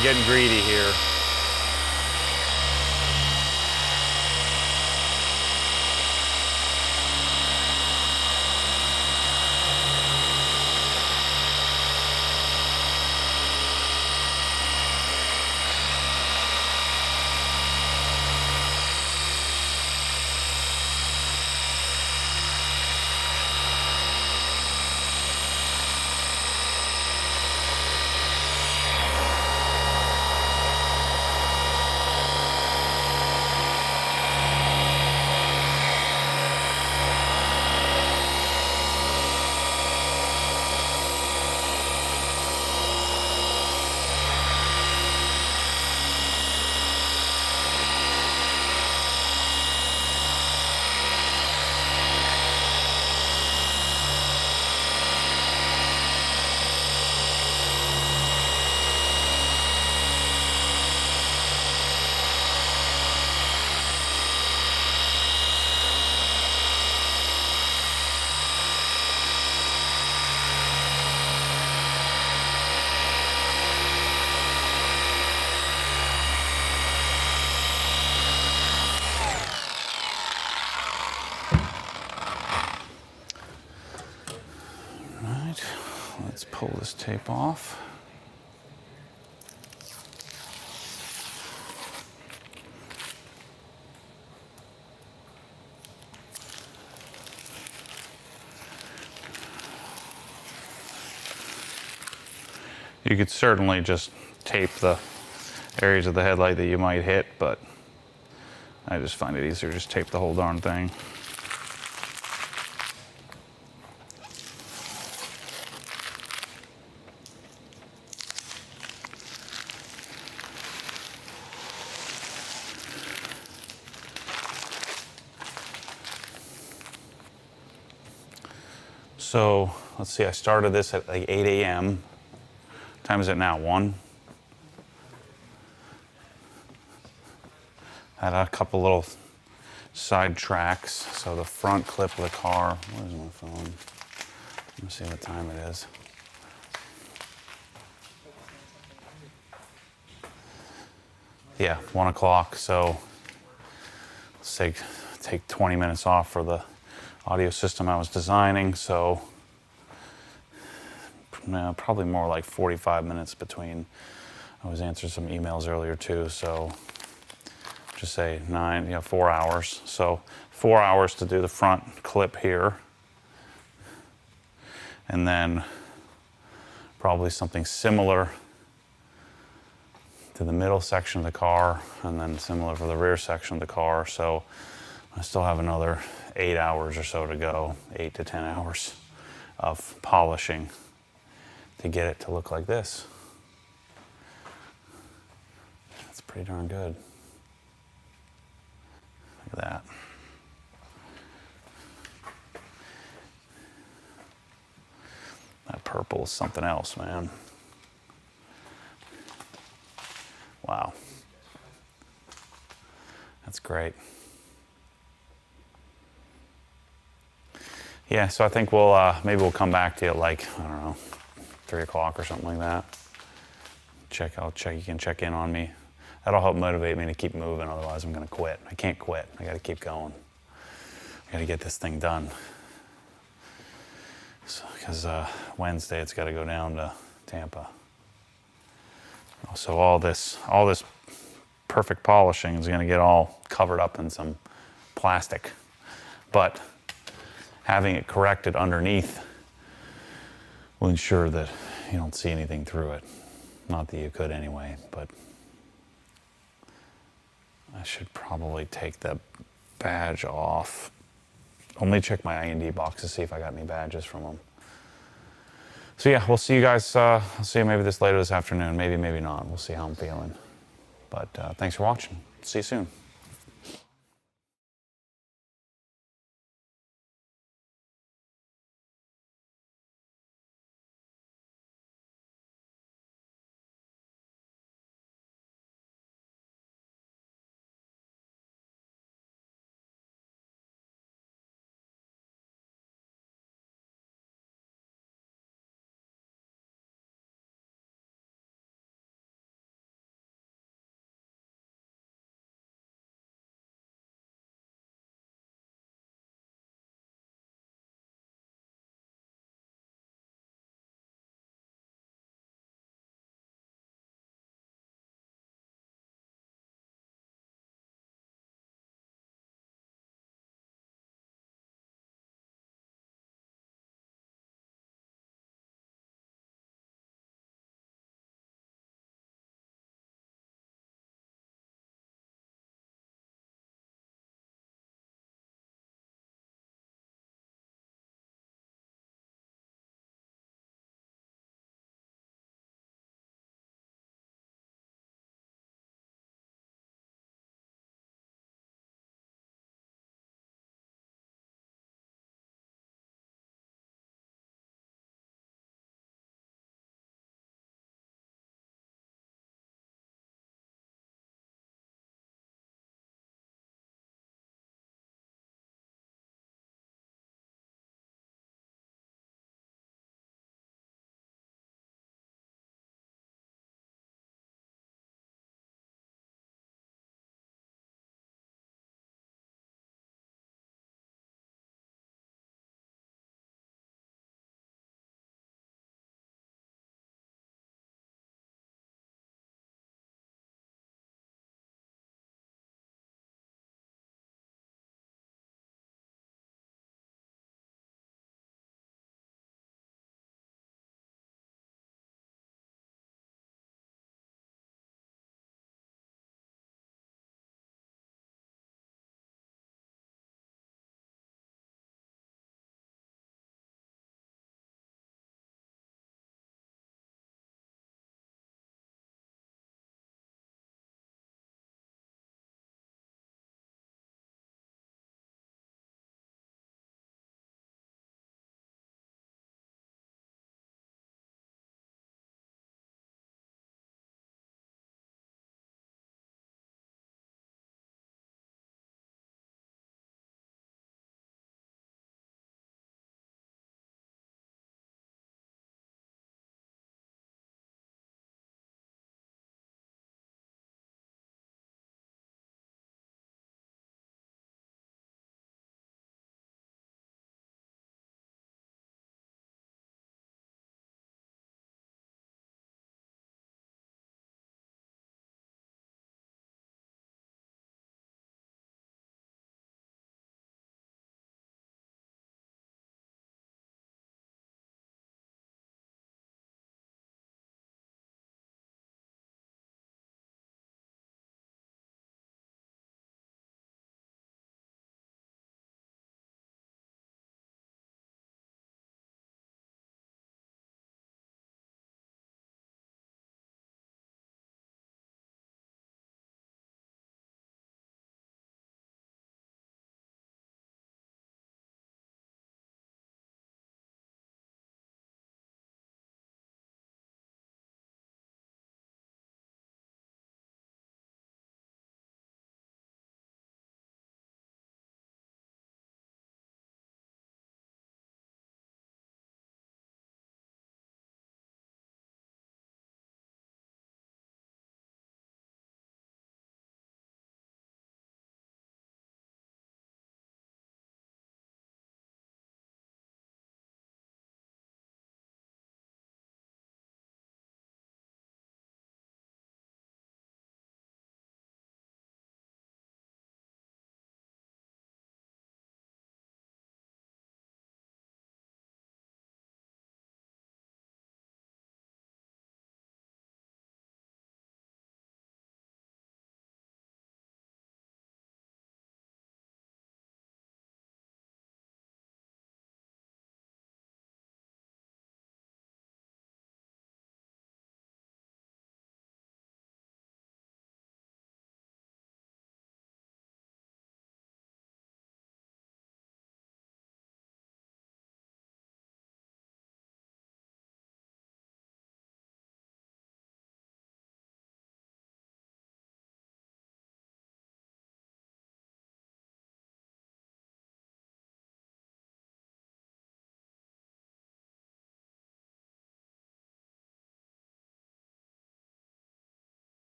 I'm getting greedy here. Let's pull this tape off. You could certainly just tape the areas of the headlight that you might hit, but I just find it easier to just tape the whole darn thing. So let's see, I started this at like 8 a.m. What time is it now? 1? Had a couple little side tracks. So the front clip of the car, where's my phone? Let me see what time it is. Yeah, 1 o'clock. So let's take 20 minutes off for the audio system I was designing. So probably more like 45 minutes between. I was answering some emails earlier too. So just say 4 hours. So 4 hours to do the front clip here. And then probably something similar to the middle section of the car, and then similar for the rear section of the car. So I still have another 8 hours or so to go, 8 to 10 hours of polishing to get it to look like this. That's pretty darn good. Look at that. That purple is something else, man. Wow. That's great. Yeah, so I think maybe we'll come back to you at like, I don't know, 3 o'clock or something like that. I'll check, you can check in on me. That'll help motivate me to keep moving, otherwise I'm gonna quit. I can't quit, I gotta keep going. I gotta get this thing done. Because Wednesday it's gotta go down to Tampa. So all this perfect polishing is gonna get all covered up in some plastic. But having it corrected underneath will ensure that you don't see anything through it. Not that you could anyway, but I should probably take the badge off. Let me check my I&D box to see if I got any badges from them. So yeah, we'll see you guys, I'll see you maybe later this afternoon, maybe not. We'll see how I'm feeling. But thanks for watching. See you soon.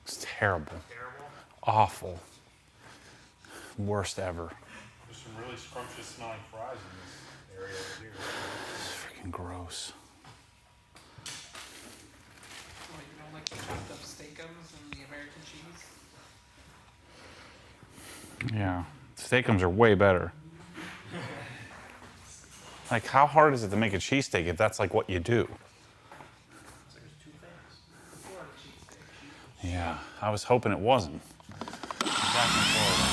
It's terrible. Terrible. Awful. Worst ever. There's some really scrumptious smelling fries in this area over here. It's freaking gross. Oh, you don't like the chopped up steakums and the American cheese? Yeah. Steakums are way better. Like, how hard is it to make a cheesesteak if that's like what you do? It's like there's two things. Before the cheesesteak. Yeah, I was hoping it wasn't. Back and forth.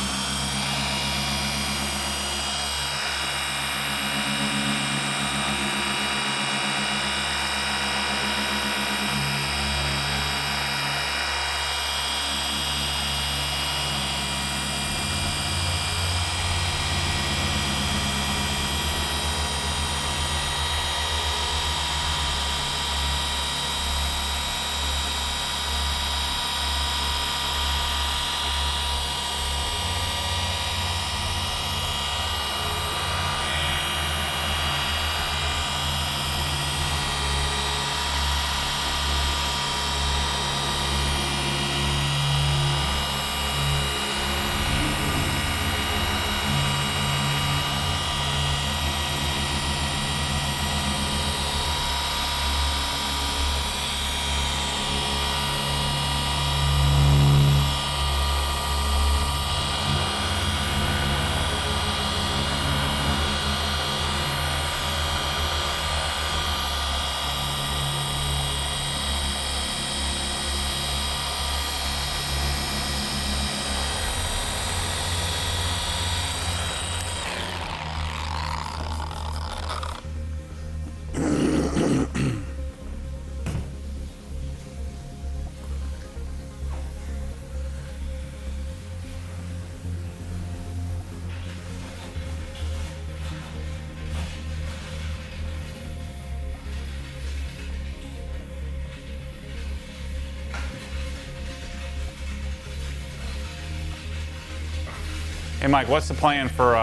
Hey, Mike, what's the plan for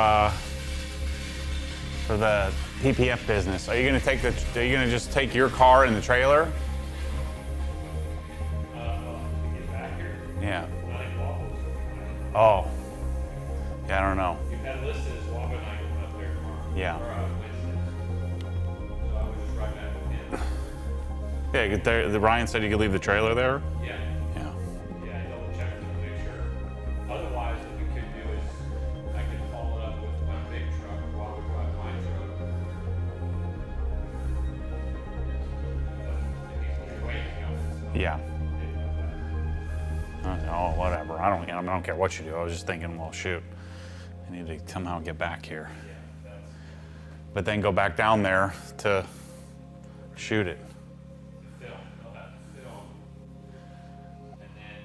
the PPF business? Are you gonna just take your car in the trailer? To get back here, Yeah. I like waffles. Oh. Yeah, I don't know. You've had listed as Waba and I going up there tomorrow. Yeah. Or Wednesday. So I would just ride back with him. Yeah, get there. The Ryan said you could leave the trailer there. Yeah. Yeah. Yeah, double check to make sure. Otherwise, what we could do is I could follow it up with my big truck while we drive my truck. But if he's waiting, so Yeah. Oh, whatever. I don't care what you do. I was just thinking, well, shoot, I need to somehow get back here. But then go back down there to shoot it. film, they'll have to film. And then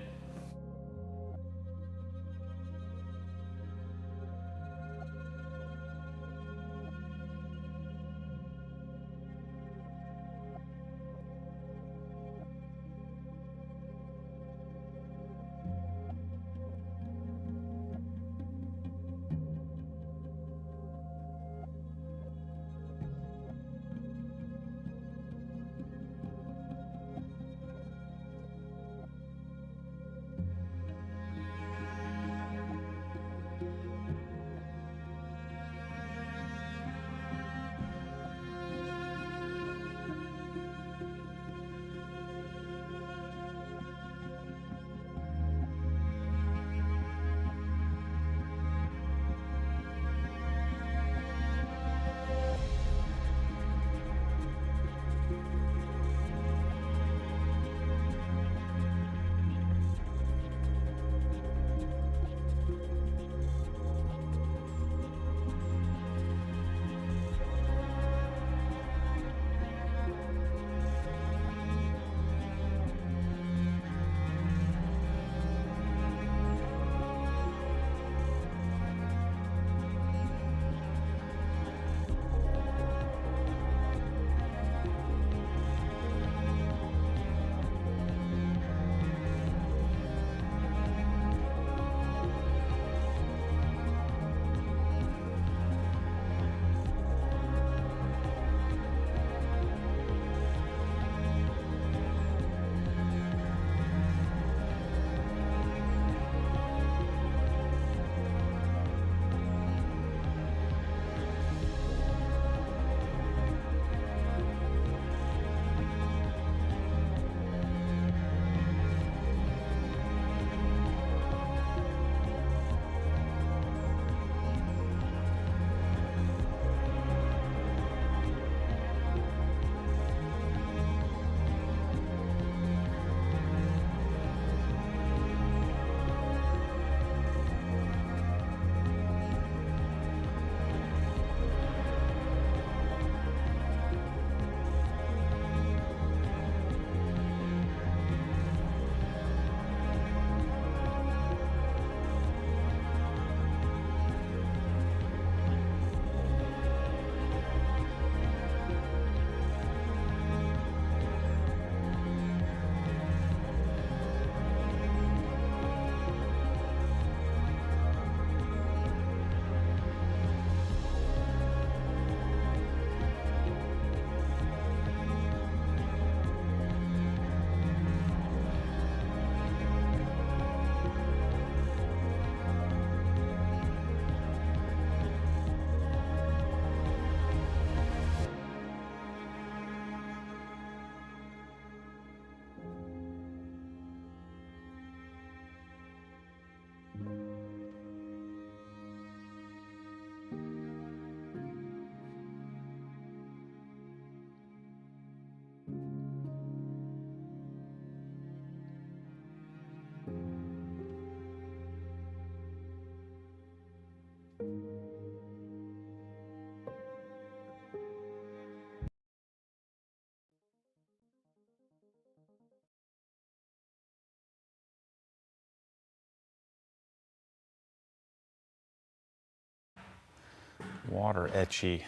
water etchy.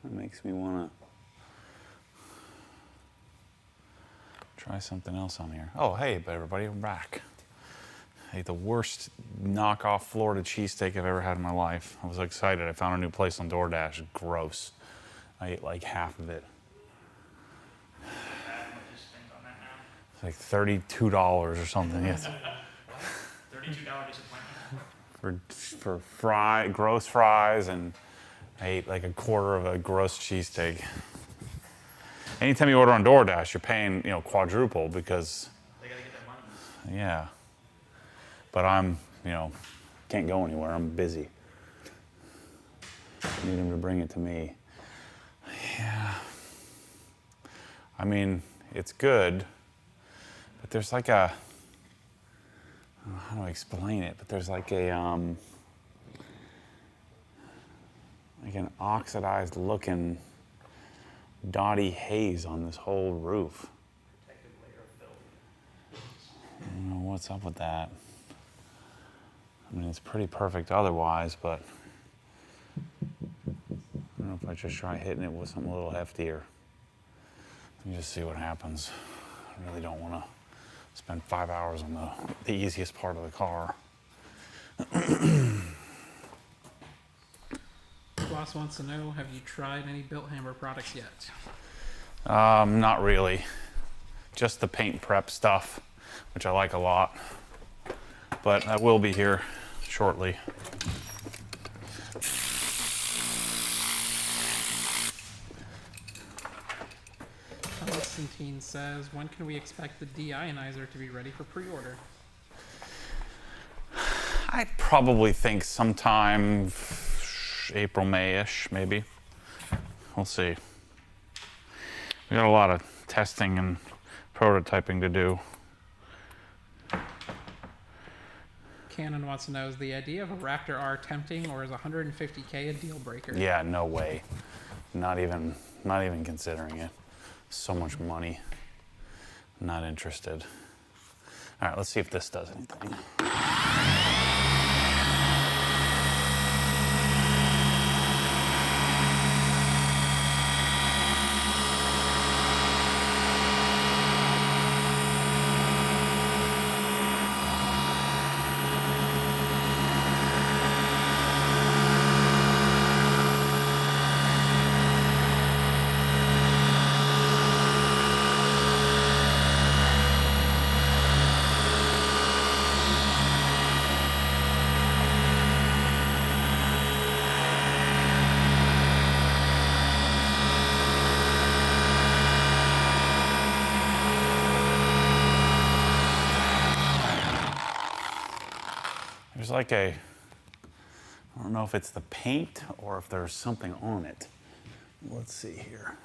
That makes me want to try something else on here. Oh, hey, everybody, we're back. I ate the worst knockoff Florida cheesesteak I've ever had in my life. I was excited. I found a new place on DoorDash. Gross. I ate like half of it. It's like $32 or something. Yes. $32 disappointment. For gross fries, and I ate like a quarter of a gross cheesesteak. Anytime you order on DoorDash, you're paying, quadruple because They gotta get their money. yeah. But I'm, can't go anywhere. I'm busy. I need him to bring it to me. Yeah. I mean, it's good, but there's like a, I don't know how to explain it, but there's like an oxidized looking dotty haze on this whole roof. Protective layer of film. I don't know what's up with that. I mean, it's pretty perfect otherwise, but I don't know if I just try hitting it with something a little heftier. Let me just see what happens. I really don't want to spend 5 hours on the easiest part of the car. Boss wants to know, have you tried any Built Hammer products yet? Not really. Just the paint prep stuff, which I like a lot. But I will be here shortly. Constantine says, when can we expect the deionizer to be ready for pre-order? I probably think sometime April, May-ish, maybe. We'll see. We got a lot of testing and prototyping to do. Cannon wants to know, is the idea of a Raptor R tempting, or is 150K a deal breaker? Yeah, no way. Not even considering it. So much money. Not interested. All right, let's see if this does anything. There's like I don't know if it's the paint or if there's something on it. Let's see here.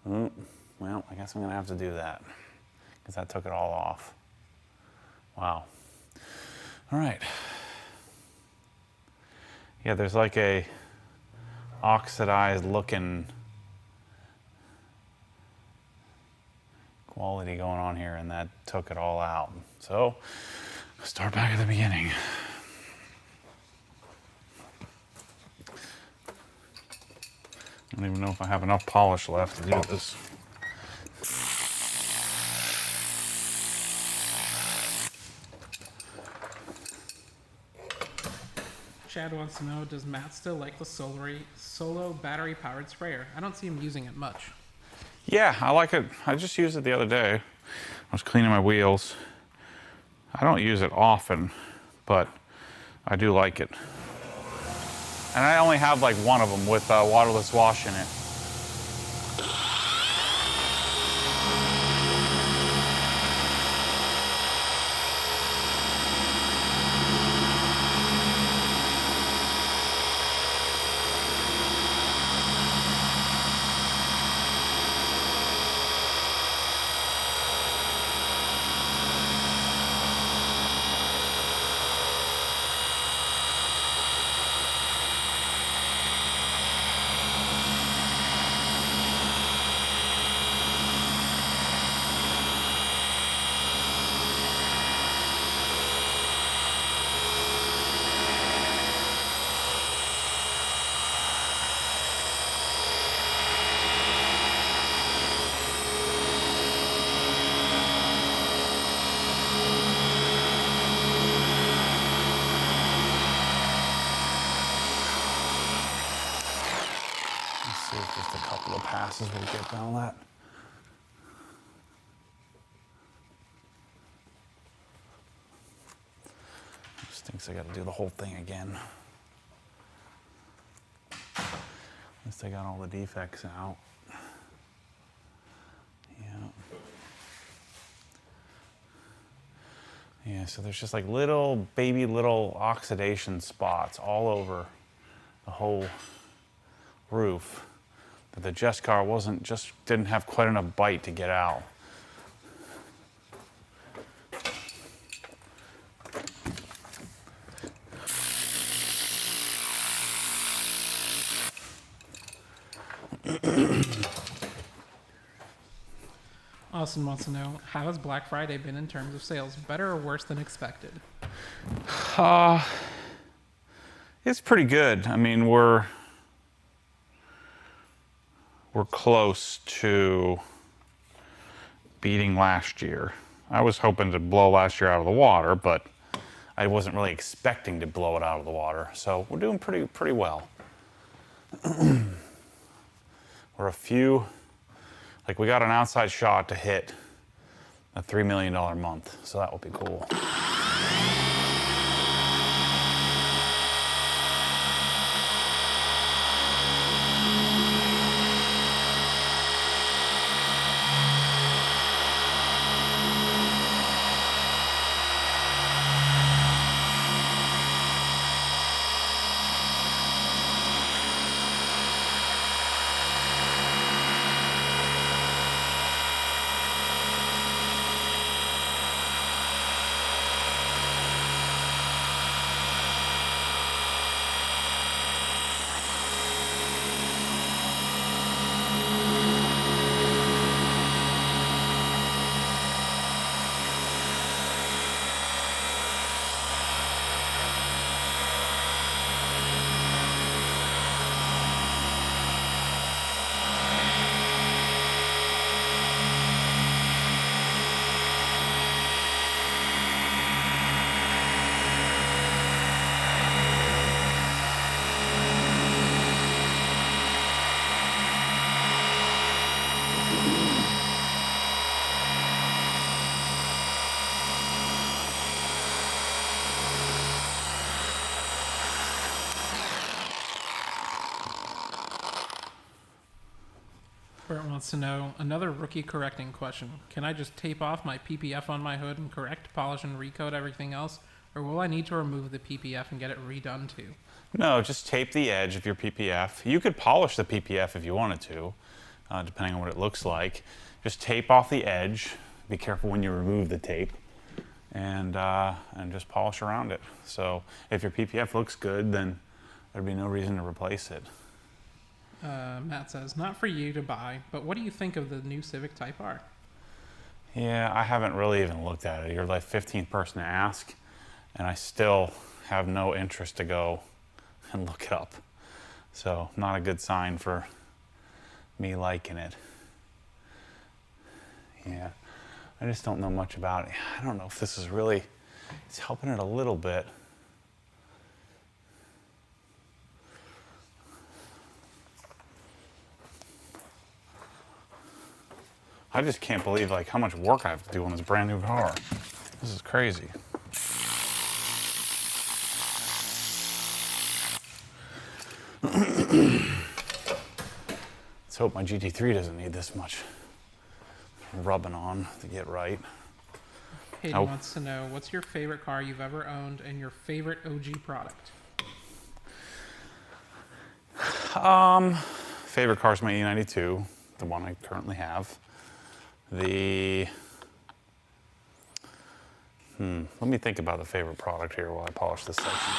Oh, well, I guess I'm gonna have to do that because that took it all off. Wow. All right. Yeah, there's like a oxidized looking quality going on here, and that took it all out. So, start back at the beginning. I don't even know if I have enough polish left to do this. Chad wants to know, does Matt still like the Solo battery-powered sprayer? I don't see him using it much. Yeah, I like it. I just used it the other day. I was cleaning my wheels. I don't use it often, but I do like it. And I only have like one of them with waterless wash in it. There's just a couple of passes we'll get down that. Just thinks I got to do the whole thing again. At least I got all the defects out. Yeah, so there's just like little oxidation spots all over the whole roof that the Just car didn't have quite enough bite to get out. Austin wants to know, how has Black Friday been in terms of sales? Better or worse than expected? It's pretty good. I mean, we're close to beating last year. I was hoping to blow last year out of the water, but I wasn't really expecting to blow it out of the water. So we're doing pretty well. We're a few, like we got an outside shot to hit a $3 million month, so that will be cool. Bert wants to know, another rookie correcting question. Can I just tape off my PPF on my hood and correct, polish, and recoat everything else? Or will I need to remove the PPF and get it redone too? No, just tape the edge of your PPF. You could polish the PPF if you wanted to, depending on what it looks like. Just tape off the edge. Be careful when you remove the tape. And just polish around it. So if your PPF looks good, then there'd be no reason to replace it. Matt says, not for you to buy, but what do you think of the new Civic Type R? Yeah, I haven't really even looked at it. You're like 15th person to ask, and I still have no interest to go and look it up. So not a good sign for me liking it. Yeah, I just don't know much about it. I don't know if this is really, it's helping it a little bit. I just can't believe like how much work I have to do on this brand new car. This is crazy. Let's hope my GT3 doesn't need this much rubbing on to get right. Hayden wants to know, what's your favorite car you've ever owned and your favorite OG product? Favorite car is my E92, the one I currently have. Let me think about the favorite product here while I polish this section.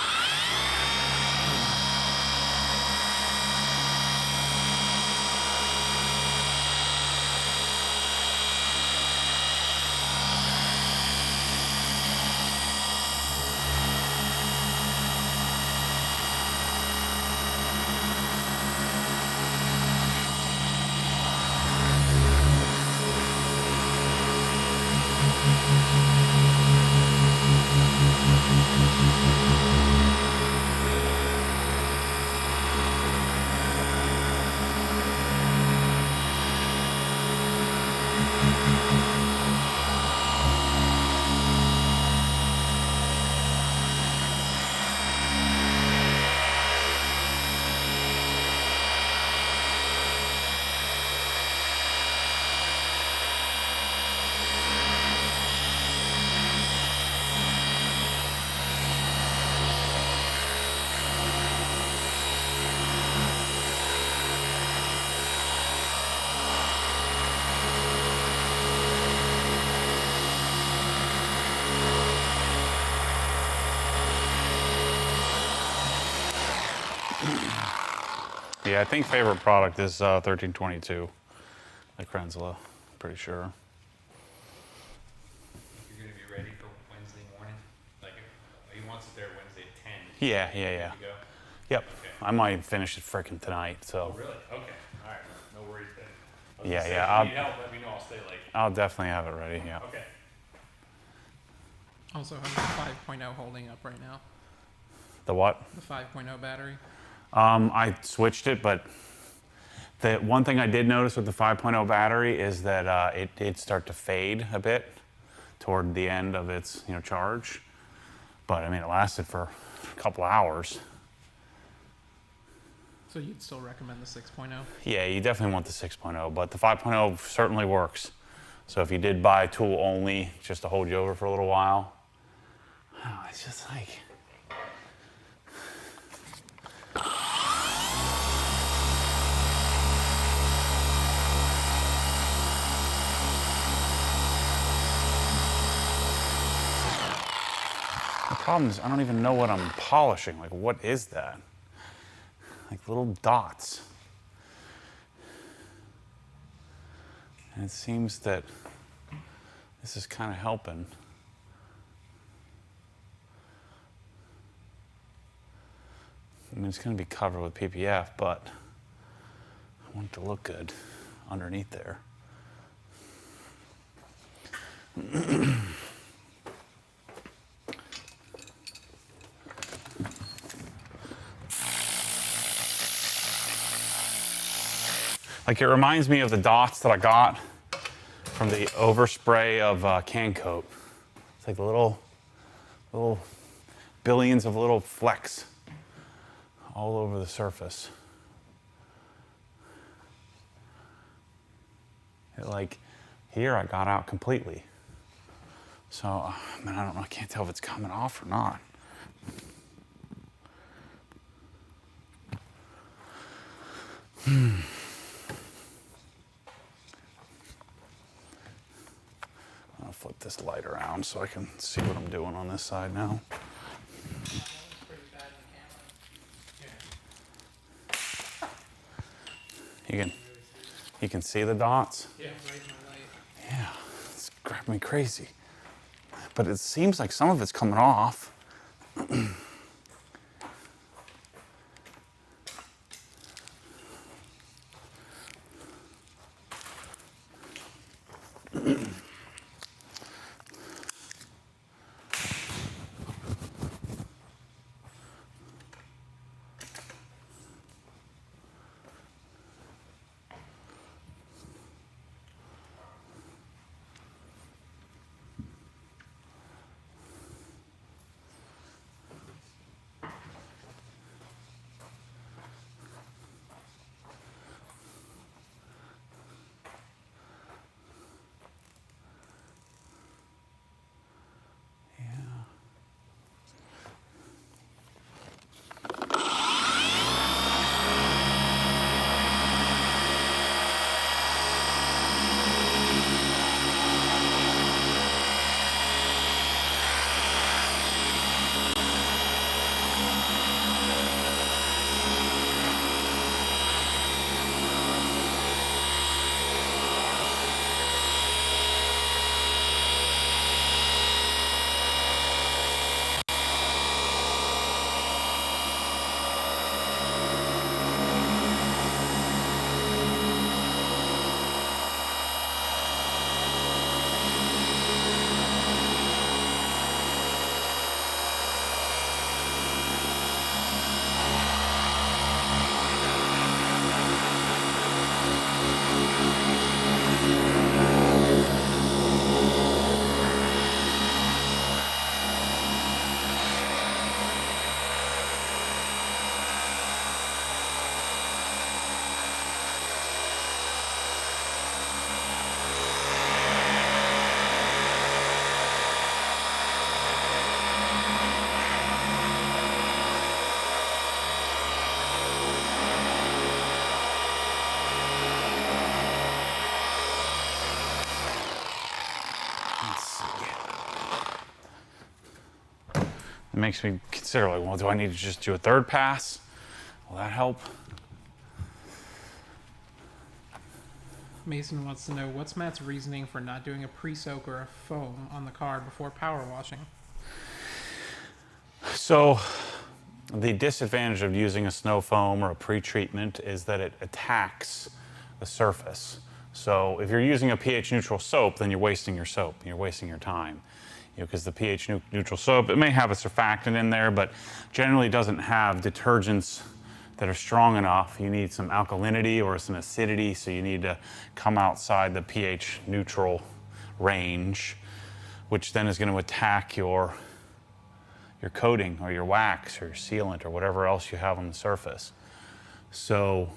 Yeah, I think favorite product is 1322, like Krenzla, pretty sure. You're gonna be ready for Wednesday morning? Like, he wants it there Wednesday at 10. Yeah. Ready to go? Yep. Okay. I might finish it frickin' tonight, so. Oh, really? Okay. All right. No worries then. I was Yeah, gonna say, yeah, If you need help, let me know. I'll stay late. I'll definitely have it ready, yeah. Okay. Also, how's the 5.0 holding up right now? The what? The 5.0 battery? I switched it, but the one thing I did notice with the 5.0 battery is that it did start to fade a bit toward the end of its charge. But I mean, it lasted for a couple hours. So you'd still recommend the 6.0? Yeah, you definitely want the 6.0, but the 5.0 certainly works. So if you did buy tool only, just to hold you over for a little while, it's just like. The problem is I don't even know what I'm polishing. Like, what is that? Like little dots. And it seems that this is kind of helping. I mean, it's going to be covered with PPF, but I want it to look good underneath there. Like, it reminds me of the dots that I got from the overspray of can coat. It's like little billions of little flecks all over the surface. Like, here I got out completely. So, I mean, I don't know, I can't tell if it's coming off or not. I'll flip this light around so I can see what I'm doing on this side now. You can see the dots? Yeah, right in the light. Yeah, it's driving me crazy. But it seems like some of it's coming off. It makes me consider, like, well, do I need to just do a third pass? Will that help? Mason wants to know, what's Matt's reasoning for not doing a pre-soak or a foam on the car before power washing? So the disadvantage of using a snow foam or a pre-treatment is that it attacks the surface. So if you're using a pH neutral soap, then you're wasting your soap, you're wasting your time. Because the pH neutral soap, it may have a surfactant in there, but generally doesn't have detergents that are strong enough. You need some alkalinity or some acidity, so you need to come outside the pH neutral range, which then is going to attack your coating or your wax or your sealant or whatever else you have on the surface. So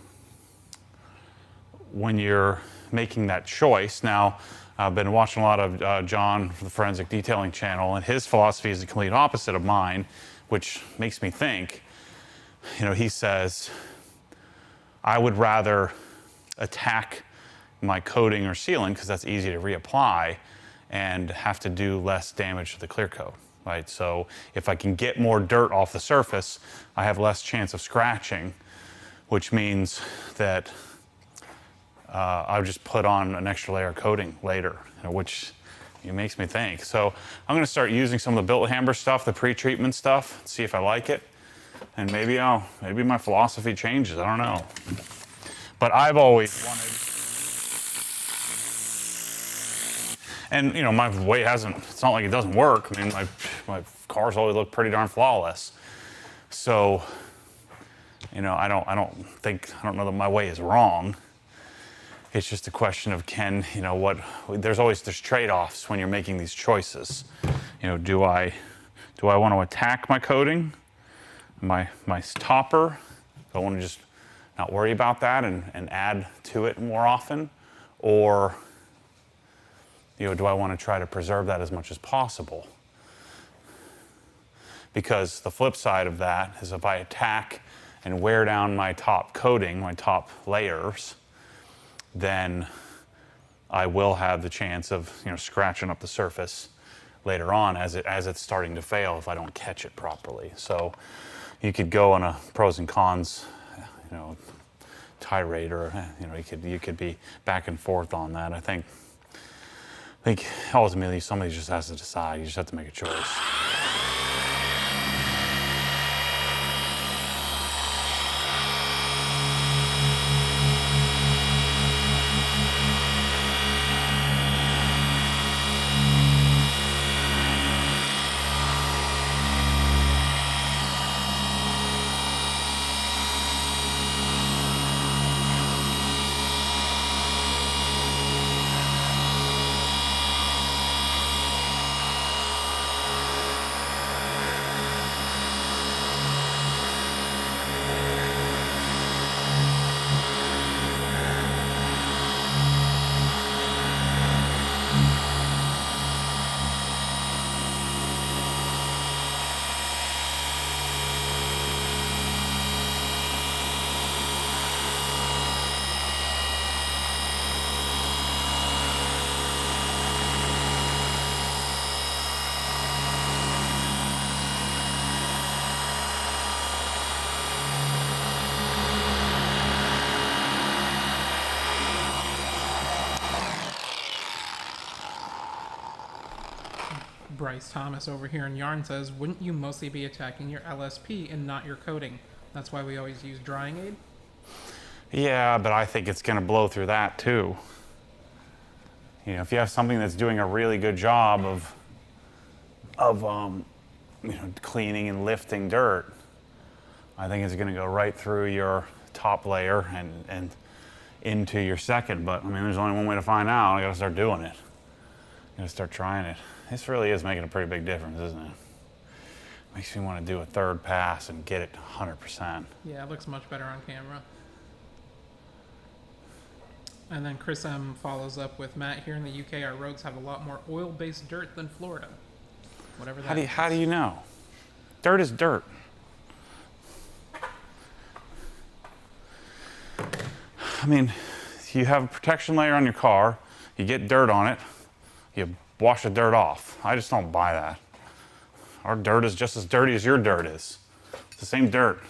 when you're making that choice, now I've been watching a lot of John from the Forensic Detailing channel, and his philosophy is the complete opposite of mine, which makes me think, you know, he says, I would rather attack my coating or sealant because that's easy to reapply and have to do less damage to the clear coat, right? So if I can get more dirt off the surface, I have less chance of scratching, which means that I'll just put on an extra layer of coating later, you know, which it makes me think. So I'm going to start using some of the Bilthamber stuff, the pre-treatment stuff, see if I like it, and maybe my philosophy changes. I don't know. But I've always wanted, and you know, my way hasn't. It's not like it doesn't work. I mean, my cars always look pretty darn flawless. So, you know, I don't know that my way is wrong. It's just a question of there's trade-offs when you're making these choices. You know, do I want to attack my coating, my topper? Do I want to just not worry about that and add to it more often? Or, you know, do I want to try to preserve that as much as possible? Because the flip side of that is if I attack and wear down my top coating, my top layers, then I will have the chance of, you know, scratching up the surface later on as it's starting to fail if I don't catch it properly. So you could go on a pros and cons, you know, tirade, or you know, you could be back and forth on that. I think ultimately somebody just has to decide. You just have to make a choice. Bryce Thomas over here in Yarn says, wouldn't you mostly be attacking your LSP and not your coating? That's why we always use drying aid? Yeah, but I think it's going to blow through that too. You know, if you have something that's doing a really good job of you know, cleaning and lifting dirt, I think it's going to go right through your top layer and into your second. But I mean, there's only one way to find out. I got to start doing it. I got to start trying it. This really is making a pretty big difference, isn't it? Makes me want to do a third pass and get it 100%. Yeah, it looks much better on camera. And then Chris M follows up with, Matt, here in the UK, our roads have a lot more oil-based dirt than Florida. Whatever that is. How do you know? Dirt is dirt. I mean, you have a protection layer on your car, you get dirt on it, you wash the dirt off. I just don't buy that. Our dirt is just as dirty as your dirt is. It's the same dirt.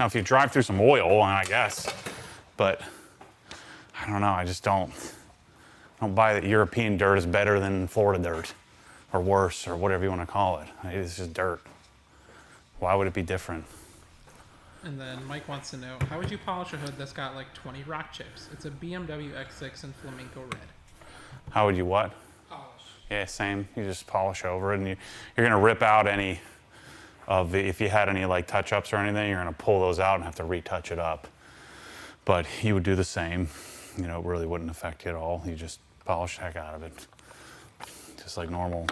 Now, if you drive through some oil, I guess, but I don't know. I just don't buy that European dirt is better than Florida dirt, or worse, or whatever you want to call it. It's just dirt. Why would it be different? And then Mike wants to know, how would you polish a hood that's got like 20 rock chips? It's a BMW X6 in flamenco red. How would you what? Polish. Yeah, same. You just polish over it, and you're going to rip out any of the, if you had any like touch-ups or anything, you're going to pull those out and have to retouch it up. But you would do the same. You know, it really wouldn't affect you at all. You just polish the heck out of it, just like normal.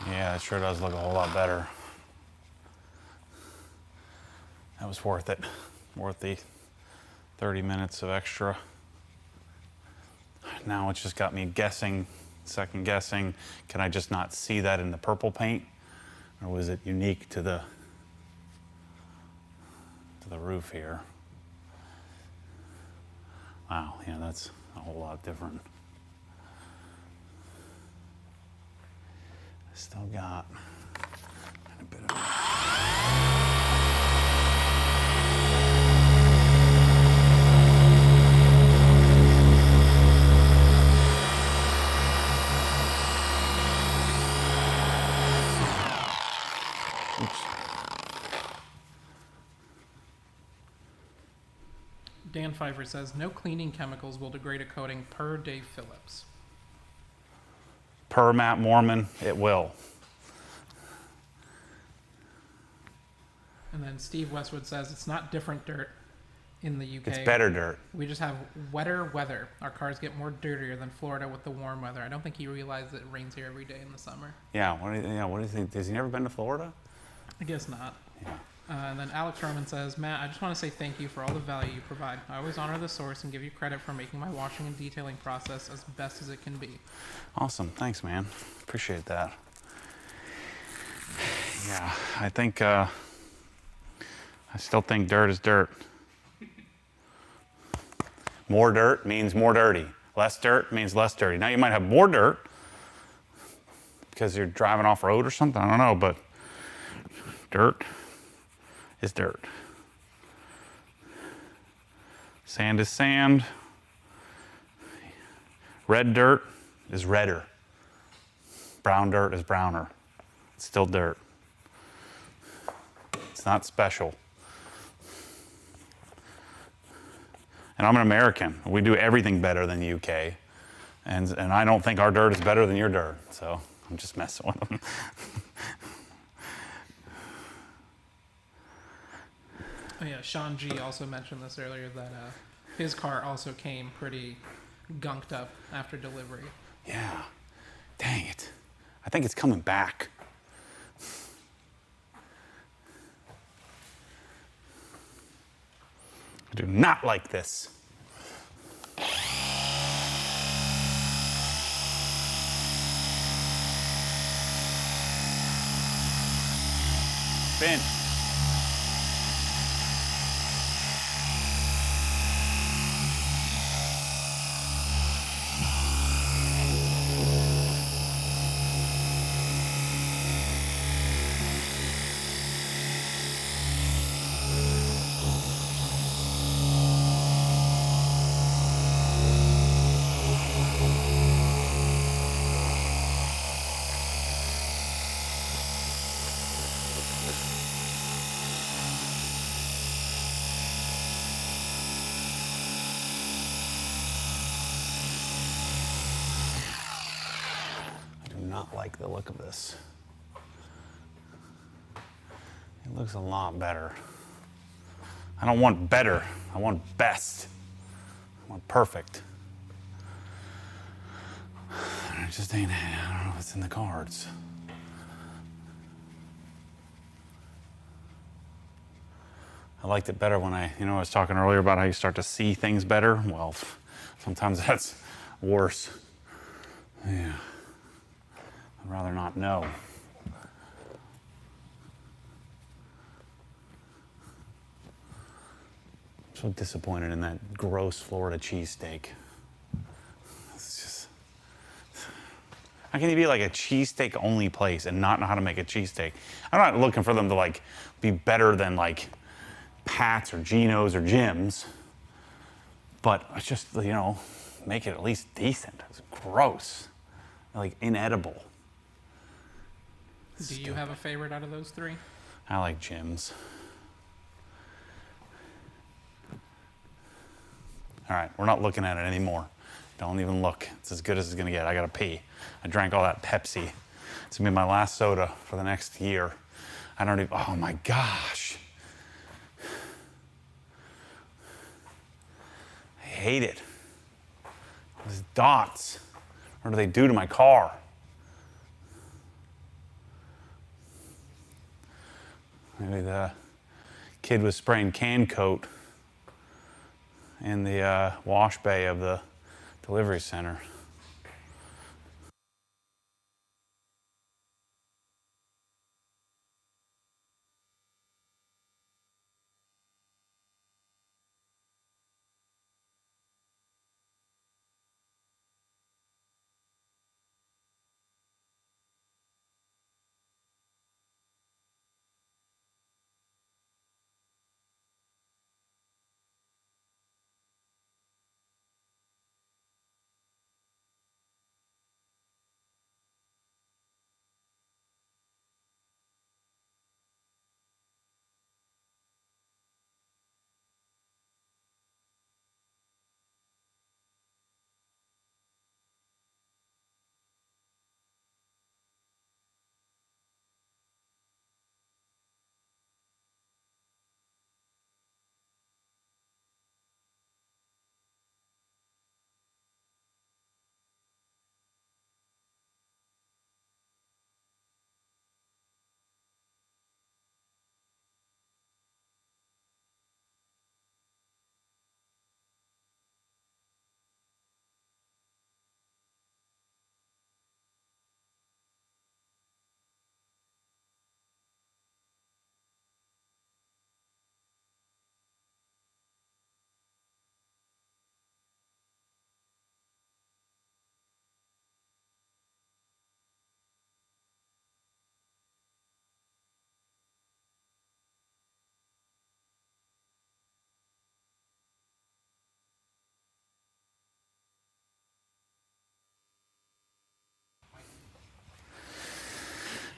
Yeah, it sure does look a whole lot better. That was worth it. Worth the 30 minutes of extra. Now it's just got me guessing, second guessing. Can I just not see that in the purple paint? Or was it unique to the roof here? Wow, yeah, that's a whole lot different. Still got a bit of. Oops. Dan Pfeiffer says, no cleaning chemicals will degrade a coating per Dave Phillips. Per Matt Mormon, it will. And then Steve Westwood says, it's not different dirt in the UK. It's better dirt. We just have wetter weather. Our cars get more dirtier than Florida with the warm weather. I don't think he realized that it rains here every day in the summer. Yeah, what do you think? Has he never been to Florida? I guess not. Yeah. And then Alex Roman says, Matt, I just want to say thank you for all the value you provide. I always honor the source and give you credit for making my washing and detailing process as best as it can be. Awesome. Thanks, man. Appreciate that. Yeah, I think, I still think dirt is dirt. More dirt means more dirty. Less dirt means less dirty. Now, you might have more dirt because you're driving off road or something. I don't know, but dirt is dirt. Sand is sand. Red dirt is redder. Brown dirt is browner. It's still dirt. It's not special. And I'm an American. We do everything better than the UK. And I don't think our dirt is better than your dirt. So I'm just messing with them. Oh yeah, Sean G also mentioned this earlier that his car also came pretty gunked up after delivery. Yeah. Dang it. I think it's coming back. I do not like this. Spin. not like the look of this. It looks a lot better. I don't want better, I want best. I want perfect. It just ain't, I don't know if it's in the cards. I liked it better when I was talking earlier about how you start to see things better. Well, sometimes that's worse. Yeah. I'd rather not know. I'm so disappointed in that gross Florida cheesesteak. It's just, how can you be like a cheesesteak only place and not know how to make a cheesesteak? I'm not looking for them to like be better than like Pat's or Geno's or Jim's, but it's just, make it at least decent. It's gross, like inedible. Do you have a favorite out of those three? I like Jim's. All right, we're not looking at it anymore. Don't even look. It's as good as it's gonna get. I gotta pee. I drank all that Pepsi. It's gonna be my last soda for the next year. I don't even, oh my gosh. I hate it. These dots. What do they do to my car? Maybe the kid was spraying can coat in the wash bay of the delivery center.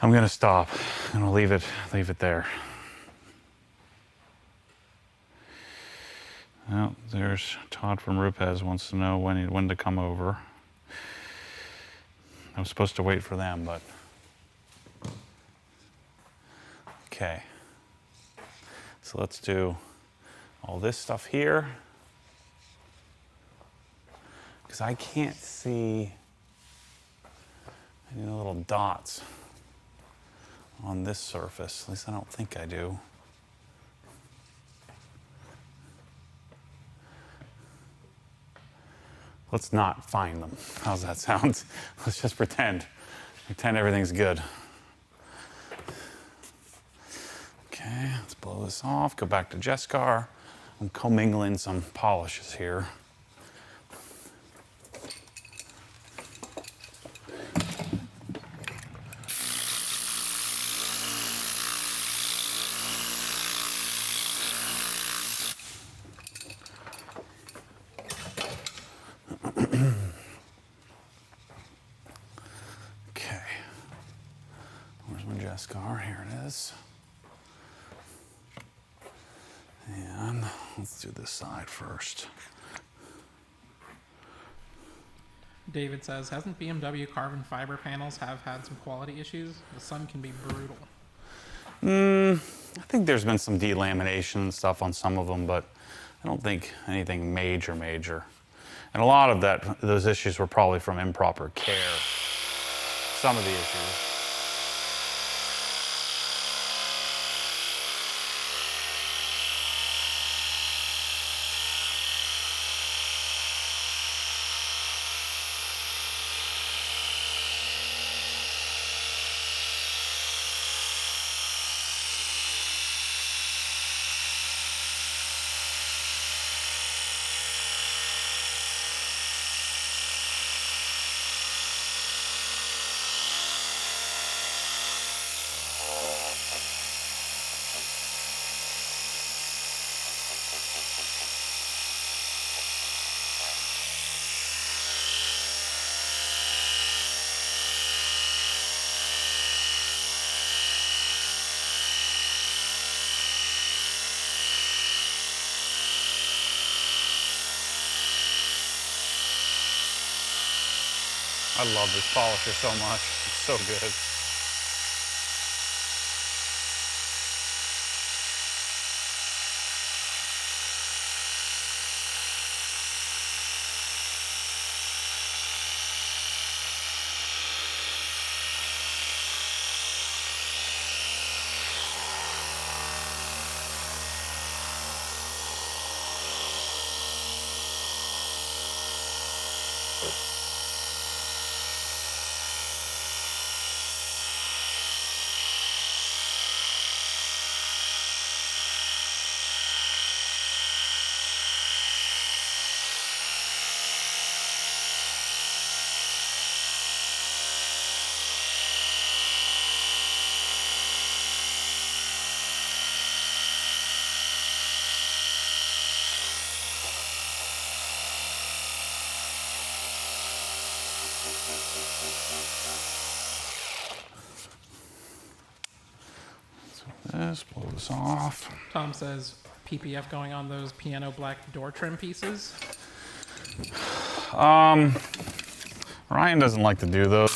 I'm gonna stop. I'm gonna leave it there. Well, there's Todd from Rupes wants to know when to come over. I was supposed to wait for them, but okay. So let's do all this stuff here, because I can't see any little dots on this surface. At least I don't think I do. Let's not find them. How's that sound? Let's just pretend everything's good. Okay, let's blow this off, go back to Jess' car. I'm commingling some polishes here. Okay, where's my Jess' car? Here it is. And let's do this side first. David says, hasn't BMW carbon fiber panels have had some quality issues? The sun can be brutal. I think there's been some delamination and stuff on some of them, but I don't think anything major. And a lot of those issues were probably from improper care. Some of the issues. I love this polisher so much. It's so good. This, blow this off. Tom says, PPF going on those piano black door trim pieces. Ryan doesn't like to do those.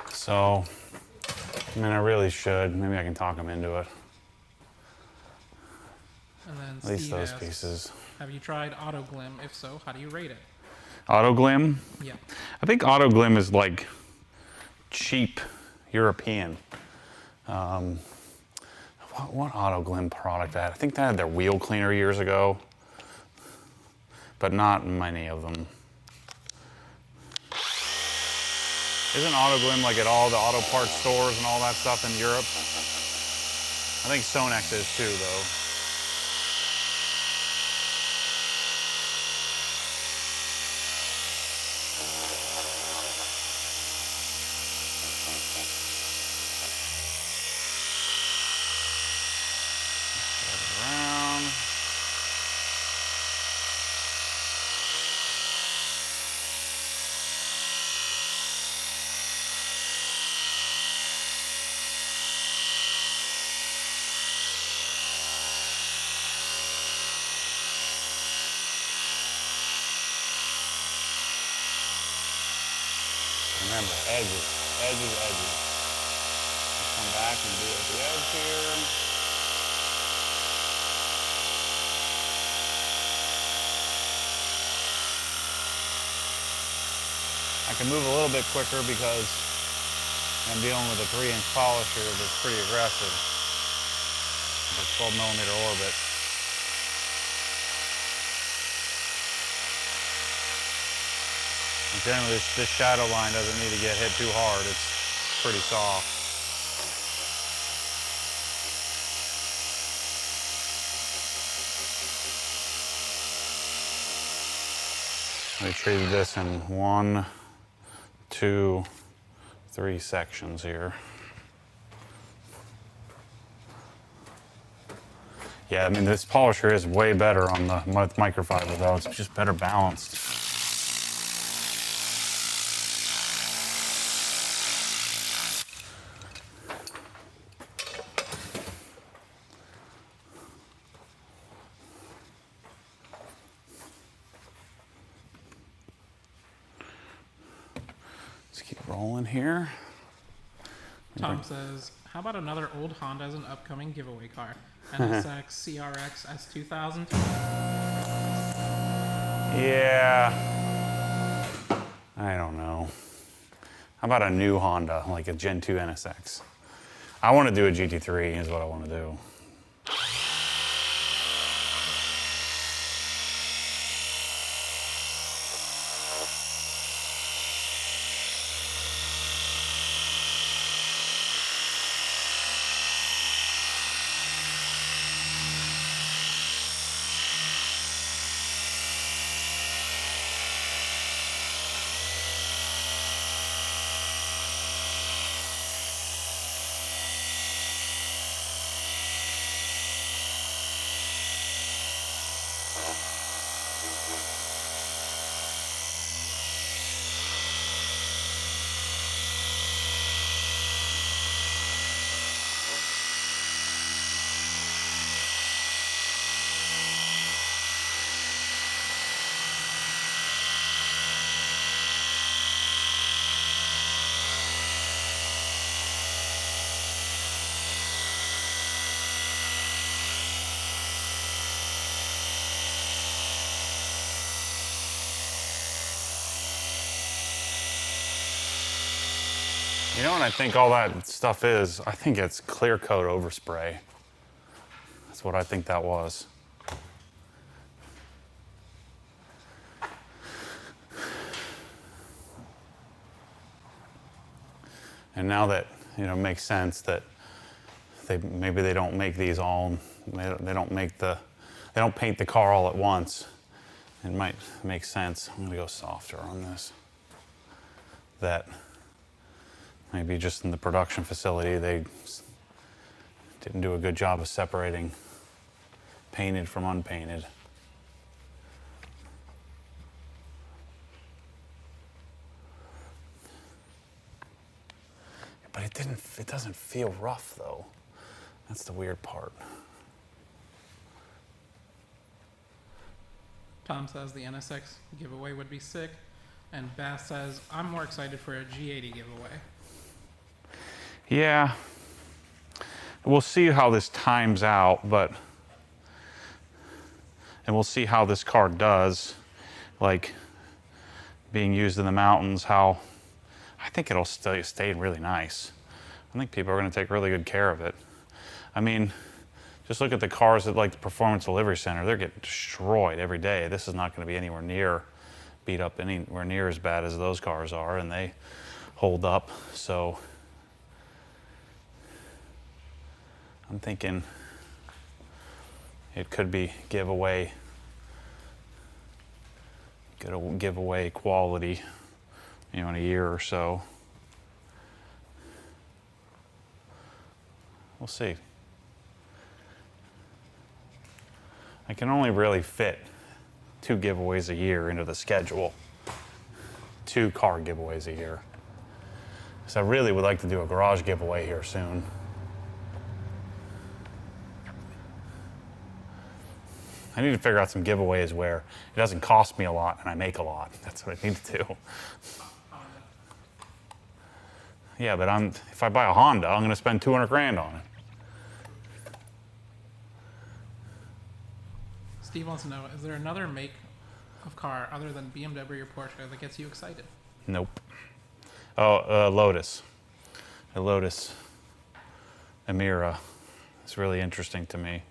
So, I mean, I really should. Maybe I can talk him into it. And then At least Steve those asks, pieces. have you tried Auto Glim? If so, how do you rate it? Auto Glim? Yeah. I think Auto Glim is like cheap European. What Auto Glim product I had? I think they had their wheel cleaner years ago, but not many of them. Isn't Auto Glim like at all the auto parts stores and all that stuff in Europe? I think Sonex is too, though. Remember, edges. Just come back and do it at the edge here. I can move a little bit quicker because I'm dealing with a 3-inch polisher that's pretty aggressive. With a 12mm orbit. And generally, this shadow line doesn't need to get hit too hard. It's pretty soft. We treated this in 1, 2, 3 sections here. Yeah, I mean, this polisher is way better on the microfiber, though. It's just better balanced. rolling here. Tom says, how about another old Honda as an upcoming giveaway car? NSX CRX S2000? Yeah. I don't know. How about a new Honda, like a Gen 2 NSX? I want to do a GT3 is what I want to do. You know what I think all that stuff is? I think it's clear coat overspray. That's what I think that was. And now that, you know, it makes sense that maybe they don't make these all, they don't paint the car all at once. It might make sense. I'm gonna go softer on this. That maybe just in the production facility, they didn't do a good job of separating painted from unpainted. But it doesn't feel rough though. That's the weird part. Tom says the NSX giveaway would be sick. And Bass says, I'm more excited for a G80 giveaway. Yeah. We'll see how this times out, and we'll see how this car does, like being used in the mountains, how I think it'll stay really nice. I think people are going to take really good care of it. I mean, just look at the cars at like the Performance Delivery Center. They're getting destroyed every day. This is not going to be anywhere near beat up, anywhere near as bad as those cars are, and they hold up. So I'm thinking it could be giveaway quality, you know, in a year or so. We'll see. I can only really fit 2 giveaways a year into the schedule. 2 car giveaways a year. So I really would like to do a garage giveaway here soon. I need to figure out some giveaways where it doesn't cost me a lot and I make a lot. That's what I need to do. Yeah, but if I buy a Honda, I'm going to spend 200 grand on it. Steve wants to know, is there another make of car other than BMW or Porsche that gets you excited? Nope. Oh, Lotus. A Lotus Emira. It's really interesting to me.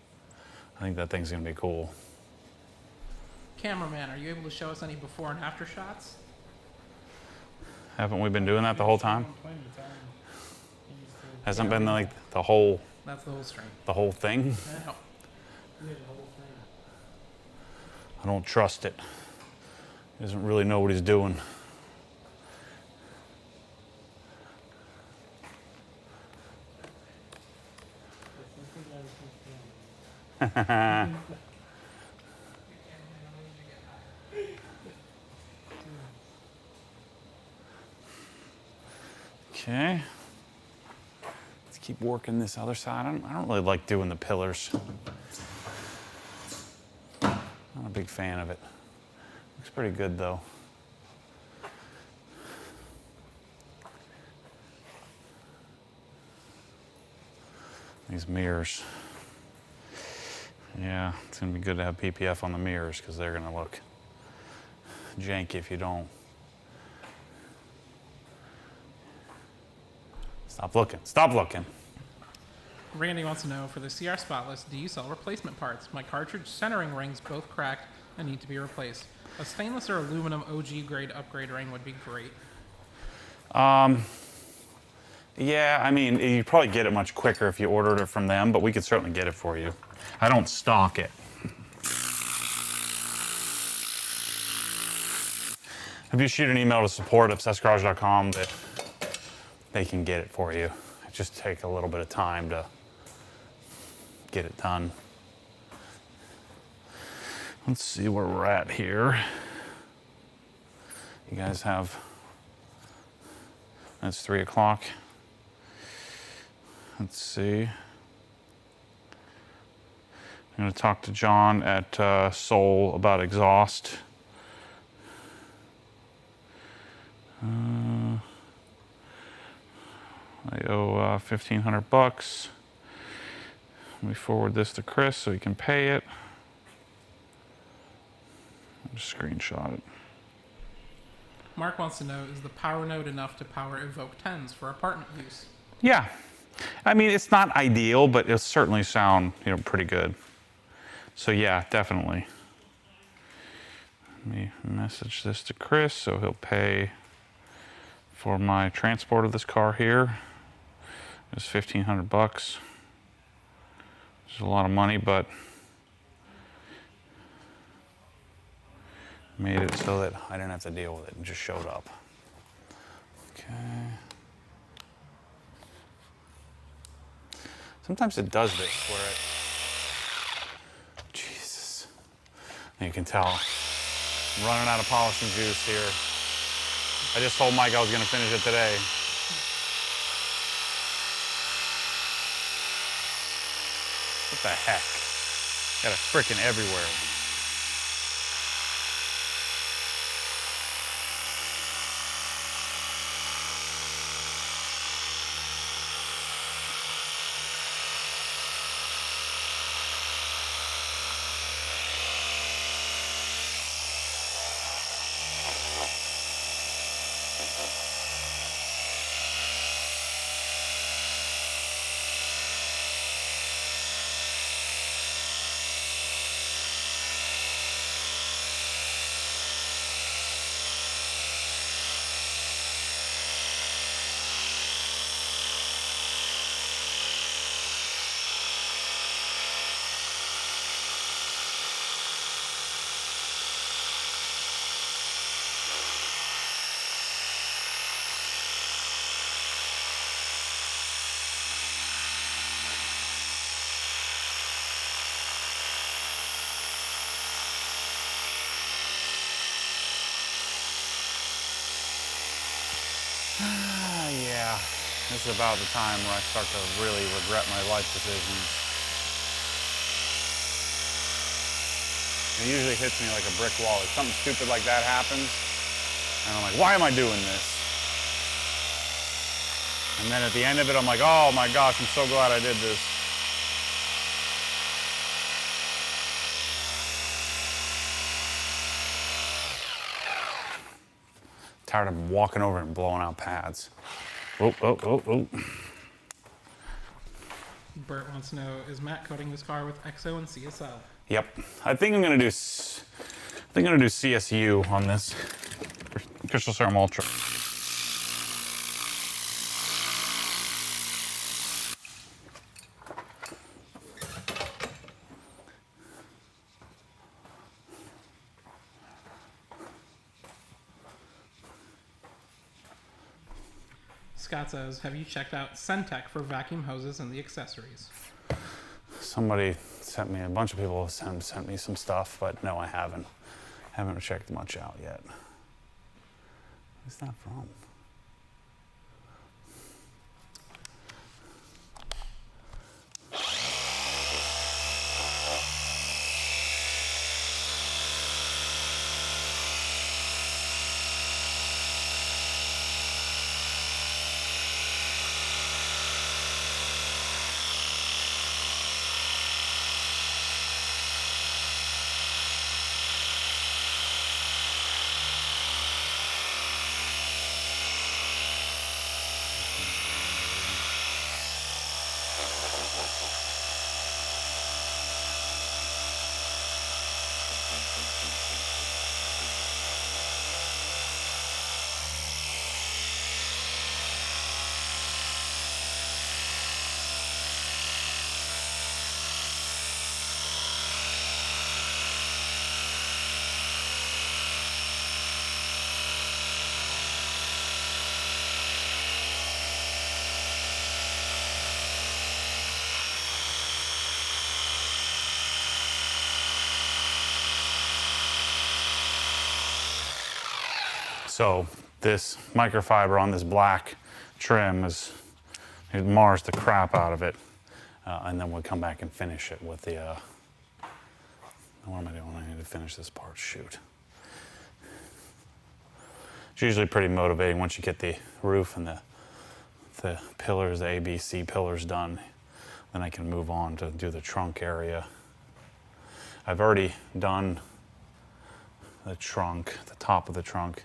I think that thing's gonna be cool. Cameraman, are you able to show us any before and after shots? Haven't we been doing that the whole time? Hasn't been like the whole That's the whole string. the whole thing? No. I don't trust it. He doesn't really know what he's doing. Okay. Let's keep working this other side. I don't really like doing the pillars. Not a big fan of it. Looks pretty good though. These mirrors. Yeah, it's gonna be good to have PPF on the mirrors because they're gonna look janky if you don't. Stop looking, stop looking. Randy wants to know, for the CR Spotless, do you sell replacement parts? My cartridge centering rings both cracked and need to be replaced. A stainless or aluminum OG grade upgrade ring would be great. Yeah, I mean, you'd probably get it much quicker if you ordered it from them, but we could certainly get it for you. I don't stock it. If you shoot an email to support@obsessgarage.com, they can get it for you. It just takes a little bit of time to get it done. Let's see where we're at here. You guys have, it's 3 o'clock. Let's see. I'm going to talk to John at Soul about exhaust. I owe $1,500. Let me forward this to Chris so he can pay it. I'll just screenshot it. Mark wants to know, is the power node enough to power Evoke 10s for apartment use? Yeah. I mean, it's not ideal, but it'll certainly sound, pretty good. So yeah, definitely. Let me message this to Chris so he'll pay for my transport of this car here. It's $1,500. It's a lot of money, but made it so that I didn't have to deal with it. It just showed up. Okay. Sometimes it does this where it, Jesus. You can tell I'm running out of polishing juice here. I just told Mike I was gonna finish it today. What the heck? Got it frickin' everywhere. Yeah, this is about the time where I start to really regret my life decisions. It usually hits me like a brick wall. If something stupid like that happens, and I'm like, why am I doing this? And then at the end of it, I'm like, oh my gosh, I'm so glad I did this. Tired of walking over and blowing out pads. Oh. Bert wants to know, is Matt coating this car with XO and CSL? Yep. I think I'm gonna do CSU on this Crystal Serum Ultra. Scott says, have you checked out Centec for vacuum hoses and the accessories? Somebody sent me, a bunch of people have sent me some stuff, but no, I haven't. Haven't checked much out yet. Where's that from? So this microfiber on this black trim it mars the crap out of it. And then we'll come back and finish it with the, what am I doing? I need to finish this part, shoot. It's usually pretty motivating once you get the roof and the pillars, the ABC pillars done, then I can move on to do the trunk area. I've already done the trunk, the top of the trunk,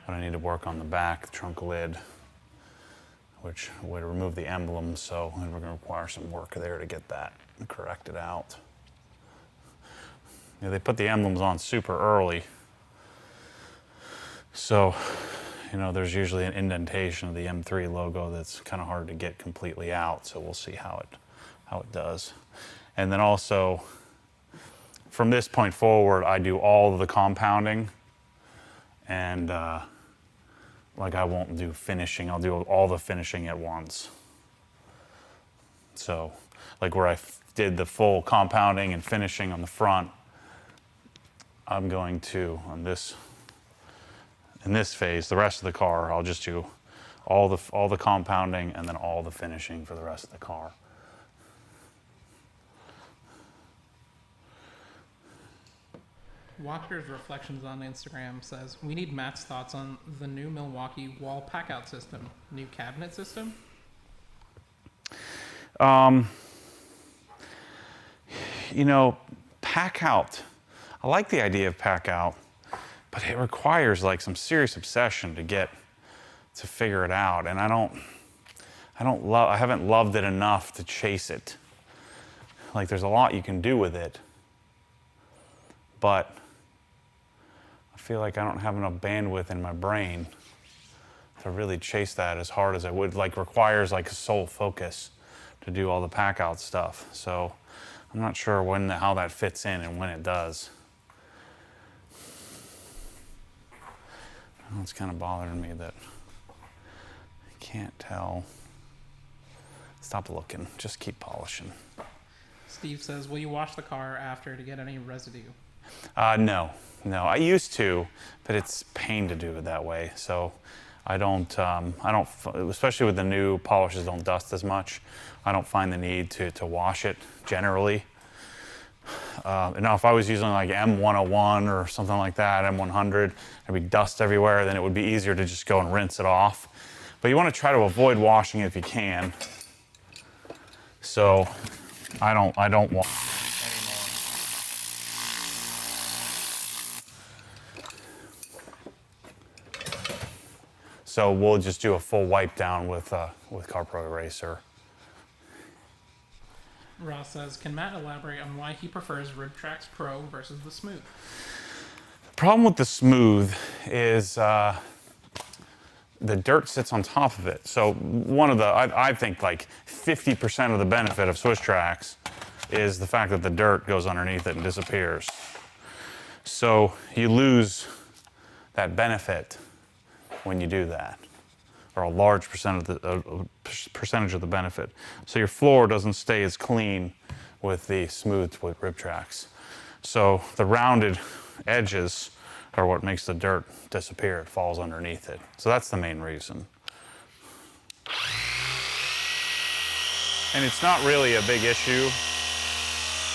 but I need to work on the back, the trunk lid, which would remove the emblem, so we're going to require some work there to get that corrected out. Yeah, they put the emblems on super early, so there's usually an indentation of the M3 logo that's kind of hard to get completely out, so we'll see how it does. And then also, from this point forward, I do all of the compounding, and like I won't do finishing, I'll do all the finishing at once. So, like where I did the full compounding and finishing on the front, I'm going to, in this phase, the rest of the car, I'll just do all the compounding and then all the finishing for the rest of the car. Walker's Reflections on Instagram says, we need Matt's thoughts on the new Milwaukee wall pack-out system. New cabinet system? Pack-out. I like the idea of pack-out, but it requires like some serious obsession to figure it out. And I haven't loved it enough to chase it. Like there's a lot you can do with it, but I feel like I don't have enough bandwidth in my brain to really chase that as hard as I would. Like requires like a sole focus to do all the pack out stuff. So I'm not sure how that fits in and when it does. It's kind of bothering me that I can't tell. Stop looking, just keep polishing. Steve says, will you wash the car after to get any residue? No. I used to, but it's pain to do it that way. So I don't, especially with the new polishes don't dust as much. I don't find the need to wash it generally. Now if I was using like M101 or something like that, M100, there'd be dust everywhere, then it would be easier to just go and rinse it off. But you want to try to avoid washing it if you can. So I don't wash it anymore. So we'll just do a full wipe down with CarPro Eraser. Ross says, can Matt elaborate on why he prefers RibTrax Pro versus the Smooth? The problem with the Smooth is the dirt sits on top of it. So I think like 50% of the benefit of Swiss Trax is the fact that the dirt goes underneath it and disappears. So you lose that benefit when you do that, or a large percentage of the benefit. So your floor doesn't stay as clean with the Smooth with RibTrax. So the rounded edges are what makes the dirt disappear. It falls underneath it. So that's the main reason. And it's not really a big issue.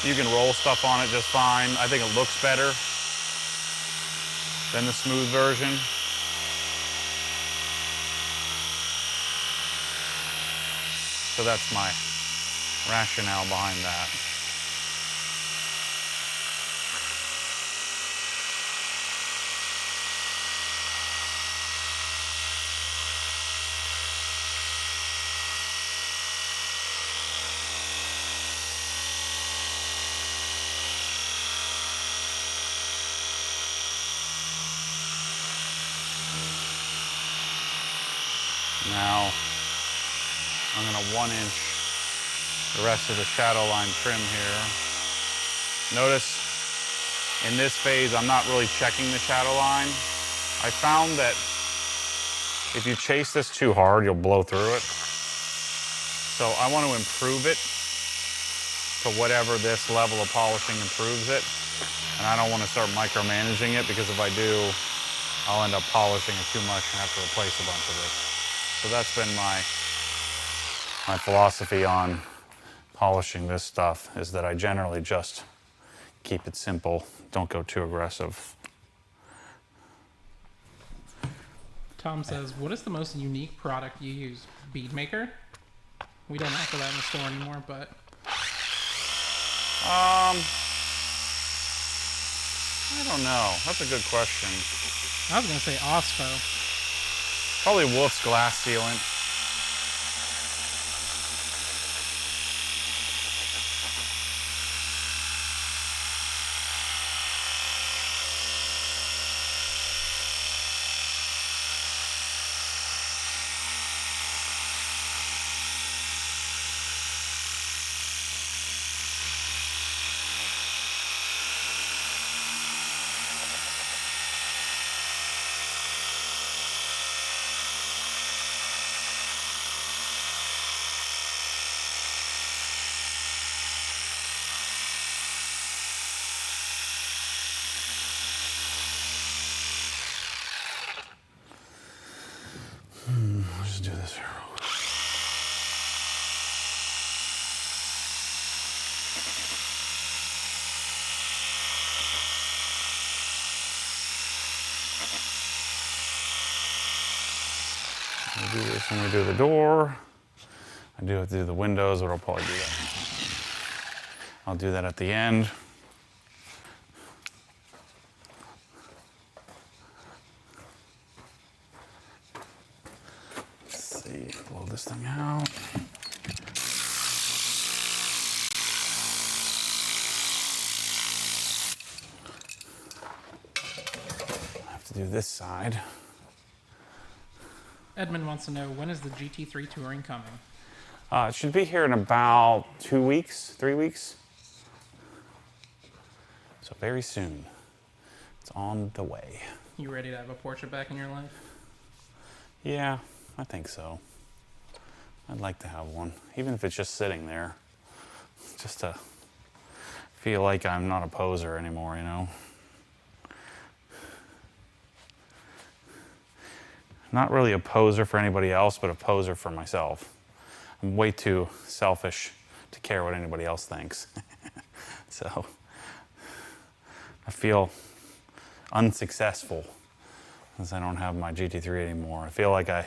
You can roll stuff on it just fine. I think it looks better than the Smooth version. So that's my rationale behind that. Now, I'm going to 1-inch the rest of the shadow line trim here. Notice in this phase, I'm not really checking the shadow line. I found that if you chase this too hard, you'll blow through it. So I want to improve it to whatever this level of polishing improves it. And I don't want to start micromanaging it, because if I do, I'll end up polishing it too much and have to replace a bunch of it. So that's been my philosophy on polishing this stuff, is that I generally just keep it simple, don't go too aggressive. Tom says, what is the most unique product you use? Bead maker? We don't offer that in the store anymore, but... I don't know. That's a good question. I was going to say OSPO. Probably Wolf's glass sealant. Let's just do this here. I do this when we do the door. I do have to do the windows, but I'll probably do that. I'll do that at the end. Let's see, blow this thing out. I have to do this side. Edmund wants to know, when is the GT3 touring coming? It should be here in about 2 weeks, 3 weeks. So very soon. It's on the way. You ready to have a Porsche back in your life? Yeah, I think so. I'd like to have one, even if it's just sitting there. Just to feel like I'm not a poser anymore, you know? Not really a poser for anybody else, but a poser for myself. I'm way too selfish to care what anybody else thinks. So I feel unsuccessful because I don't have my GT3 anymore. I feel like I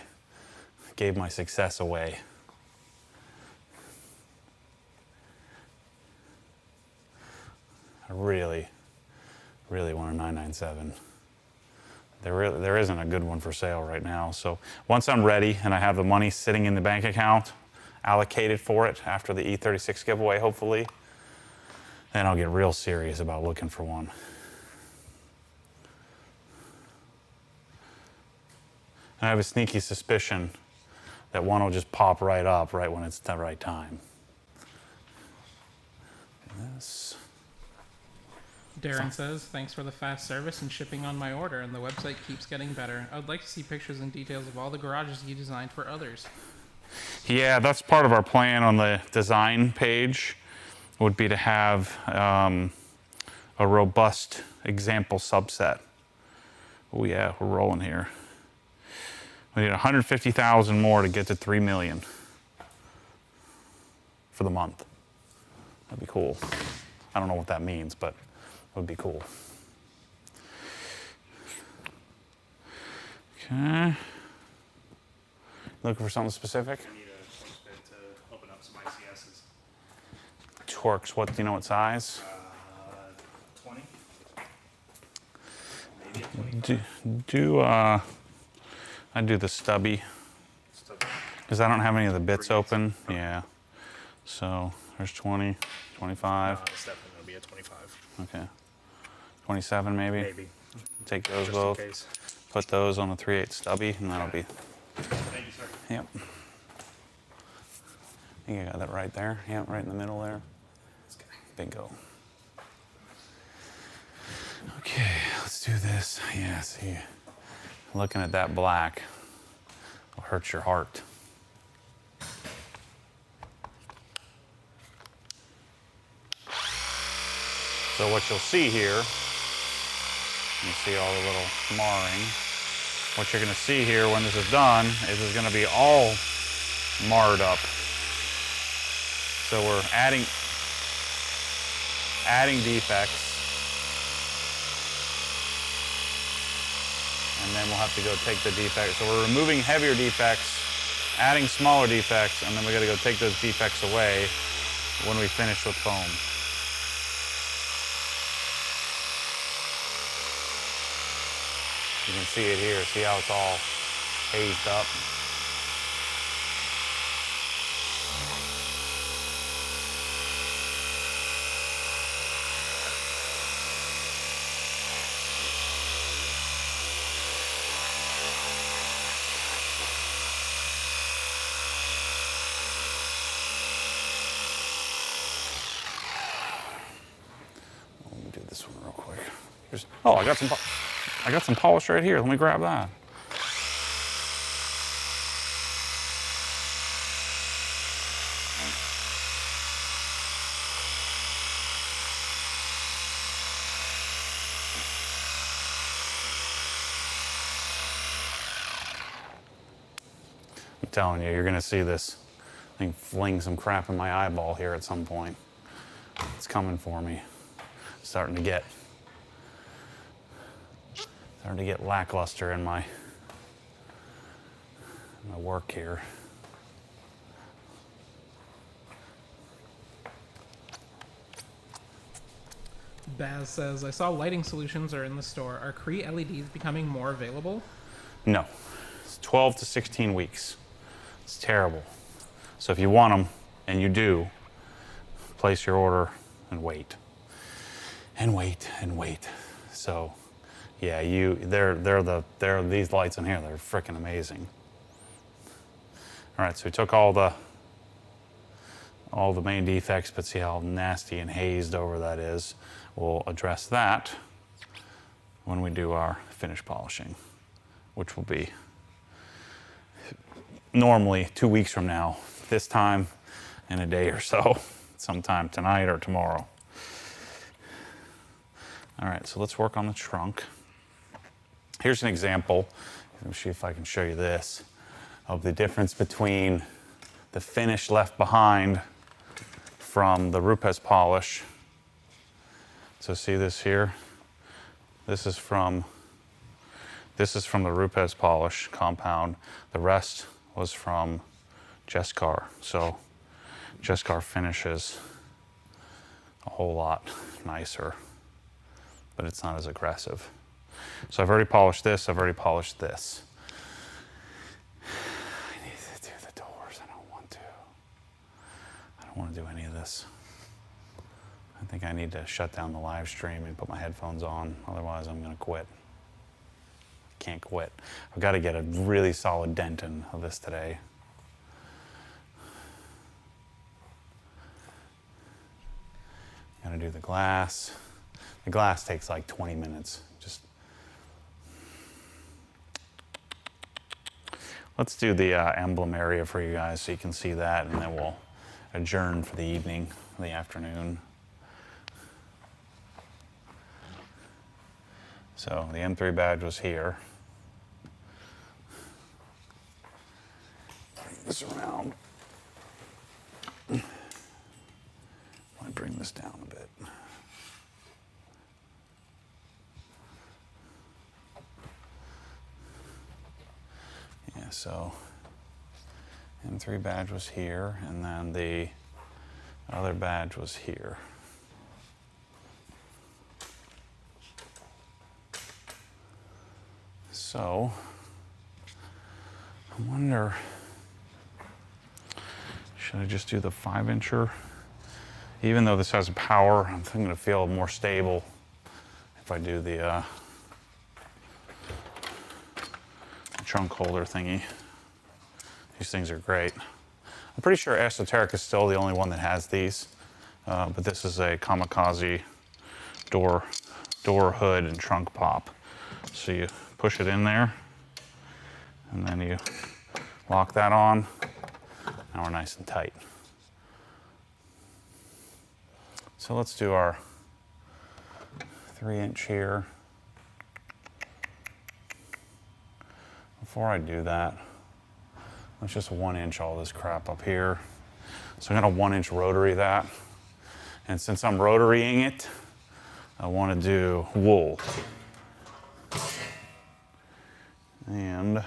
gave my success away. I really, really want a 997. There isn't a good one for sale right now. So once I'm ready and I have the money sitting in the bank account allocated for it after the E36 giveaway, hopefully, then I'll get real serious about looking for one. And I have a sneaky suspicion that one will just pop right up right when it's the right time. This. Darren says, thanks for the fast service and shipping on my order, and the website keeps getting better. I would like to see pictures and details of all the garages you designed for others. Yeah, that's part of our plan on the design page, would be to have a robust example subset. Oh yeah, we're rolling here. We need 150,000 more to get to 3 million for the month. That'd be cool. I don't know what that means, but it would be cool. Okay. Looking for something specific? I need a torx bit to open up some ICSs. Torx, what, do you know what size? 20? Maybe a 20. I do the stubby, because I don't have any of the bits open. Yeah. So there's 20, 25. It's definitely going to be a 25. Okay. 27 maybe? Maybe. Take those Just both. in case. Put those on the 3/8 stubby, and that'll be. Thank you, sir. Yep. I think I got that right there. Yep, right in the middle there. Bingo. Okay, let's do this. Yeah, see, looking at that black will hurt your heart. So what you'll see here, you see all the little marring. what you're going to see here when this is done is it's going to be all marred up. So we're adding defects. And then we'll have to go take the defects. So we're removing heavier defects, adding smaller defects, and then we got to go take those defects away when we finish with foam. You can see it here. See how it's all hazed up? Let me do this one real quick. Oh, I got some polish right here. Let me grab that. I'm telling you, you're gonna see this thing fling some crap in my eyeball here at some point. It's coming for me. Starting to get lackluster in my work here. Baz says, I saw lighting solutions are in the store. Are Cree LEDs becoming more available? No, it's 12 to 16 weeks. It's terrible. So if you want them, and you do, place your order and wait. And wait and wait. So yeah, these lights in here, they're freaking amazing. All right, so we took all the main defects, but see how nasty and hazed over that is. We'll address that when we do our finish polishing, which will be normally 2 weeks from now, this time in a day or so, sometime tonight or tomorrow. All right, so let's work on the trunk. Here's an example, let me see if I can show you this, of the difference between the finish left behind from the Rupes polish. So see this here? This is from the Rupes polish compound. The rest was from Jahre. So Jahre finishes a whole lot nicer, but it's not as aggressive. So I've already polished this, I've already polished this. I need to do the doors, I don't want to do any of this. I think I need to shut down the live stream and put my headphones on, otherwise I'm gonna quit. Can't quit. I've got to get a really solid dent in of this today. Gotta do the glass. The glass takes like 20 minutes. Just let's do the emblem area for you guys so you can see that, and then we'll adjourn for the evening, the afternoon. So the M3 badge was here. Bring this around. Let me bring this down a bit. Yeah, so M3 badge was here, and then the other badge was here. So, I wonder, should I just do the 5-incher? Even though this has power, I'm thinking it'll feel more stable if I do the trunk holder thingy. These things are great. I'm pretty sure Esoteric is still the only one that has these, but this is a kamikaze door hood and trunk pop. So you push it in there, and then you lock that on. Now we're nice and tight. So let's do our 3-inch here. before I do that, let's just 1-inch all this crap up here. So I'm gonna 1-inch rotary that. And since I'm rotarying it, I wanna do wool. And I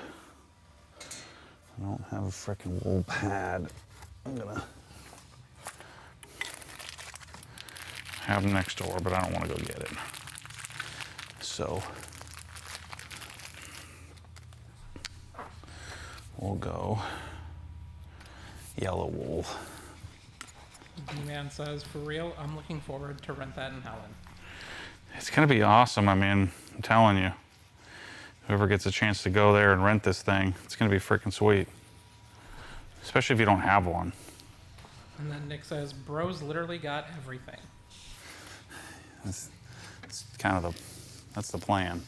don't have a freaking wool pad. I'm gonna Have them next door, but I don't want to go get it. So we'll go yellow wool. D-Man says, for real, I'm looking forward to rent that in Helen. It's going to be awesome. I mean, I'm telling you. Whoever gets a chance to go there and rent this thing, it's going to be freaking sweet. Especially if you don't have one. And then Nick says, bros literally got everything. It's kind of that's the plan.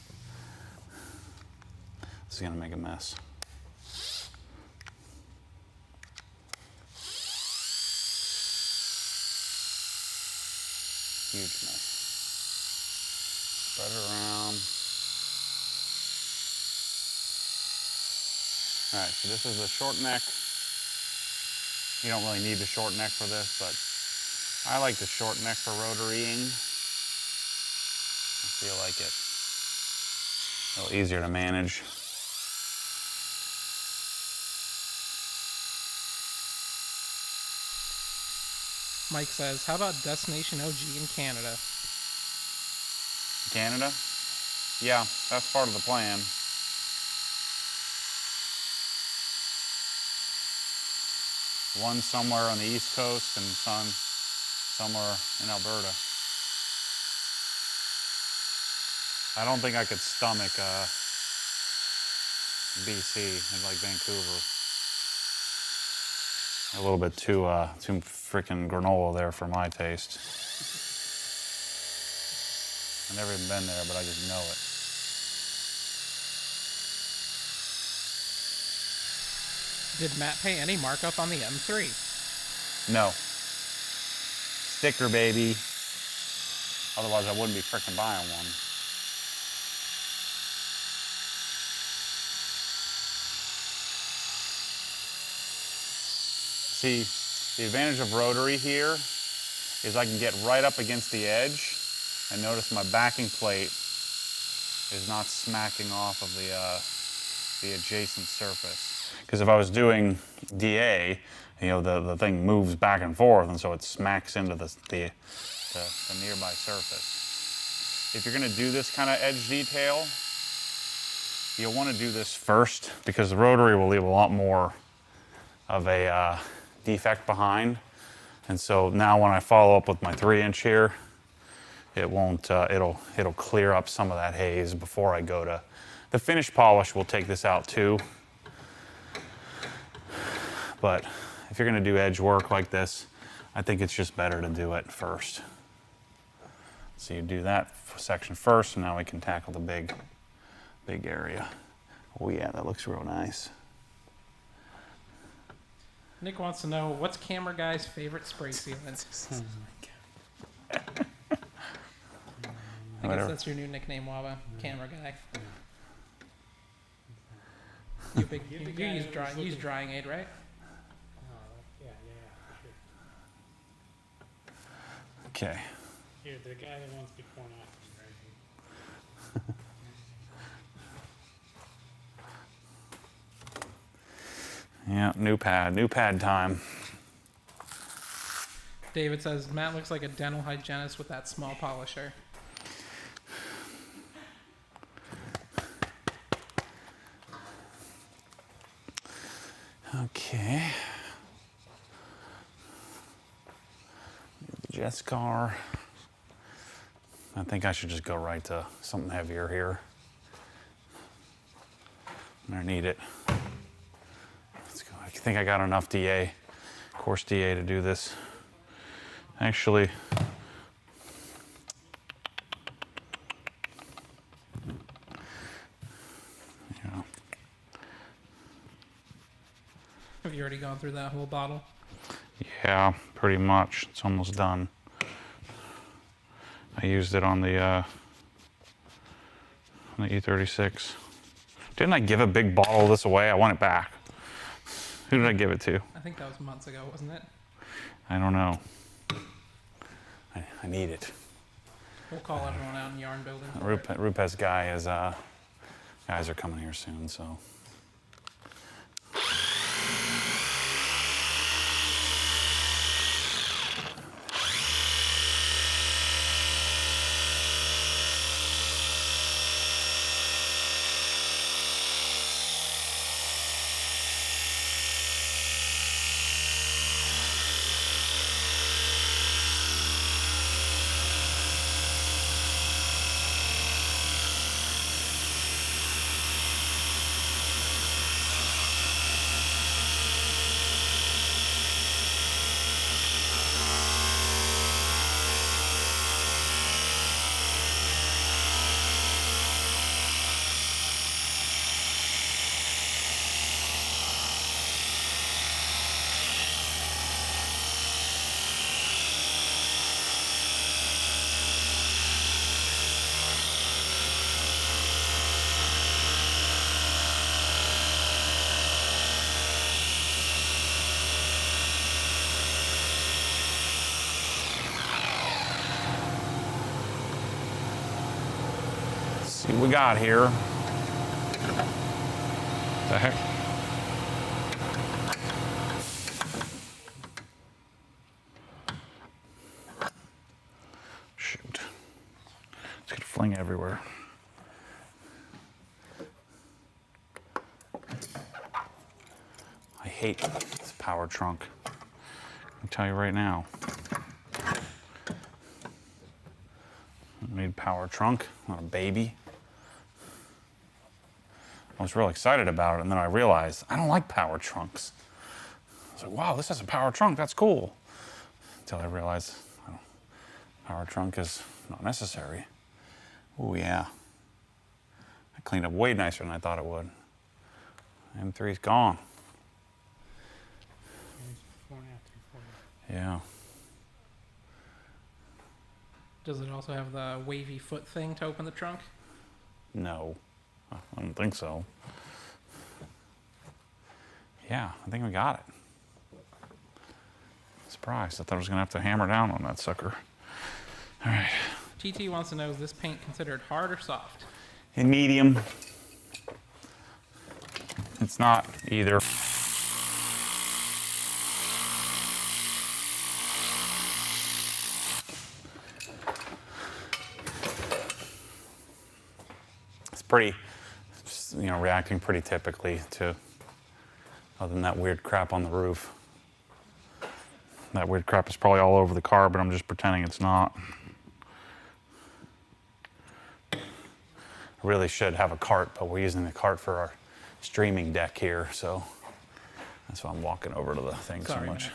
This is gonna make a mess. Huge mess. Spread it around. All right, so this is the short neck. You don't really need the short neck for this, but I like the short neck for rotarying. I feel like it a little easier to manage. Mike says, how about Destination OG in Canada? Canada? Yeah, that's part of the plan. One somewhere on the East Coast and some somewhere in Alberta. I don't think I could stomach BC and like Vancouver. A little bit too freaking granola there for my taste. I've never even been there, but I just know it. Did Matt pay any markup on the M3? No. Sticker, baby. Otherwise, I wouldn't be freaking buying one. See, the advantage of rotary here is I can get right up against the edge and notice my backing plate is not smacking off of the adjacent surface. Because if I was doing DA, you know, the thing moves back and forth, and so it smacks into the nearby surface. If you're gonna do this kind of edge detail, you'll wanna do this first, because the rotary will leave a lot more of a defect behind. And so now when I follow up with my 3-inch here, it won't, it'll clear up some of that haze before I go to, the finish polish will take this out too. But if you're gonna do edge work like this, I think it's just better to do it first. So you do that section first, and now we can tackle the big area. Oh yeah, that looks real nice. Nick wants to know, what's Camera Guy's favorite spray sealant? I guess Whatever. that's your new nickname, Waba. Camera Guy. You use drying aid, right? Okay. Here, the guy that wants to be porn off. Yeah, new pad time. David says, Matt looks like a dental hygienist with that small polisher. Okay. The Jets car. I think I should just go right to something heavier here. I need it. Let's go. I think I got enough DA, course DA to do this. Actually, yeah. Have you already gone through that whole bottle? Yeah, pretty much. It's almost done. I used it on the E36. Didn't I give a big bottle of this away? I want it back. Who did I give it to? I think that was months ago, wasn't it? I don't know. I need it. We'll call everyone out in Yarn Building. Rupes guy is, guys are coming here soon, so. See what we got here. The heck? Shoot. It's gonna fling everywhere. I hate this power trunk. I can tell you right now. I need power trunk, not a baby. I was real excited about it, and then I realized I don't like power trunks. I was like, wow, this has a power trunk, that's cool. Until I realized power trunk is not necessary. Oh yeah. I cleaned up way nicer than I thought it would. M3's gone. Before and after. Yeah. Does it also have the wavy foot thing to open the trunk? No, I don't think so. Yeah, I think we got it. Surprised. I thought I was gonna have to hammer down on that sucker. All right. TT wants to know, is this paint considered hard or soft? In medium. It's not either. It's pretty, you know, reacting pretty typically to, other than that weird crap on the roof. That weird crap is probably all over the car, but I'm just pretending it's not. I really should have a cart, but we're using the cart for our streaming deck here, so that's why I'm walking over to the thing Sorry, so much. man.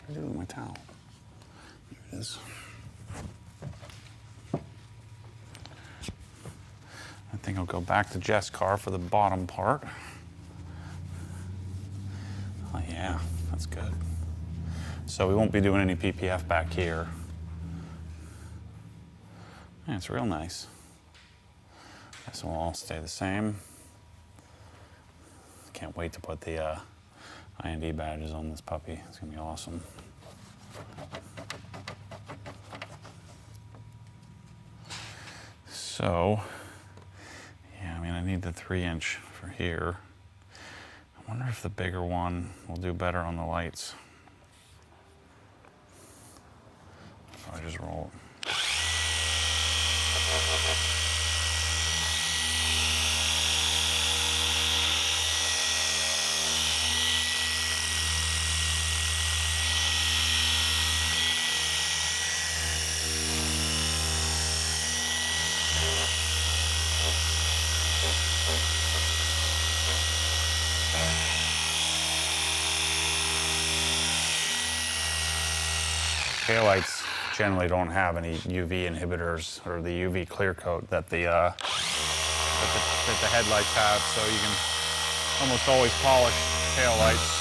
What do I do with my towel? Here it is. I think I'll go back to Jeff's car for the bottom part. Oh yeah, that's good. So we won't be doing any PPF back here. Yeah, it's real nice. Guess we'll all stay the same. Can't wait to put the IND badges on this puppy. It's gonna be awesome. So, yeah, I mean, I need the 3-inch for here. I wonder if the bigger one will do better on the lights. So I just roll it. Taillights generally don't have any UV inhibitors or the UV clear coat that the headlights have, so you can almost always polish taillights.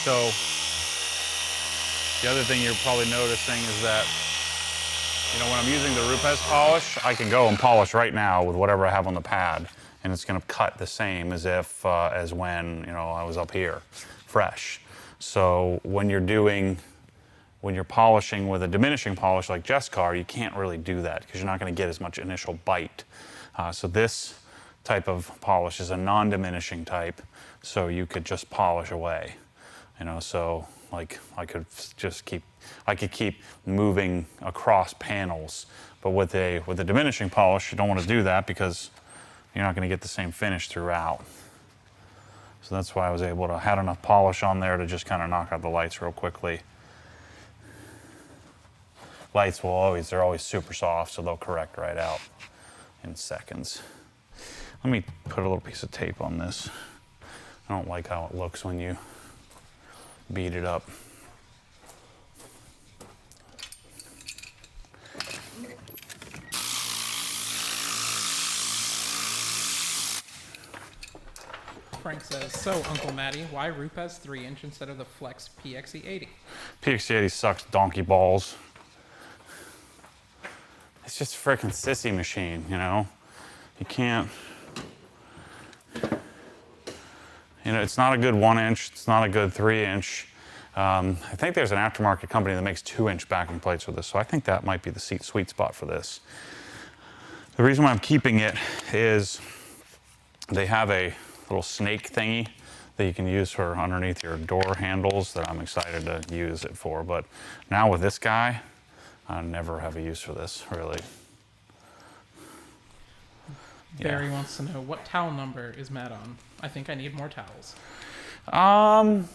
So the other thing you're probably noticing is that, you know, when I'm using the Rupes polish, I can go and polish right now with whatever I have on the pad, and it's going to cut the same as if as when, you know, I was up here, fresh. So when you're polishing with a diminishing polish like Jeff's car, you can't really do that because you're not going to get as much initial bite. So this type of polish is a non-diminishing type, so you could just polish away. You know, so like I could keep moving across panels, but with a diminishing polish, you don't want to do that because you're not going to get the same finish throughout. So that's why I was able to had enough polish on there to just kind of knock out the lights real quickly. Lights they're always super soft, so they'll correct right out in seconds. Let me put a little piece of tape on this. I don't like how it looks when you beat it up. Frank says, so Uncle Matty, why Rupes 3-inch instead of the Flex PXE80? PXE80 sucks donkey balls. It's just a freaking sissy machine, you know? You can't, you know, it's not a good 1-inch, it's not a good 3-inch. I think there's an aftermarket company that makes 2-inch backing plates for this, so I think that might be the sweet spot for this. The reason why I'm keeping it is they have a little snake thingy that you can use for underneath your door handles that I'm excited to use it for. But now with this guy, I never have a use for this, really. Barry wants to know, what towel number is Matt on? I think I need more towels. Not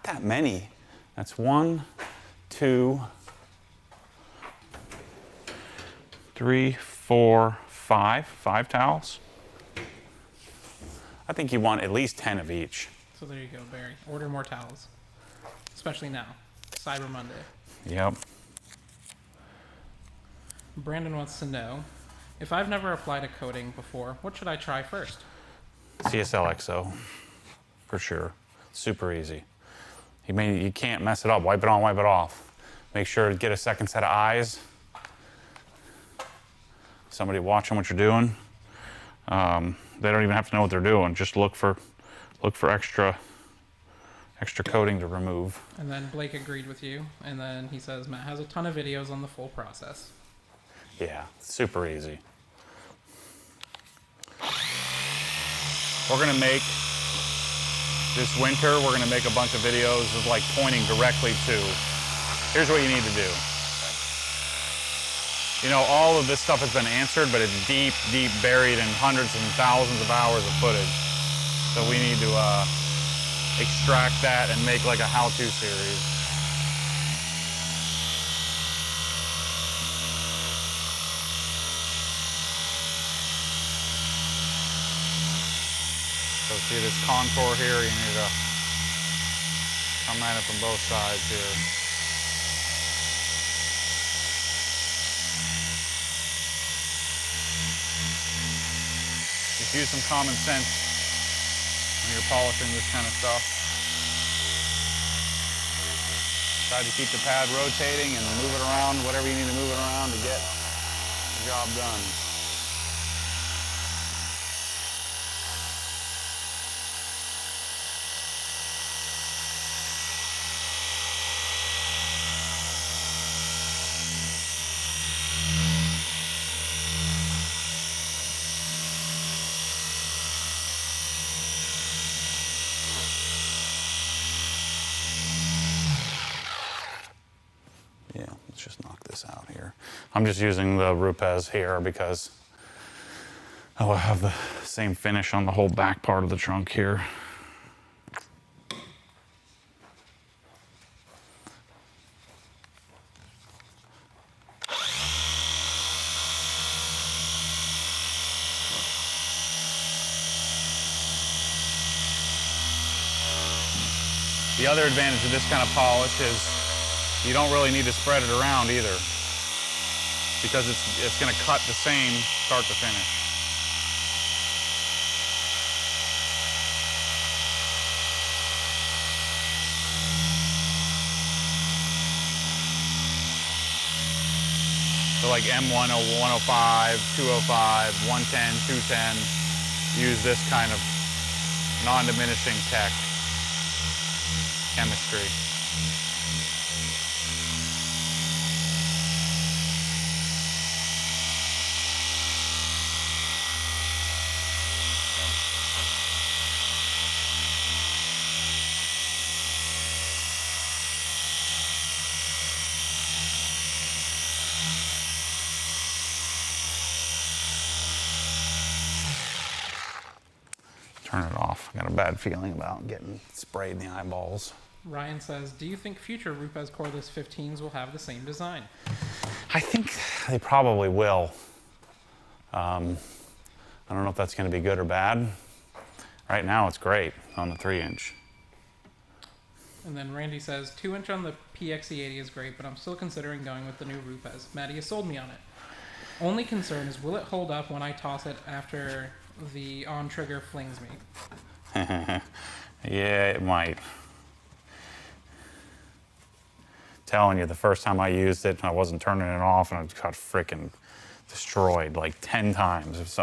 that many. That's 1, 2, 3, 4, 5. 5 towels. I think you want at least 10 of each. So there you go, Barry. Order more towels. Especially now. Cyber Monday. Yep. Brandon wants to know, if I've never applied a coating before, what should I try first? CSL XO, for sure. Super easy. You can't mess it up. Wipe it on, wipe it off. Make sure to get a second set of eyes. Somebody watching what you're doing. They don't even have to know what they're doing. Just look for extra coating to remove. And then Blake agreed with you, and then he says Matt has a ton of videos on the full process. Yeah, super easy. We're gonna make, this winter, we're gonna make a bunch of videos of like pointing directly to, here's what you need to do. You know, all of this stuff has been answered, but it's deep, deep buried in hundreds and thousands of hours of footage. So we need to extract that and make like a how-to series. So see this contour here, you need to come at it from both sides here. Just use some common sense when you're polishing this kind of stuff. Try to keep the pad rotating and move it around, whatever you need to move it around to get the job done. Let's just knock this out here. I'm just using the Rupes here because I will have the same finish on the whole back part of the trunk here. The other advantage of this kind of polish is you don't really need to spread it around either, because it's going to cut the same start to finish. So like M1, 105, 205, 110, 210, use this kind of non-diminishing tech chemistry. Turn it off. I got a bad feeling about getting sprayed in the eyeballs. Ryan says, do you think future Rupes cordless 15s will have the same design? I think they probably will. I don't know if that's going to be good or bad. Right now it's great on the 3-inch. And then Randy says, 2-inch on the PXE80 is great, but I'm still considering going with the new Rupes. Maddie has sold me on it. Only concern is, will it hold up when I toss it after the on-trigger flings me? Yeah, it might. Telling you, the first time I used it, I wasn't turning it off, and it got frickin' destroyed like 10 times.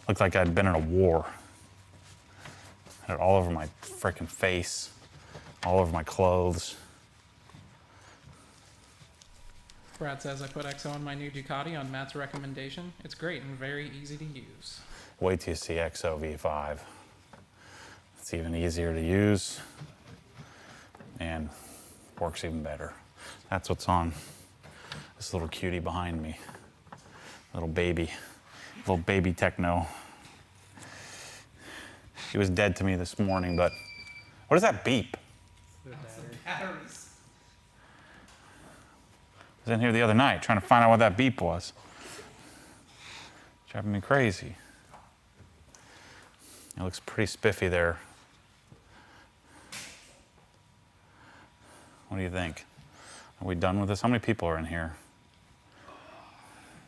Looked like I'd been in a war. Had it all over my frickin' face, all over my clothes. Brad says, I put XO on my new Ducati on Matt's recommendation. It's great and very easy to use. Wait till you see XO V5. It's even easier to use and works even better. That's what's on this little cutie behind me. Little baby Techno. He was dead to me this morning, but what is that beep? Batteries. I was in here the other night trying to find out what that beep was. Driving me crazy. It looks pretty spiffy there. What do you think? Are we done with this? How many people are in here?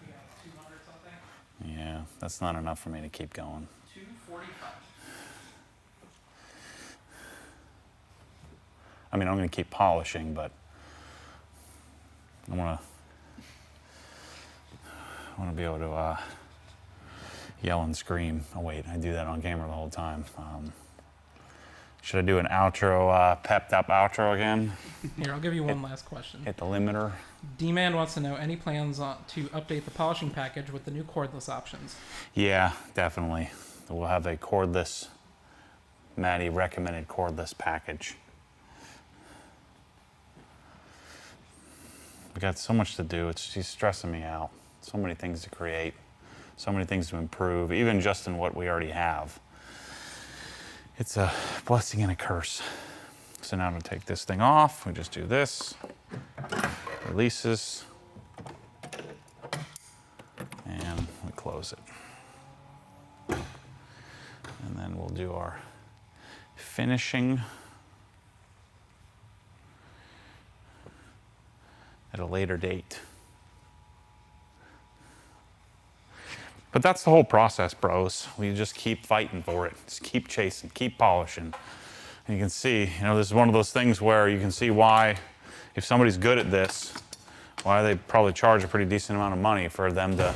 We got 200 something. Yeah, that's not enough for me to keep going. 245. I mean, I'm going to keep polishing, but I want to be able to yell and scream. Oh wait, I do that on camera the whole time. Should I do an outro, pepped up outro again? Here, I'll give you one last question. Hit the limiter. D-Man wants to know, any plans to update the polishing package with the new cordless options? Yeah, definitely. We'll have a cordless, Maddie recommended cordless package. We got so much to do. She's stressing me out. So many things to create, so many things to improve, even just in what we already have. It's a blessing and a curse. So now to take this thing off, we just do this, releases, and we close it. And then we'll do our finishing at a later date. But that's the whole process, bros. We just keep fighting for it. Just keep chasing, keep polishing. And you can see, this is one of those things where you can see why, if somebody's good at this, why they probably charge a pretty decent amount of money for them to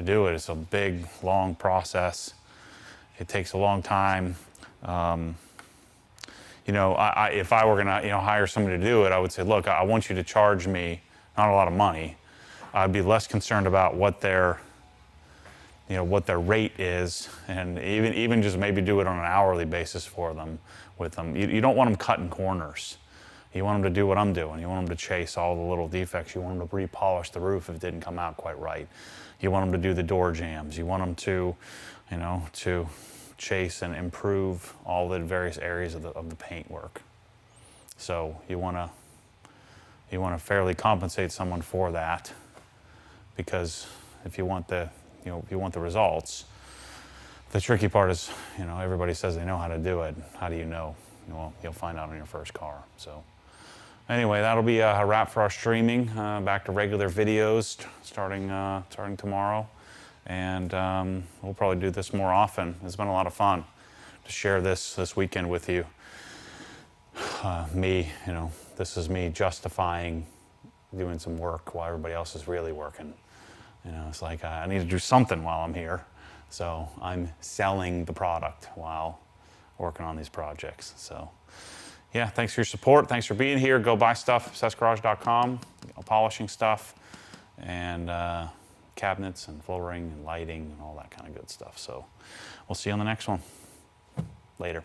do it. It's a big, long process. It takes a long time. If I were gonna, hire somebody to do it, I would say, look, I want you to charge me not a lot of money. I'd be less concerned about what their rate is, and even just maybe do it on an hourly basis for them, with them. You don't want them cutting corners. You want them to do what I'm doing. You want them to chase all the little defects. You want them to repolish the roof if it didn't come out quite right. You want them to do the door jams. You want them to, you know, to chase and improve all the various areas of the paint work. So you want to fairly compensate someone for that, because if you want the, you know, if you want the results, the tricky part is, you know, everybody says they know how to do it. How do you know? Well, you'll find out on your first car. So anyway, that'll be a wrap for our streaming. Back to regular videos starting tomorrow, and we'll probably do this more often. It's been a lot of fun to share this weekend with you. You know, this is me justifying doing some work while everybody else is really working. You know, it's like I need to do something while I'm here. So I'm selling the product while working on these projects. So yeah, thanks for your support. Thanks for being here. Go buy stuff at obsessgarage.com, polishing stuff, and cabinets and flooring and lighting and all that kind of good stuff. So we'll see you on the next one. Later.